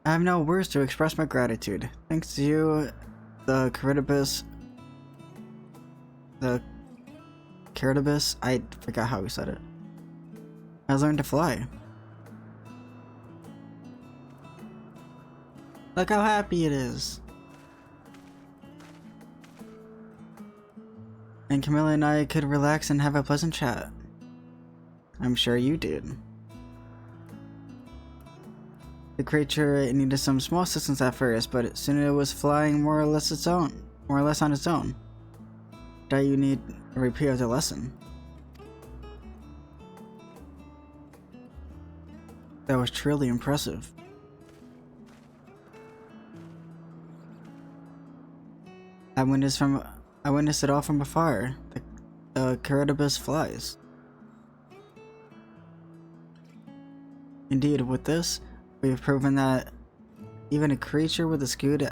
I have no words to express my gratitude. Thanks to you, the Charybdis, I forgot how he said it, has learned to fly. Look how happy it is. And Camilla and I could relax and have a pleasant chat. I'm sure you did. The creature needed some small assistance at first, but soon it was flying more or less on its own. That you need a repeat of the lesson. That was truly impressive. I witnessed it all from afar. The Charybdis flies. Indeed, with this, we have proven that even a creature with a skewed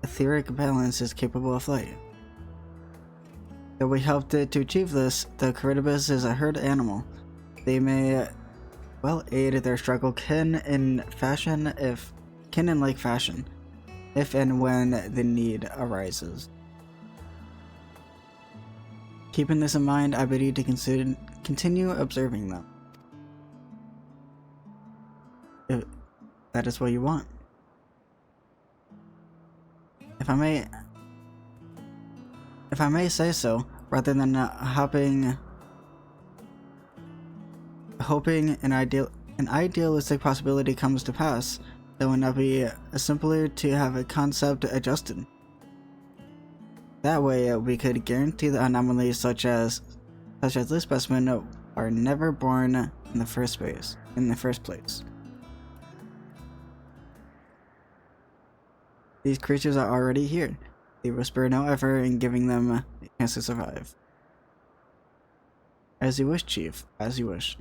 etheric balance is capable of flight. Though we helped it to achieve this, the Charybdis is a herd animal. They may well aid their struggle kin in like fashion, if and when the need arises. Keeping this in mind, I bid you to continue observing them. If that is what you want. If I may say so, rather than hoping an idealistic possibility comes to pass, it would not be simpler to have a concept adjusted. That way, we could guarantee that anomalies such as this specimen are never born in the first place. These creatures are already here. They will spare no effort in giving them a chance to survive. As you wish, Chief. As you wish.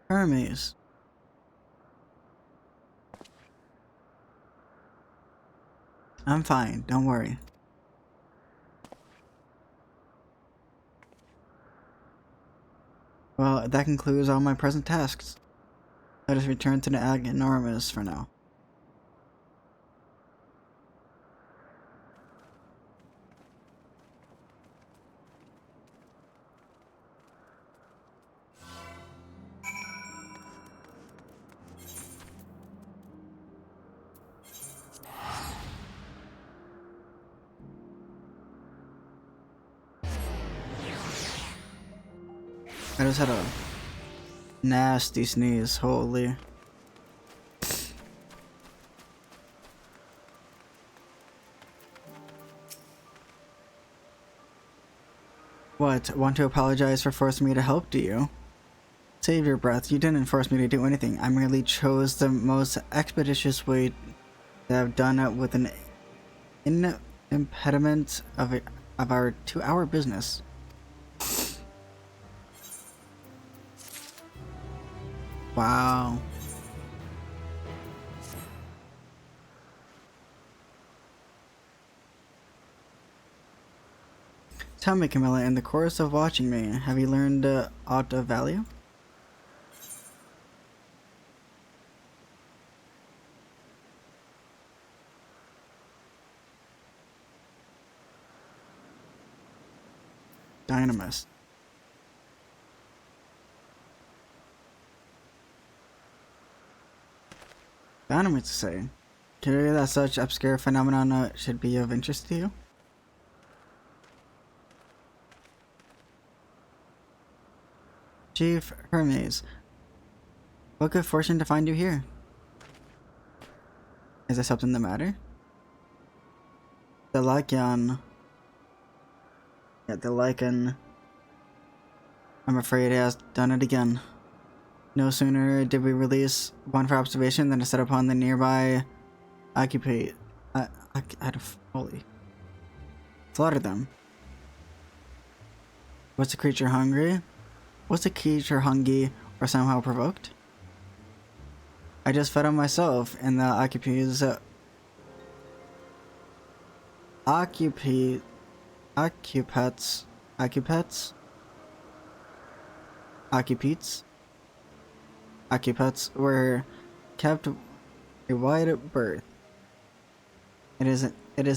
Hermes. I'm fine, don't worry. Well, that concludes all my present tasks. Let us return to the Ag Enormous for now. I just had a nasty sneeze, holy. What? Want to apologize for forcing me to help, do you? Save your breath. You didn't force me to do anything. I merely chose the most expeditious way to have done it with an impediment of our 2-hour business. Wow. Tell me, Camilla, in the course of watching me, have you learned aught of value? Dynamis. Dynamite to say. Curious that such obscure phenomena should be of interest to you? Chief Hermes, what good fortune to find you here? Is there something the matter? The Lycan. Yeah, the Lycan. I'm afraid it has done it again. No sooner did we release one for observation than to set upon the nearby occupate. Holy. Slaughter them. Was the creature hungry? Was the creature hungry or somehow provoked? I just fed on myself and the occupants. Occupants were kept a wide berth. It is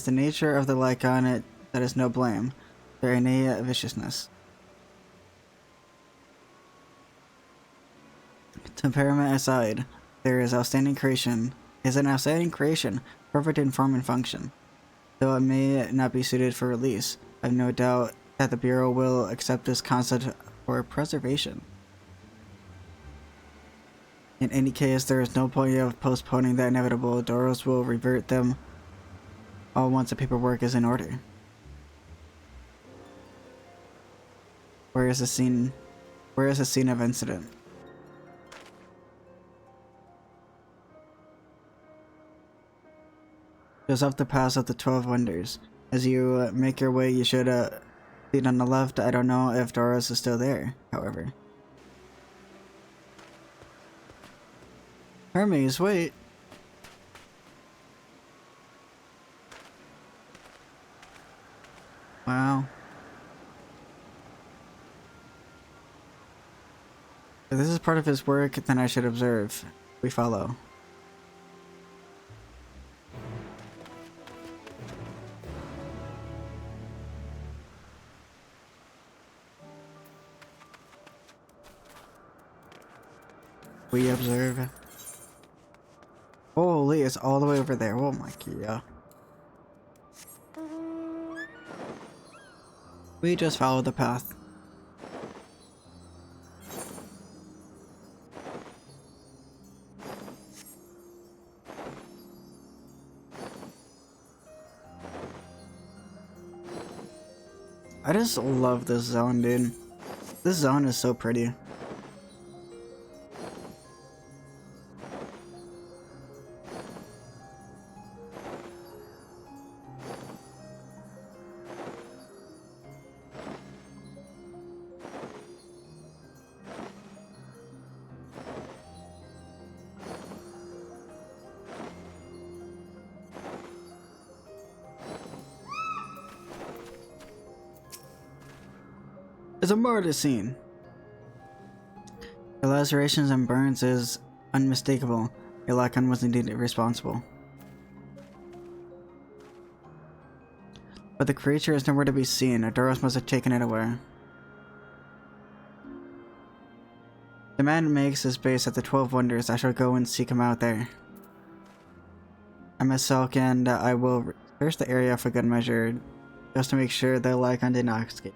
the nature of the Lycan that is no blame, their innate viciousness. Temperament aside, there is an outstanding creation, perfect in form and function. Though it may not be suited for release, I have no doubt that the Bureau will accept this concept for preservation. In any case, there is no point of postponing the inevitable. Doros will revert them all once the paperwork is in order. Where is the scene? Where is the scene of incident? Just off the pass of the 12 Wonders. As you make your way, you should see on the left. I don't know if Doros is still there, however. Hermes, wait. Wow. If this is part of his work, then I should observe. We follow. We observe. Holy, it's all the way over there. Oh my god. We just follow the path. I just love this zone, dude. This zone is so pretty. It's a murder scene. The lacerations and burns is unmistakable. A Lycan was indeed responsible. But the creature is nowhere to be seen. Adoros must have taken it away. The man makes his base at the 12 Wonders. I shall go and seek him out there. I myself and I will search the area for good measure, just to make sure the Lycan did not escape.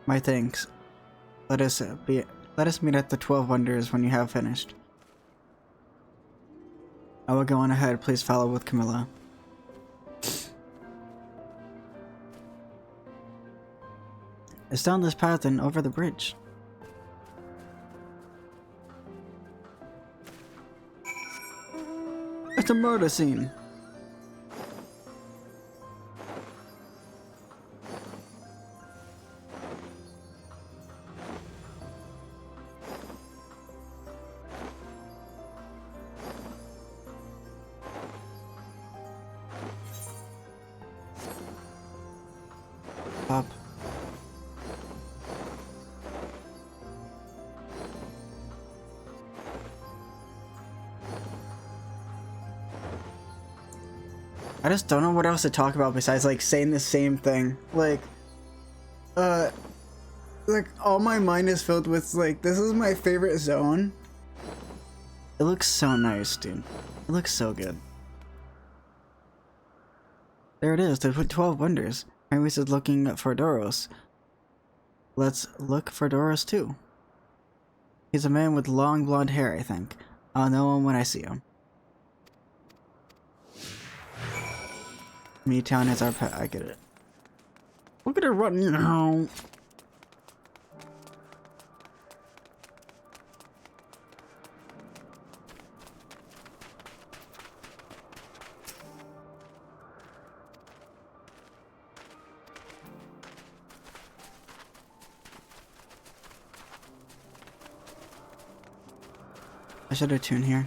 My thanks. Let us meet at the 12 Wonders when you have finished. I will go on ahead. Please follow with Camilla. It's down this path and over the bridge. It's a murder scene. Up. I just don't know what else to talk about besides like saying the same thing. Like all my mind is filled with like, this is my favorite zone. It looks so nice, dude. It looks so good. There it is, the 12 Wonders. Hermes is looking for Doros. Let's look for Doros too. He's a man with long blonde hair, I think. I'll know him when I see him. Meetown is our pet, I get it. Look at her running now. I should have tuned here.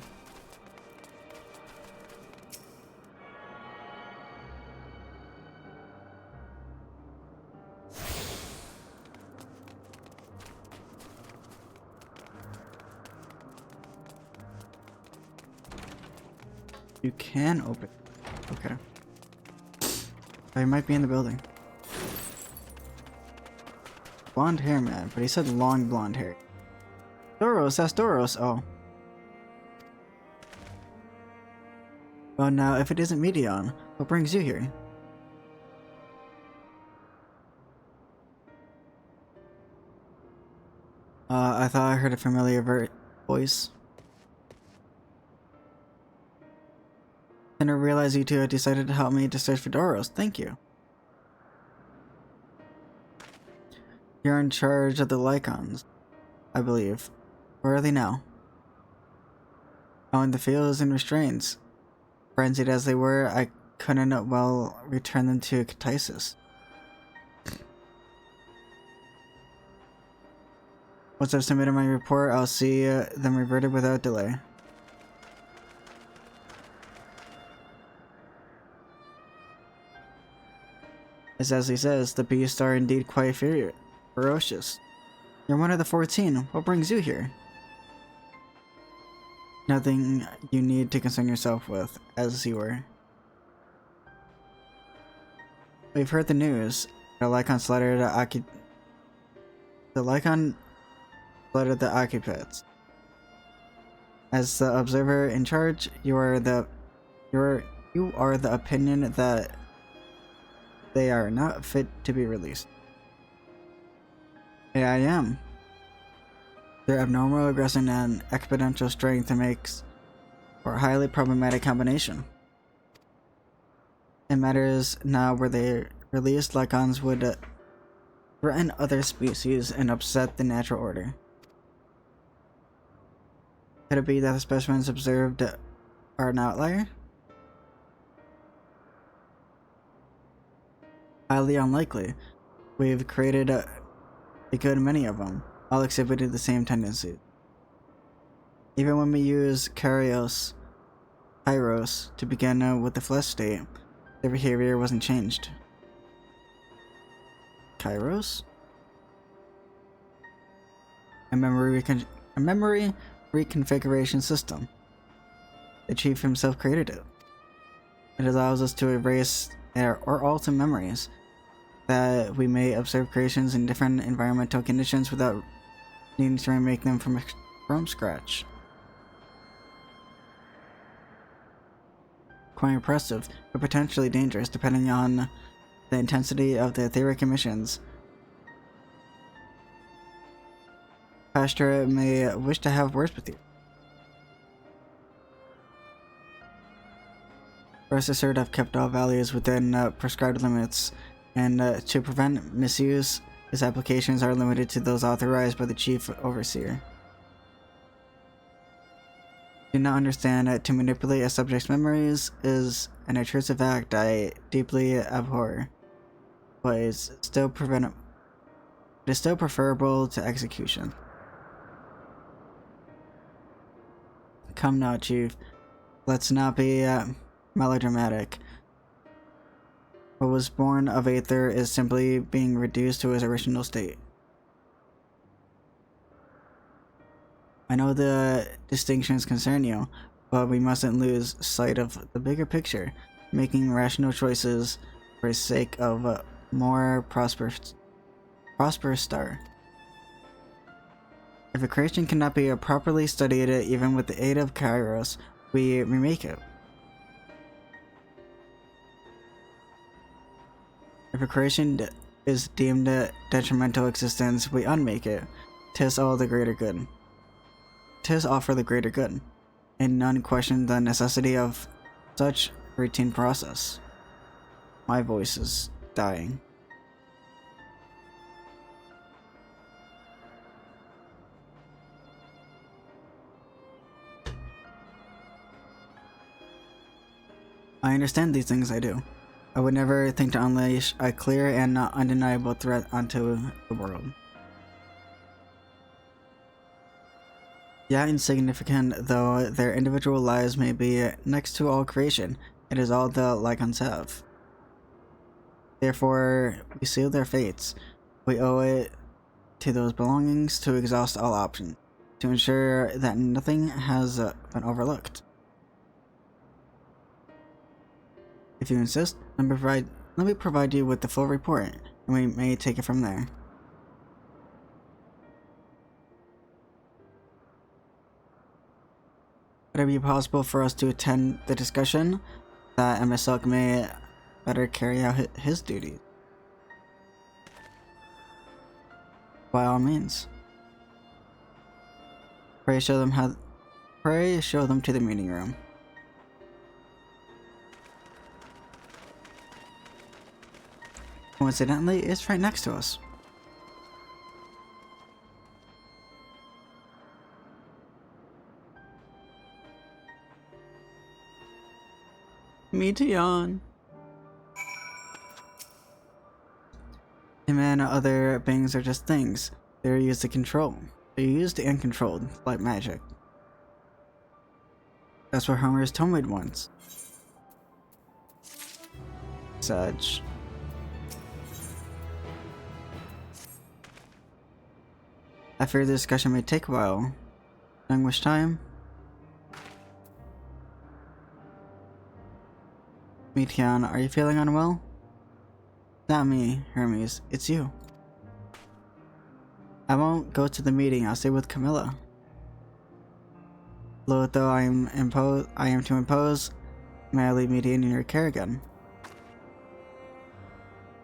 You can open. Okay. Oh, he might be in the building. Blonde hair man, but he said long blonde hair. Doros, that's Doros. Oh. Well, now, if it isn't Meteon, what brings you here? I thought I heard a familiar voice. Didn't realize you two had decided to help me to search for Doros. Thank you. You're in charge of the Lycans, I believe. Where are they now? Oh, in the fields and restraints. Frenzied as they were, I couldn't well return them to Katisis. Once I've submitted my report, I'll see them reverted without delay. As he says, the beasts are indeed quite ferocious. You're one of the 14. What brings you here? Nothing you need to concern yourself with, as you were. We've heard the news. The Lycan slaughtered the occupants. As the observer in charge, you are the opinion that they are not fit to be released. Yeah, I am. Their abnormal aggression and exponential strength makes for a highly problematic combination. It matters now where they released Lycans would threaten other species and upset the natural order. Could it be that the specimens observed are an outlier? Highly unlikely. We've created a good many of them, all exhibited the same tendencies. Even when we use Kairos to begin with the flesh state, their behavior wasn't changed. Kairos? A memory reconfiguration system. The chief himself created it. It allows us to erase or alter memories, that we may observe creations in different environmental conditions without needing to remake them from scratch. Quite impressive, but potentially dangerous depending on the intensity of the etheric emissions. Pastor may wish to have words with you. Rest assured, I've kept all values within prescribed limits, and to prevent misuse, his applications are limited to those authorized by the Chief Overseer. Do not understand that to manipulate a subject's memories is an intrusive act I deeply abhor, but is still preferable to execution. Come now, Chief. Let's not be melodramatic. What was born of Aether is simply being reduced to its original state. I know the distinctions concern you, but we mustn't lose sight of the bigger picture, making rational choices for the sake of a more prosperous star. If a creation cannot be properly studied even with the aid of Kairos, we remake it. If a creation is deemed detrimental existence, we unmake it. 'Tis all the greater good. 'Tis all for the greater good, and none question the necessity of such routine process. My voice is dying. I understand these things, I do. I would never think to unleash a clear and undeniable threat onto the world. Yet insignificant though their individual lives may be next to all creation, it is all the Lycans have. Therefore, we seal their fates. We owe it to those belongings to exhaust all options, to ensure that nothing has been overlooked. If you insist, let me provide you with the full report, and we may take it from there. Would it be possible for us to attend the discussion, that MSLK may better carry out his duties? By all means. Pray show them to the meeting room. Coincidentally, it's right next to us. Meteon. Him and other beings are just things. They're used to control. They're used and controlled, like magic. That's what Homer's told me once. Such. I fear the discussion may take a while. During which time? Meteon, are you feeling unwell? Not me, Hermes. It's you. I won't go to the meeting. I'll stay with Camilla. Loath though I am to impose, may I leave Meteon in your care again?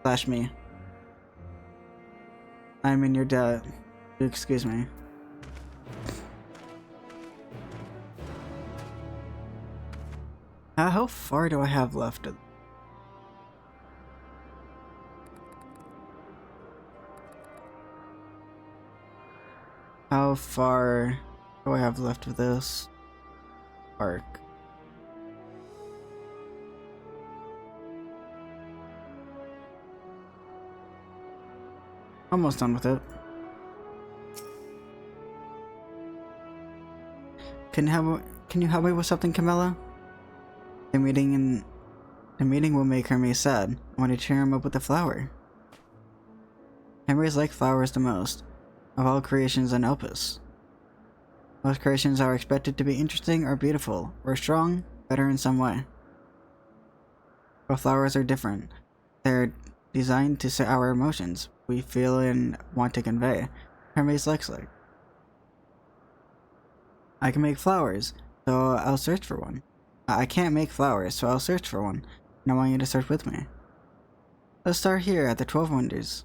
Slash me. I'm in your debt. Excuse me. How far do I have left? How far do I have left of this arc? Almost done with it. Can you help me with something, Camilla? The meeting will make Hermes sad. I want to cheer him up with a flower. Hermes likes flowers the most of all creations on Elpis. Most creations are expected to be interesting or beautiful, or strong, better in some way. But flowers are different. They're designed to set our emotions we feel and want to convey. Hermes likes like. I can make flowers, so I'll search for one. I can't make flowers, so I'll search for one, and I want you to search with me. Let's start here at the 12 Wonders.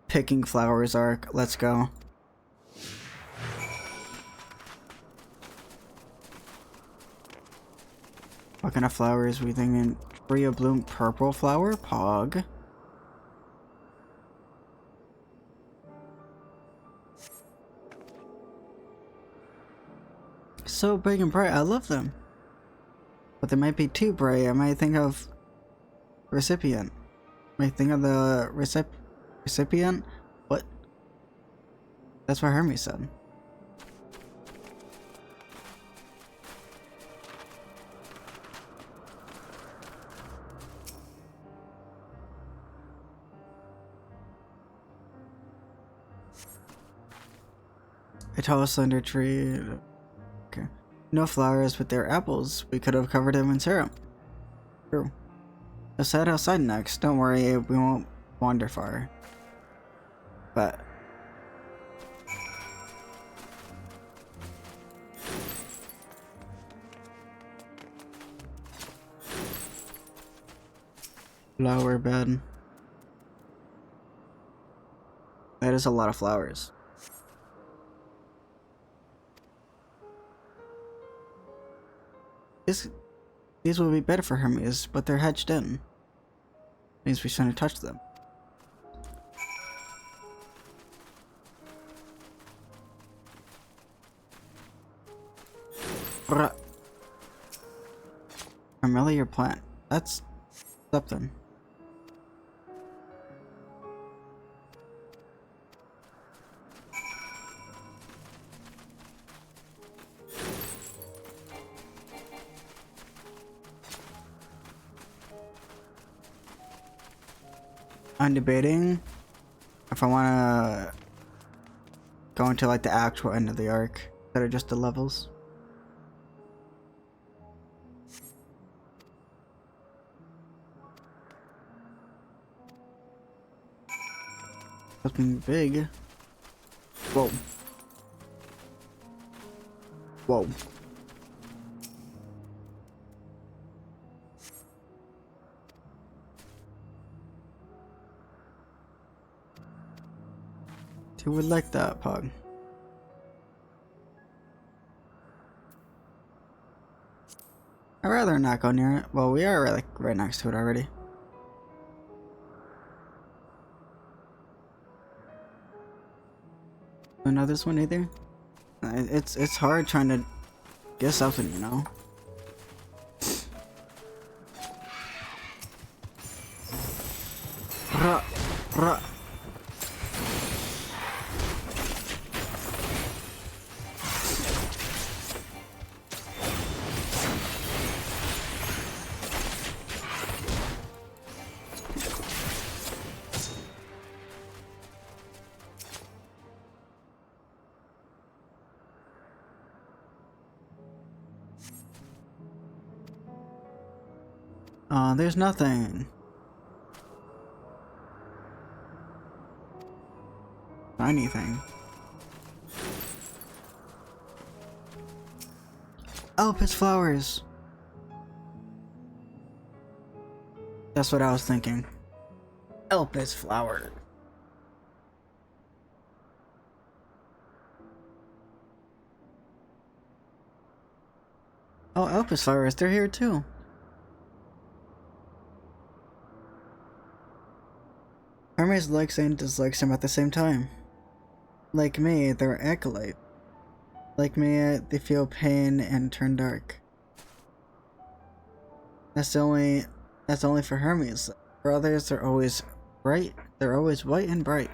Picking flowers arc, let's go. What kind of flowers we thinking? Tree of Bloom purple flower? Pog. So big and bright, I love them. But they might be too bright. I might think of recipient. Might think of the recipient? What? That's what Hermes said. A tall, slender tree. Okay. No flowers, but they're apples. We could have covered them in syrup. True. Let's head outside next. Don't worry, we won't wander far. But flower bed. That is a lot of flowers. These will be better for Hermes, but they're hedged in. Means we shouldn't touch them. Familiar plant. That's something. I'm debating if I want to go into like the actual end of the arc instead of just the levels. Something big. Whoa. Whoa. Who would like that, Pog? I'd rather not go near it. Well, we are like right next to it already. Don't know this one either. It's hard trying to get something, you know. Bruh, bruh. There's nothing. Anything. Elpis flowers. That's what I was thinking. Elpis flower. Oh, Elpis flowers, they're here too. Hermes likes and dislikes him at the same time. Like me, they're acolyte. Like me, they feel pain and turn dark. That's only for Hermes. For others, they're always bright. They're always white and bright.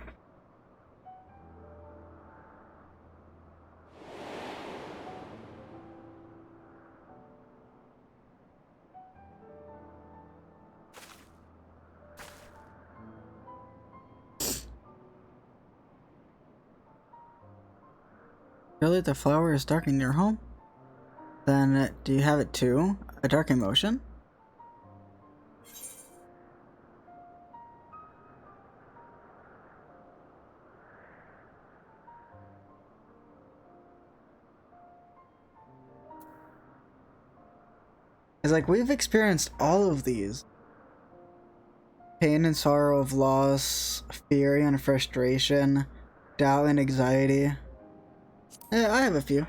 Really, the flower is dark in your home? Then do you have it too? A dark emotion? It's like we've experienced all of these. Pain and sorrow of loss, fear and frustration, doubt and anxiety. Yeah, I have a few.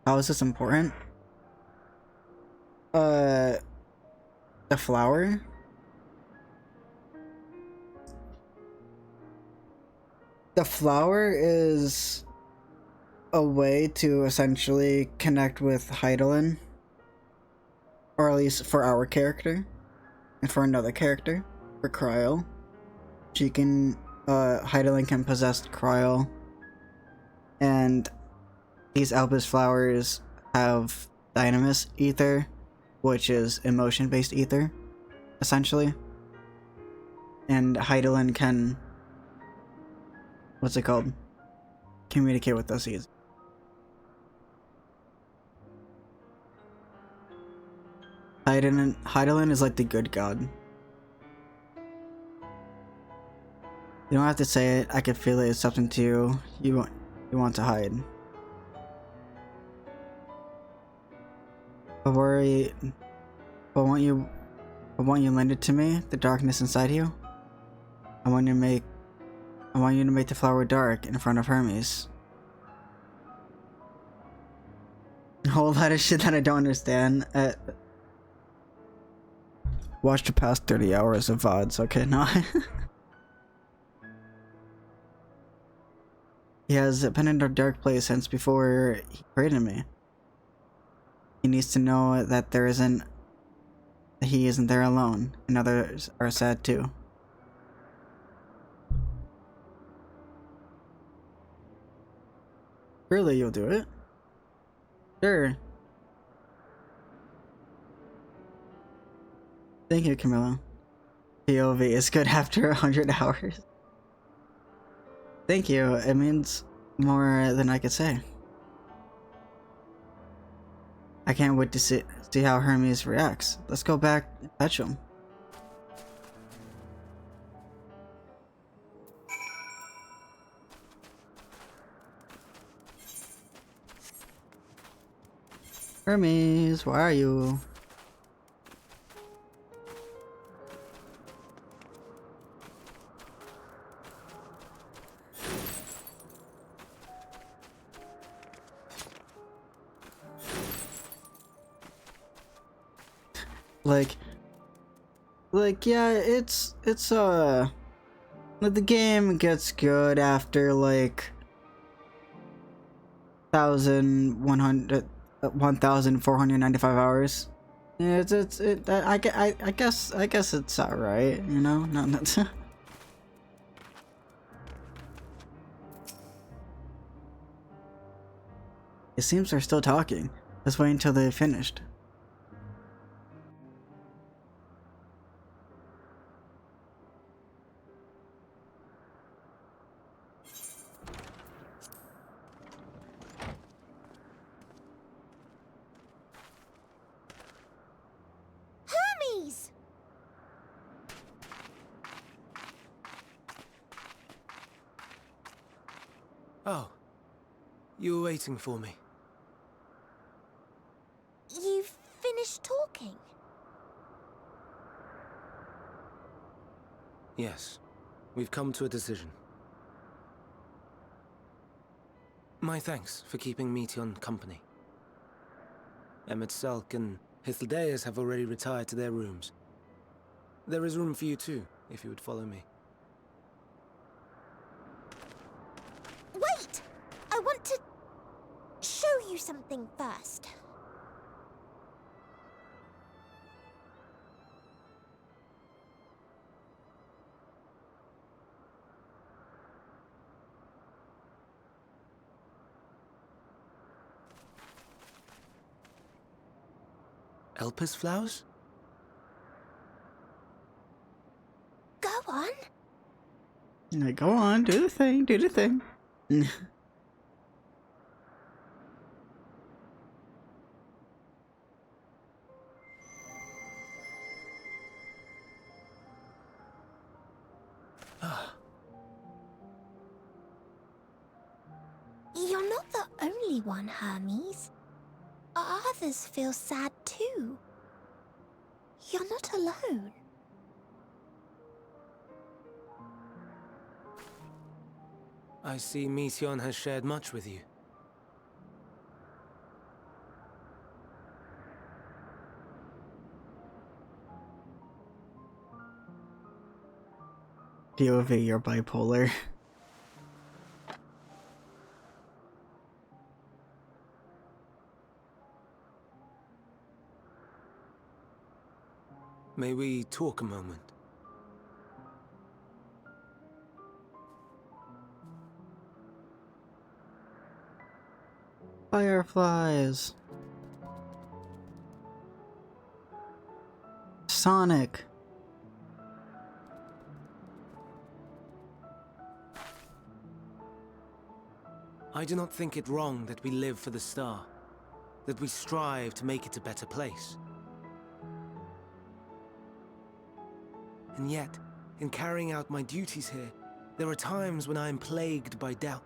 How is this important? The flower? The flower is a way to essentially connect with Heidelin. Or at least for our character. And for another character. For Cryle. She can, Heidelin can possess Cryle. And these Elpis flowers have Dynamis ether, which is emotion-based ether, essentially. And Heidelin can, what's it called? Communicate with those seeds. Heidelin is like the good god. You don't have to say it, I can feel it, it's something to you want to hide. But won't you lend it to me, the darkness inside you? I want you to make the flower dark in front of Hermes. A whole lot of shit that I don't understand. Watch the past 30 hours of VODs, okay, no. He has been in a dark place since before he created me. He needs to know that he isn't there alone, and others are sad too. Really, you'll do it? Sure. Thank you, Camilla. POV is good after 100 hours. Thank you, it means more than I could say. I can't wait to see how Hermes reacts. Let's go back and fetch him. Hermes, where are you? Like yeah, it's like the game gets good after like 1,495 hours. Yeah, I guess it's alright, you know. Not It seems they're still talking. Let's wait until they're finished. Hermes! Oh, you were waiting for me. You've finished talking? Yes, we've come to a decision. My thanks for keeping Meteon company. Emmett Selk and Hythlodaeus have already retired to their rooms. There is room for you too, if you would follow me. Wait! I want to show you something first. Elpis flowers? Go on. Like, go on, do the thing, do the thing. You're not the only one, Hermes. Others feel sad too. You're not alone. I see Mission has shared much with you. POV, you're bipolar. May we talk a moment? Fireflies. Sonic. I do not think it wrong that we live for the star, that we strive to make it a better place. And yet, in carrying out my duties here, there are times when I am plagued by doubt.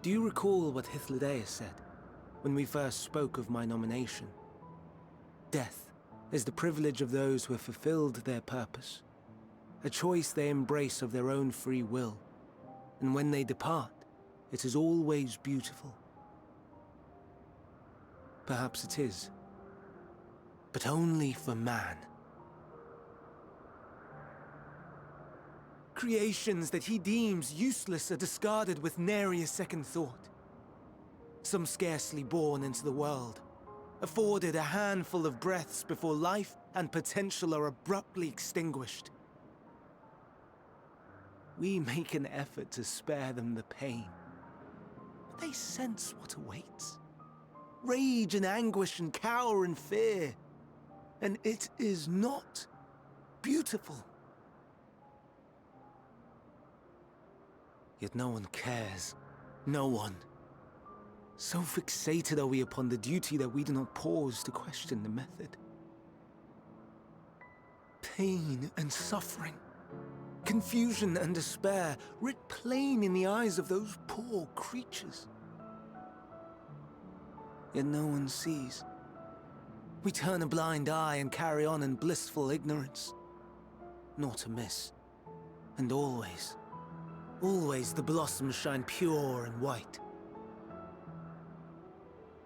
Do you recall what Hythlodaeus said when we first spoke of my nomination? Death is the privilege of those who have fulfilled their purpose, a choice they embrace of their own free will, and when they depart, it is always beautiful. Perhaps it is, but only for man. Creations that he deems useless are discarded with nary a second thought. Some scarcely born into the world, afforded a handful of breaths before life and potential are abruptly extinguished. We make an effort to spare them the pain, but they sense what awaits. Rage and anguish and cower and fear, and it is not beautiful. Yet no one cares. No one. So fixated are we upon the duty that we do not pause to question the method. Pain and suffering, confusion and despair, writ plain in the eyes of those poor creatures. Yet no one sees. We turn a blind eye and carry on in blissful ignorance. Not amiss. And always, always the blossoms shine pure and white.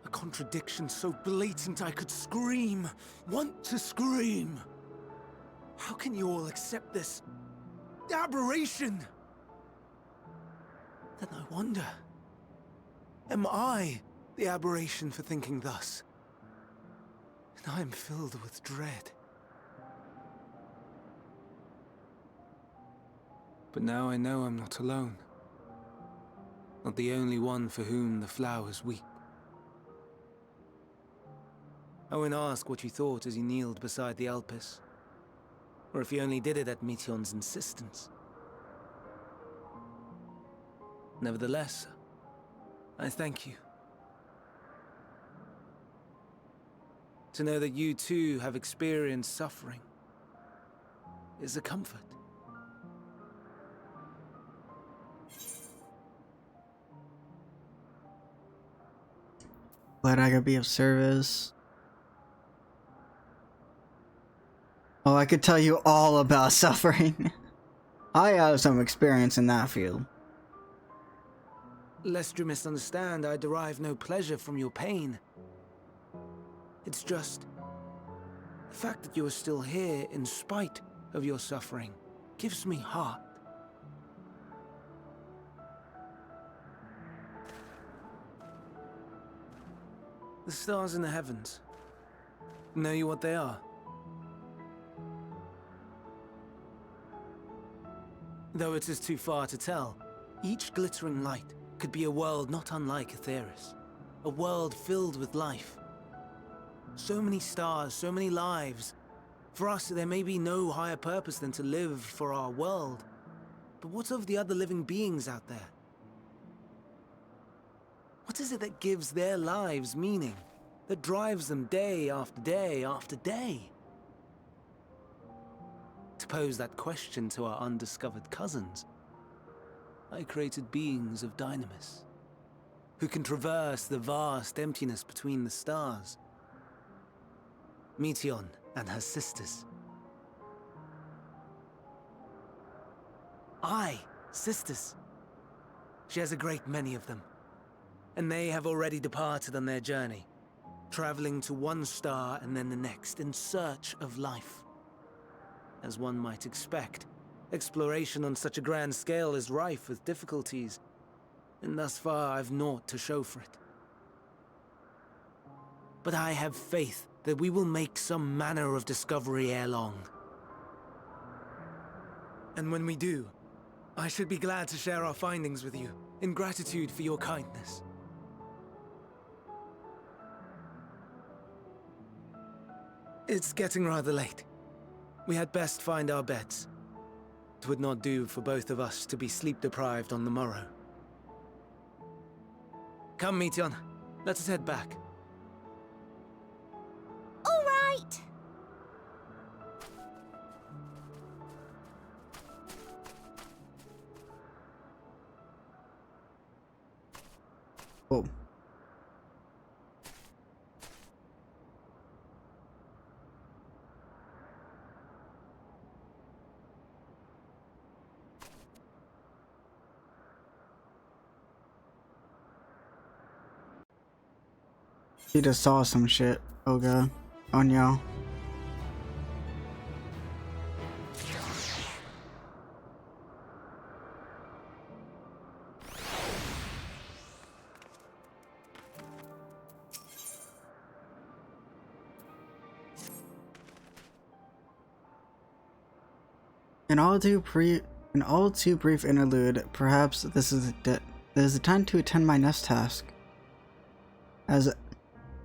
A contradiction so blatant I could scream, want to scream. How can you all accept this aberration? Then I wonder, am I the aberration for thinking thus? And I am filled with dread. But now I know I'm not alone. Not the only one for whom the flowers weep. I won't ask what you thought as you kneeled beside the Elpis, or if you only did it at Meteon's insistence. Nevertheless, I thank you. To know that you too have experienced suffering is a comfort. Glad I could be of service. Oh, I could tell you all about suffering. I have some experience in that field. Lest you misunderstand, I derive no pleasure from your pain. It's just the fact that you are still here in spite of your suffering gives me heart. The stars in the heavens. Know you what they are? Though it is too far to tell, each glittering light could be a world not unlike Aetheris. A world filled with life. So many stars, so many lives. For us, there may be no higher purpose than to live for our world. But what of the other living beings out there? What is it that gives their lives meaning? That drives them day after day after day? To pose that question to our undiscovered cousins, I created beings of dynamis, who can traverse the vast emptiness between the stars. Meteion and her sisters. Aye, sisters. She has a great many of them, and they have already departed on their journey, traveling to one star and then the next in search of life. As one might expect, exploration on such a grand scale is rife with difficulties, and thus far I've naught to show for it. But I have faith that we will make some manner of discovery ere long. And when we do, I should be glad to share our findings with you, in gratitude for your kindness. It's getting rather late. We had best find our beds. It would not do for both of us to be sleep-deprived on the morrow. Come, Meteion. Let us head back. All right! Whoa. He just saw some shit. Oh god. On y'all. An all too brief interlude. Perhaps this is the time to attend my next task. As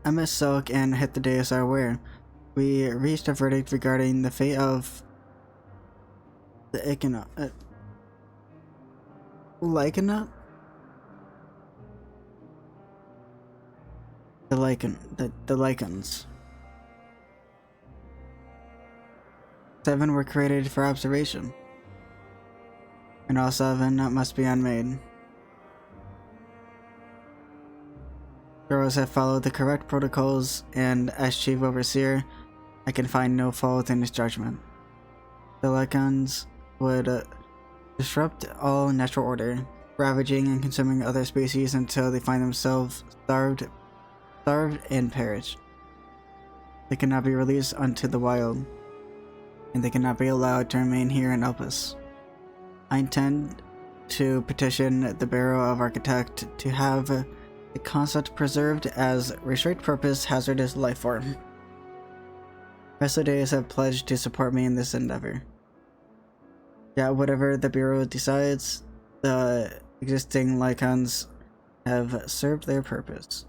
Emma Silk and Hythlodaeus are aware, we reached a verdict regarding the fate of the Lycaonaut? The Lycans. 7 were created for observation, and all 7 must be unmade. Girls have followed the correct protocols, and as Chief Overseer, I can find no fault in his judgment. The Lycans would disrupt all natural order, ravaging and consuming other species until they find themselves starved and perish. They cannot be released unto the wild, and they cannot be allowed to remain here in Elpis. I intend to petition the Bureau of Architect to have the concept preserved as restrict purpose hazardous life form. Hythlodaeus have pledged to support me in this endeavor. Yeah, whatever the Bureau decides, the existing Lycans have served their purpose.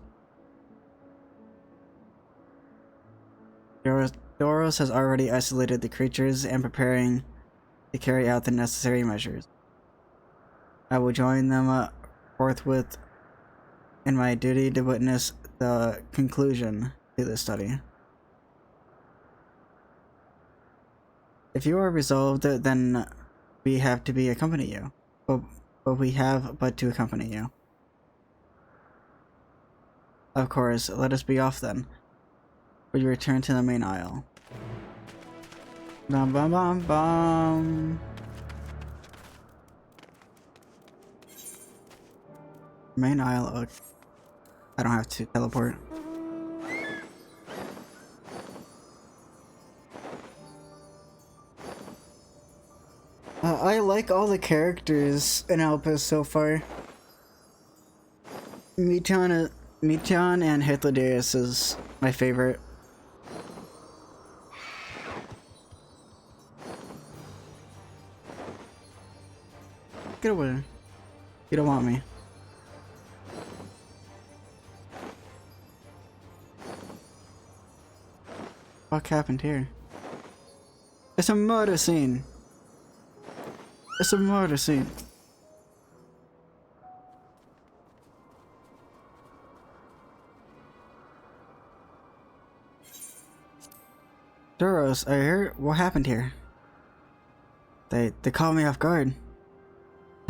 Doros has already isolated the creatures and preparing to carry out the necessary measures. I will join them forthwith in my duty to witness the conclusion to this study. If you are resolved, then we have to accompany you. But we have but to accompany you. Of course, let us be off then. We return to the main aisle. Bum bum bum bum. Main aisle. Oh, I don't have to teleport. I like all the characters in Elpis so far. Meteion and Hythlodaeus is my favorite. Get away. You don't want me. What happened here? It's a murder scene. It's a murder scene. Doros, I heard what happened here. They caught me off guard.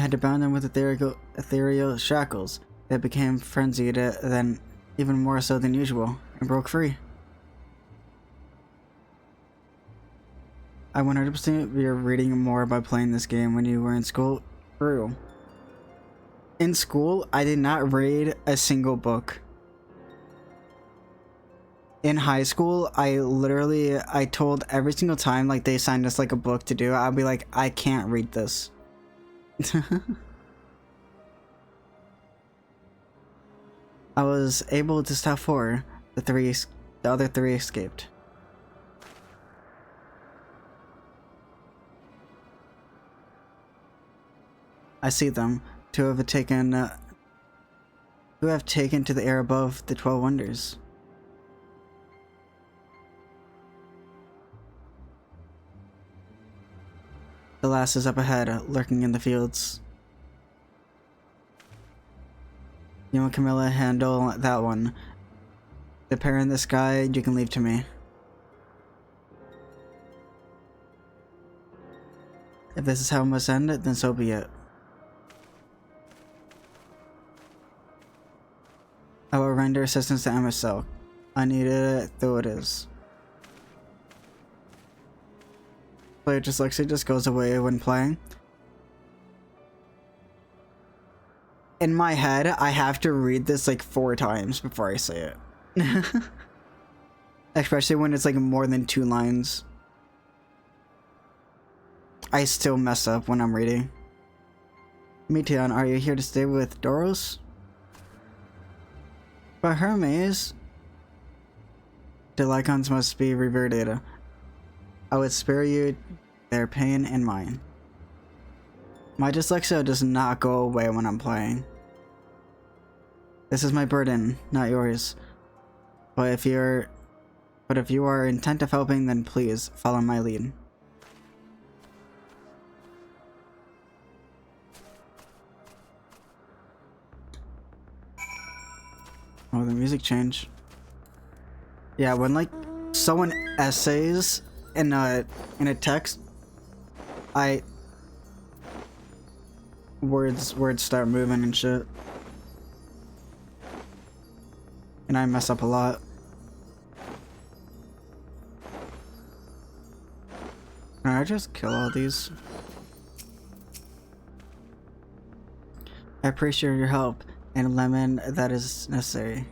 I had to bound them with ethereal shackles. They became frenzied, then even more so than usual, and broke free. I 100% you're reading more by playing this game when you were in school. True. In school, I did not read a single book. In high school, I told every single time like they assigned us like a book to do, I'd be like, I can't read this. I was able to stop 4. The other 3 escaped. I see them. 2 have taken to the air above the 12 wonders. The last is up ahead, lurking in the fields. You and Camilla handle that one. The pair in the sky, you can leave to me. If this is how it must end, then so be it. I will render assistance to MSL. I need it, though it is. Player dyslexia just goes away when playing. In my head, I have to read this like 4 times before I say it. Especially when it's like more than 2 lines. I still mess up when I'm reading. Meteon, are you here to stay with Doros? But Hermes, the Lycons must be reverted. I would spare you their pain and mine. My dyslexia does not go away when I'm playing. This is my burden, not yours. But if you are intent of helping, then please follow my lead. Oh, the music changed. Yeah, when like someone essays in a text, words start moving and shit. And I mess up a lot. Can I just kill all these? I appreciate your help and lemon that is necessary.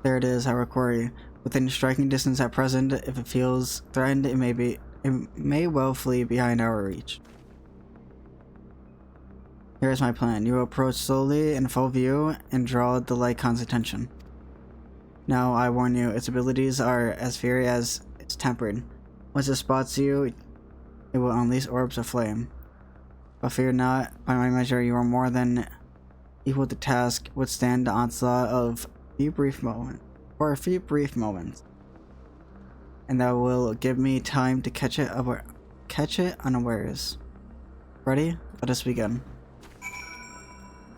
There it is, our quarry. Within striking distance at present, if it feels threatened, it may well flee behind our reach. Here is my plan. You approach slowly in full view and draw the Lycon's attention. Now, I warn you, its abilities are as fiery as it's tempered. Once it spots you, it will unleash orbs of flame. But fear not, by my measure, you are more than equal to task, withstand the onslaught of a few brief moments. And that will give me time to catch it unawares. Ready? Let us begin.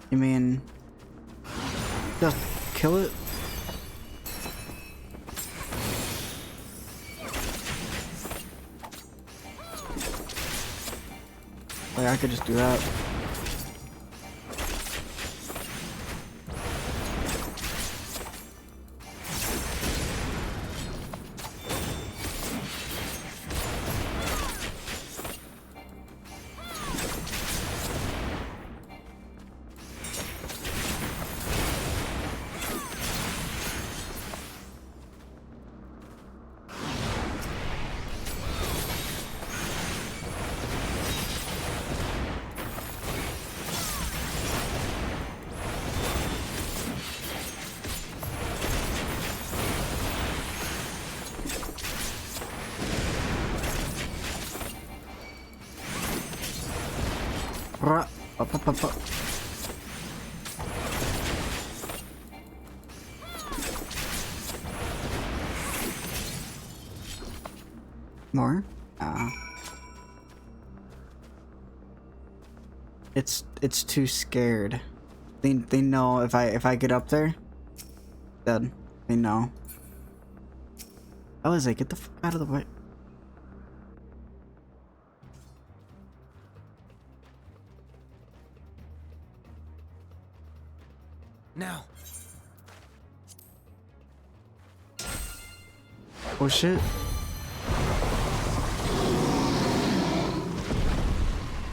You mean just kill it? Like I could just do that. Up. More? It's too scared. They know if I get up there, dead. They know. Eliza, get the fuck out of the way. Now. Oh shit.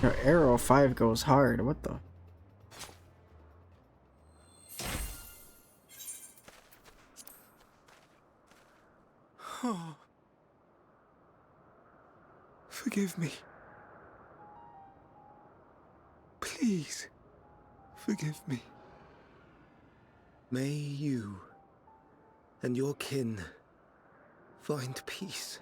Your arrow 5 goes hard. What the? Oh. Forgive me. Please, forgive me. May you and your kin find peace.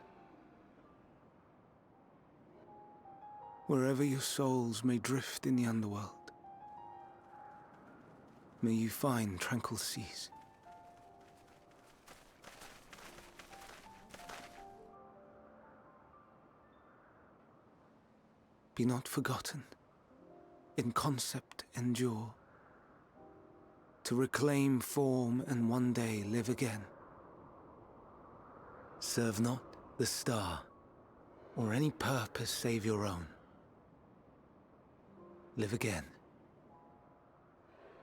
Wherever your souls may drift in the underworld, may you find tranquil seas. Be not forgotten, in concept endure, to reclaim form and one day live again. Serve not the star, or any purpose save your own. Live again,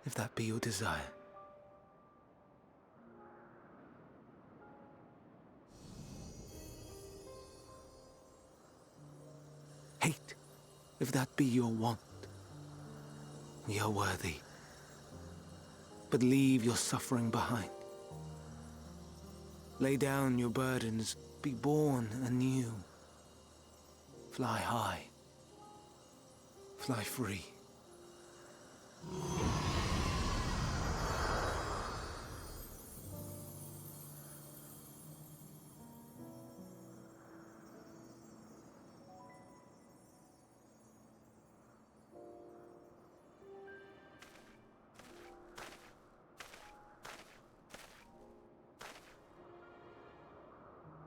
if that be your desire. Hate, if that be your want. We are worthy. But leave your suffering behind. Lay down your burdens, be born anew. Fly high. Fly free.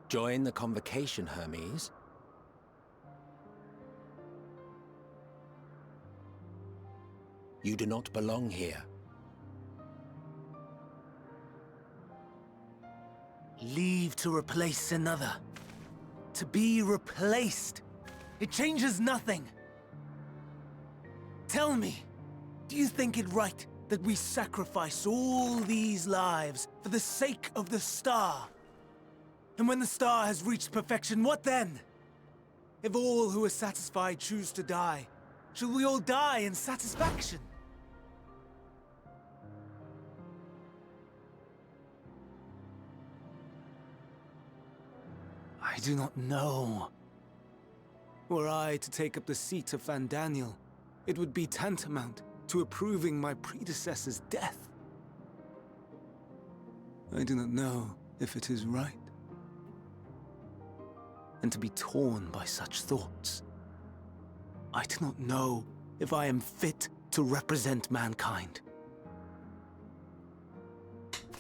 Join the convocation, Hermes. You do not belong here. Leave to replace another. To be replaced. It changes nothing. Tell me, do you think it right that we sacrifice all these lives for the sake of the star? And when the star has reached perfection, what then? If all who are satisfied choose to die, shall we all die in satisfaction? I do not know. Were I to take up the seat of Fandaniel, it would be tantamount to approving my predecessor's death. I do not know if it is right. And to be torn by such thoughts, I do not know if I am fit to represent mankind.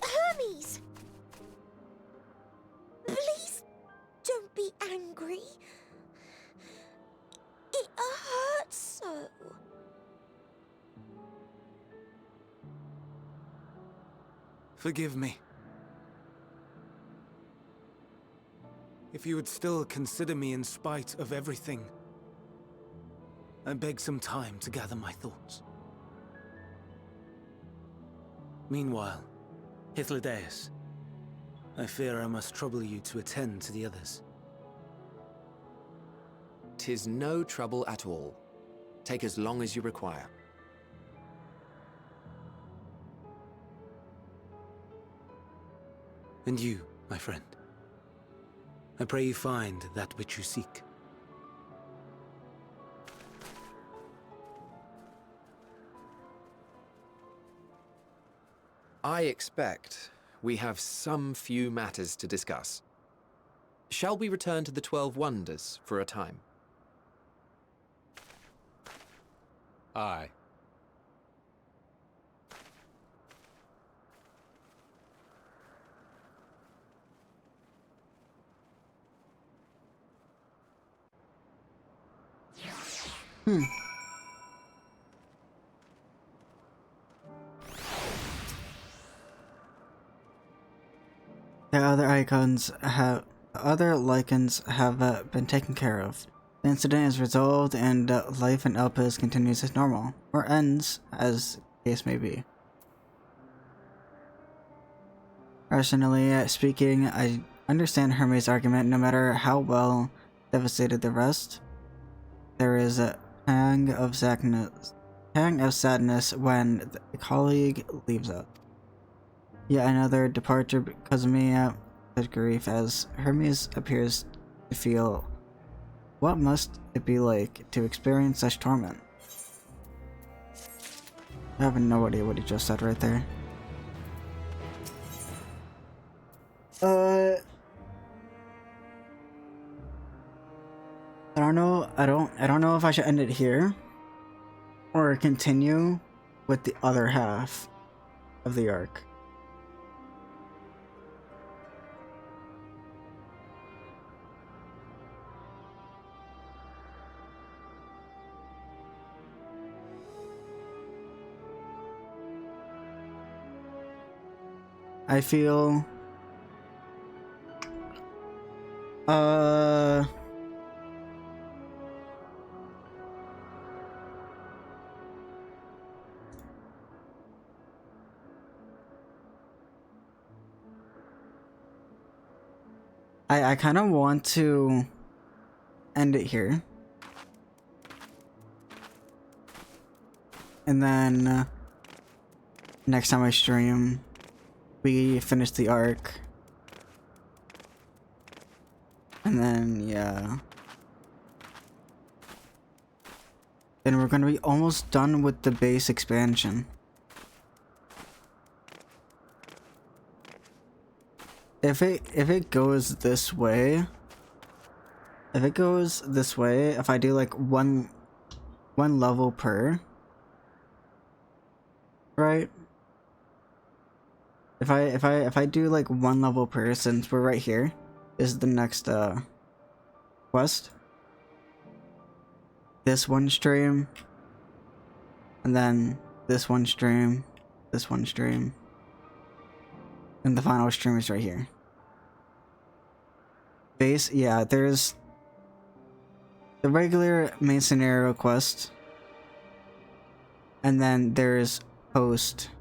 Hermes! Please don't be angry. It hurts so. Forgive me. If you would still consider me in spite of everything, I beg some time to gather my thoughts. Meanwhile, Hythlodaeus, I fear I must trouble you to attend to the others. 'Tis no trouble at all. Take as long as you require. And you, my friend, I pray you find that which you seek. I expect we have some few matters to discuss. Shall we return to the 12 Wonders for a time? Aye. The other lichens have been taken care of. The incident is resolved and life in Elpis continues as normal, or ends, as the case may be. Rationally speaking, I understand Hermes' argument. No matter how well devastated the rest, there is a pang of sadness when a colleague leaves us. Yet another departure because of me such grief as Hermes appears to feel. What must it be like to experience such torment? I have no idea what he just said right there. I don't know. I don't know if I should end it here or continue with the other half of the arc. I feel I kind of want to end it here. And then next time I stream, we finish the arc. And then, yeah. Then we're gonna be almost done with the base expansion. If it goes this way, if I do like one level per, right? If I do like one level per, since we're right here, is the next quest. This one stream, and then this one stream, and the final stream is right here. Base, yeah, there's the regular main scenario quest, and then there's post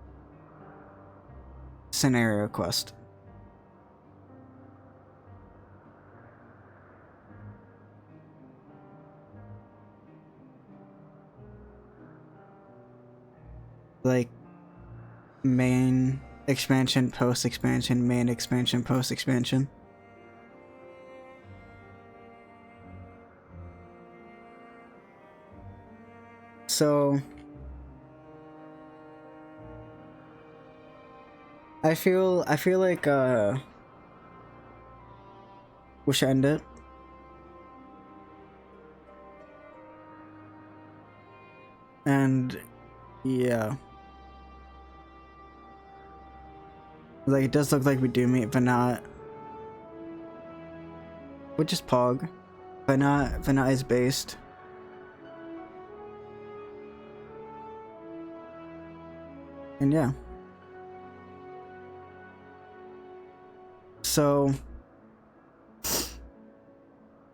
scenario quest. Like main expansion, post expansion, main expansion, post expansion. So I feel like we should end it. And yeah. Like, it does look like we do meet Vanat. Which is Pog. Vanat is based. And yeah. So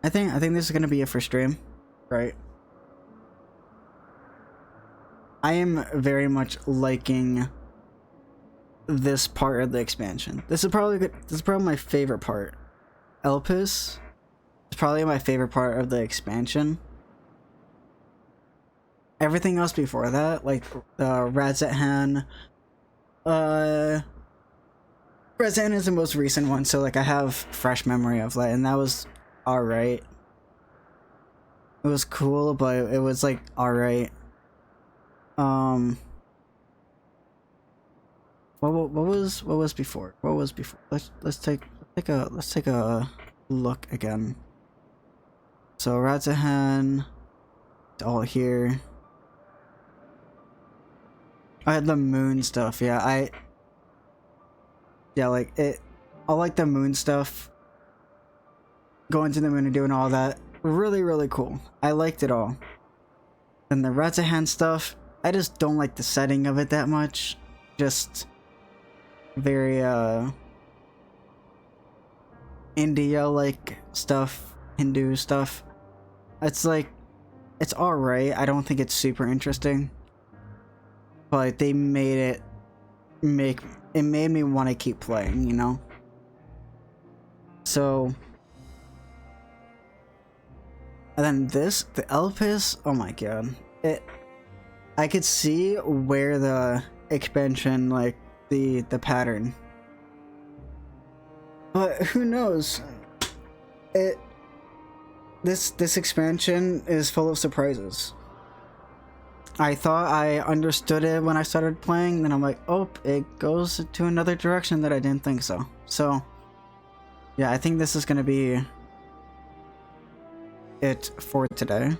I think this is gonna be it for stream, right? I am very much liking this part of the expansion. This is probably my favorite part. Elpis is probably my favorite part of the expansion. Everything else before that, like Radzethan, Radzethan is the most recent one, so like I have fresh memory of that, and that was alright. It was cool, but it was like alright. What was before? What was before? Let's take a look again. So Radzethan, it's all here. I had the moon stuff, yeah, I like the moon stuff. Going to the moon and doing all that. Really cool. I liked it all. And the Radzethan stuff, I just don't like the setting of it that much. Just very India-like stuff, Hindu stuff. It's like, it's alright. I don't think it's super interesting. But they made it made me want to keep playing, you know? So, and then this, the Elpis, oh my god. I could see where the expansion, like, the pattern. But who knows? This expansion is full of surprises. I thought I understood it when I started playing, then I'm like, oh, it goes to another direction that I didn't think so. So, yeah, I think this is gonna be it for today.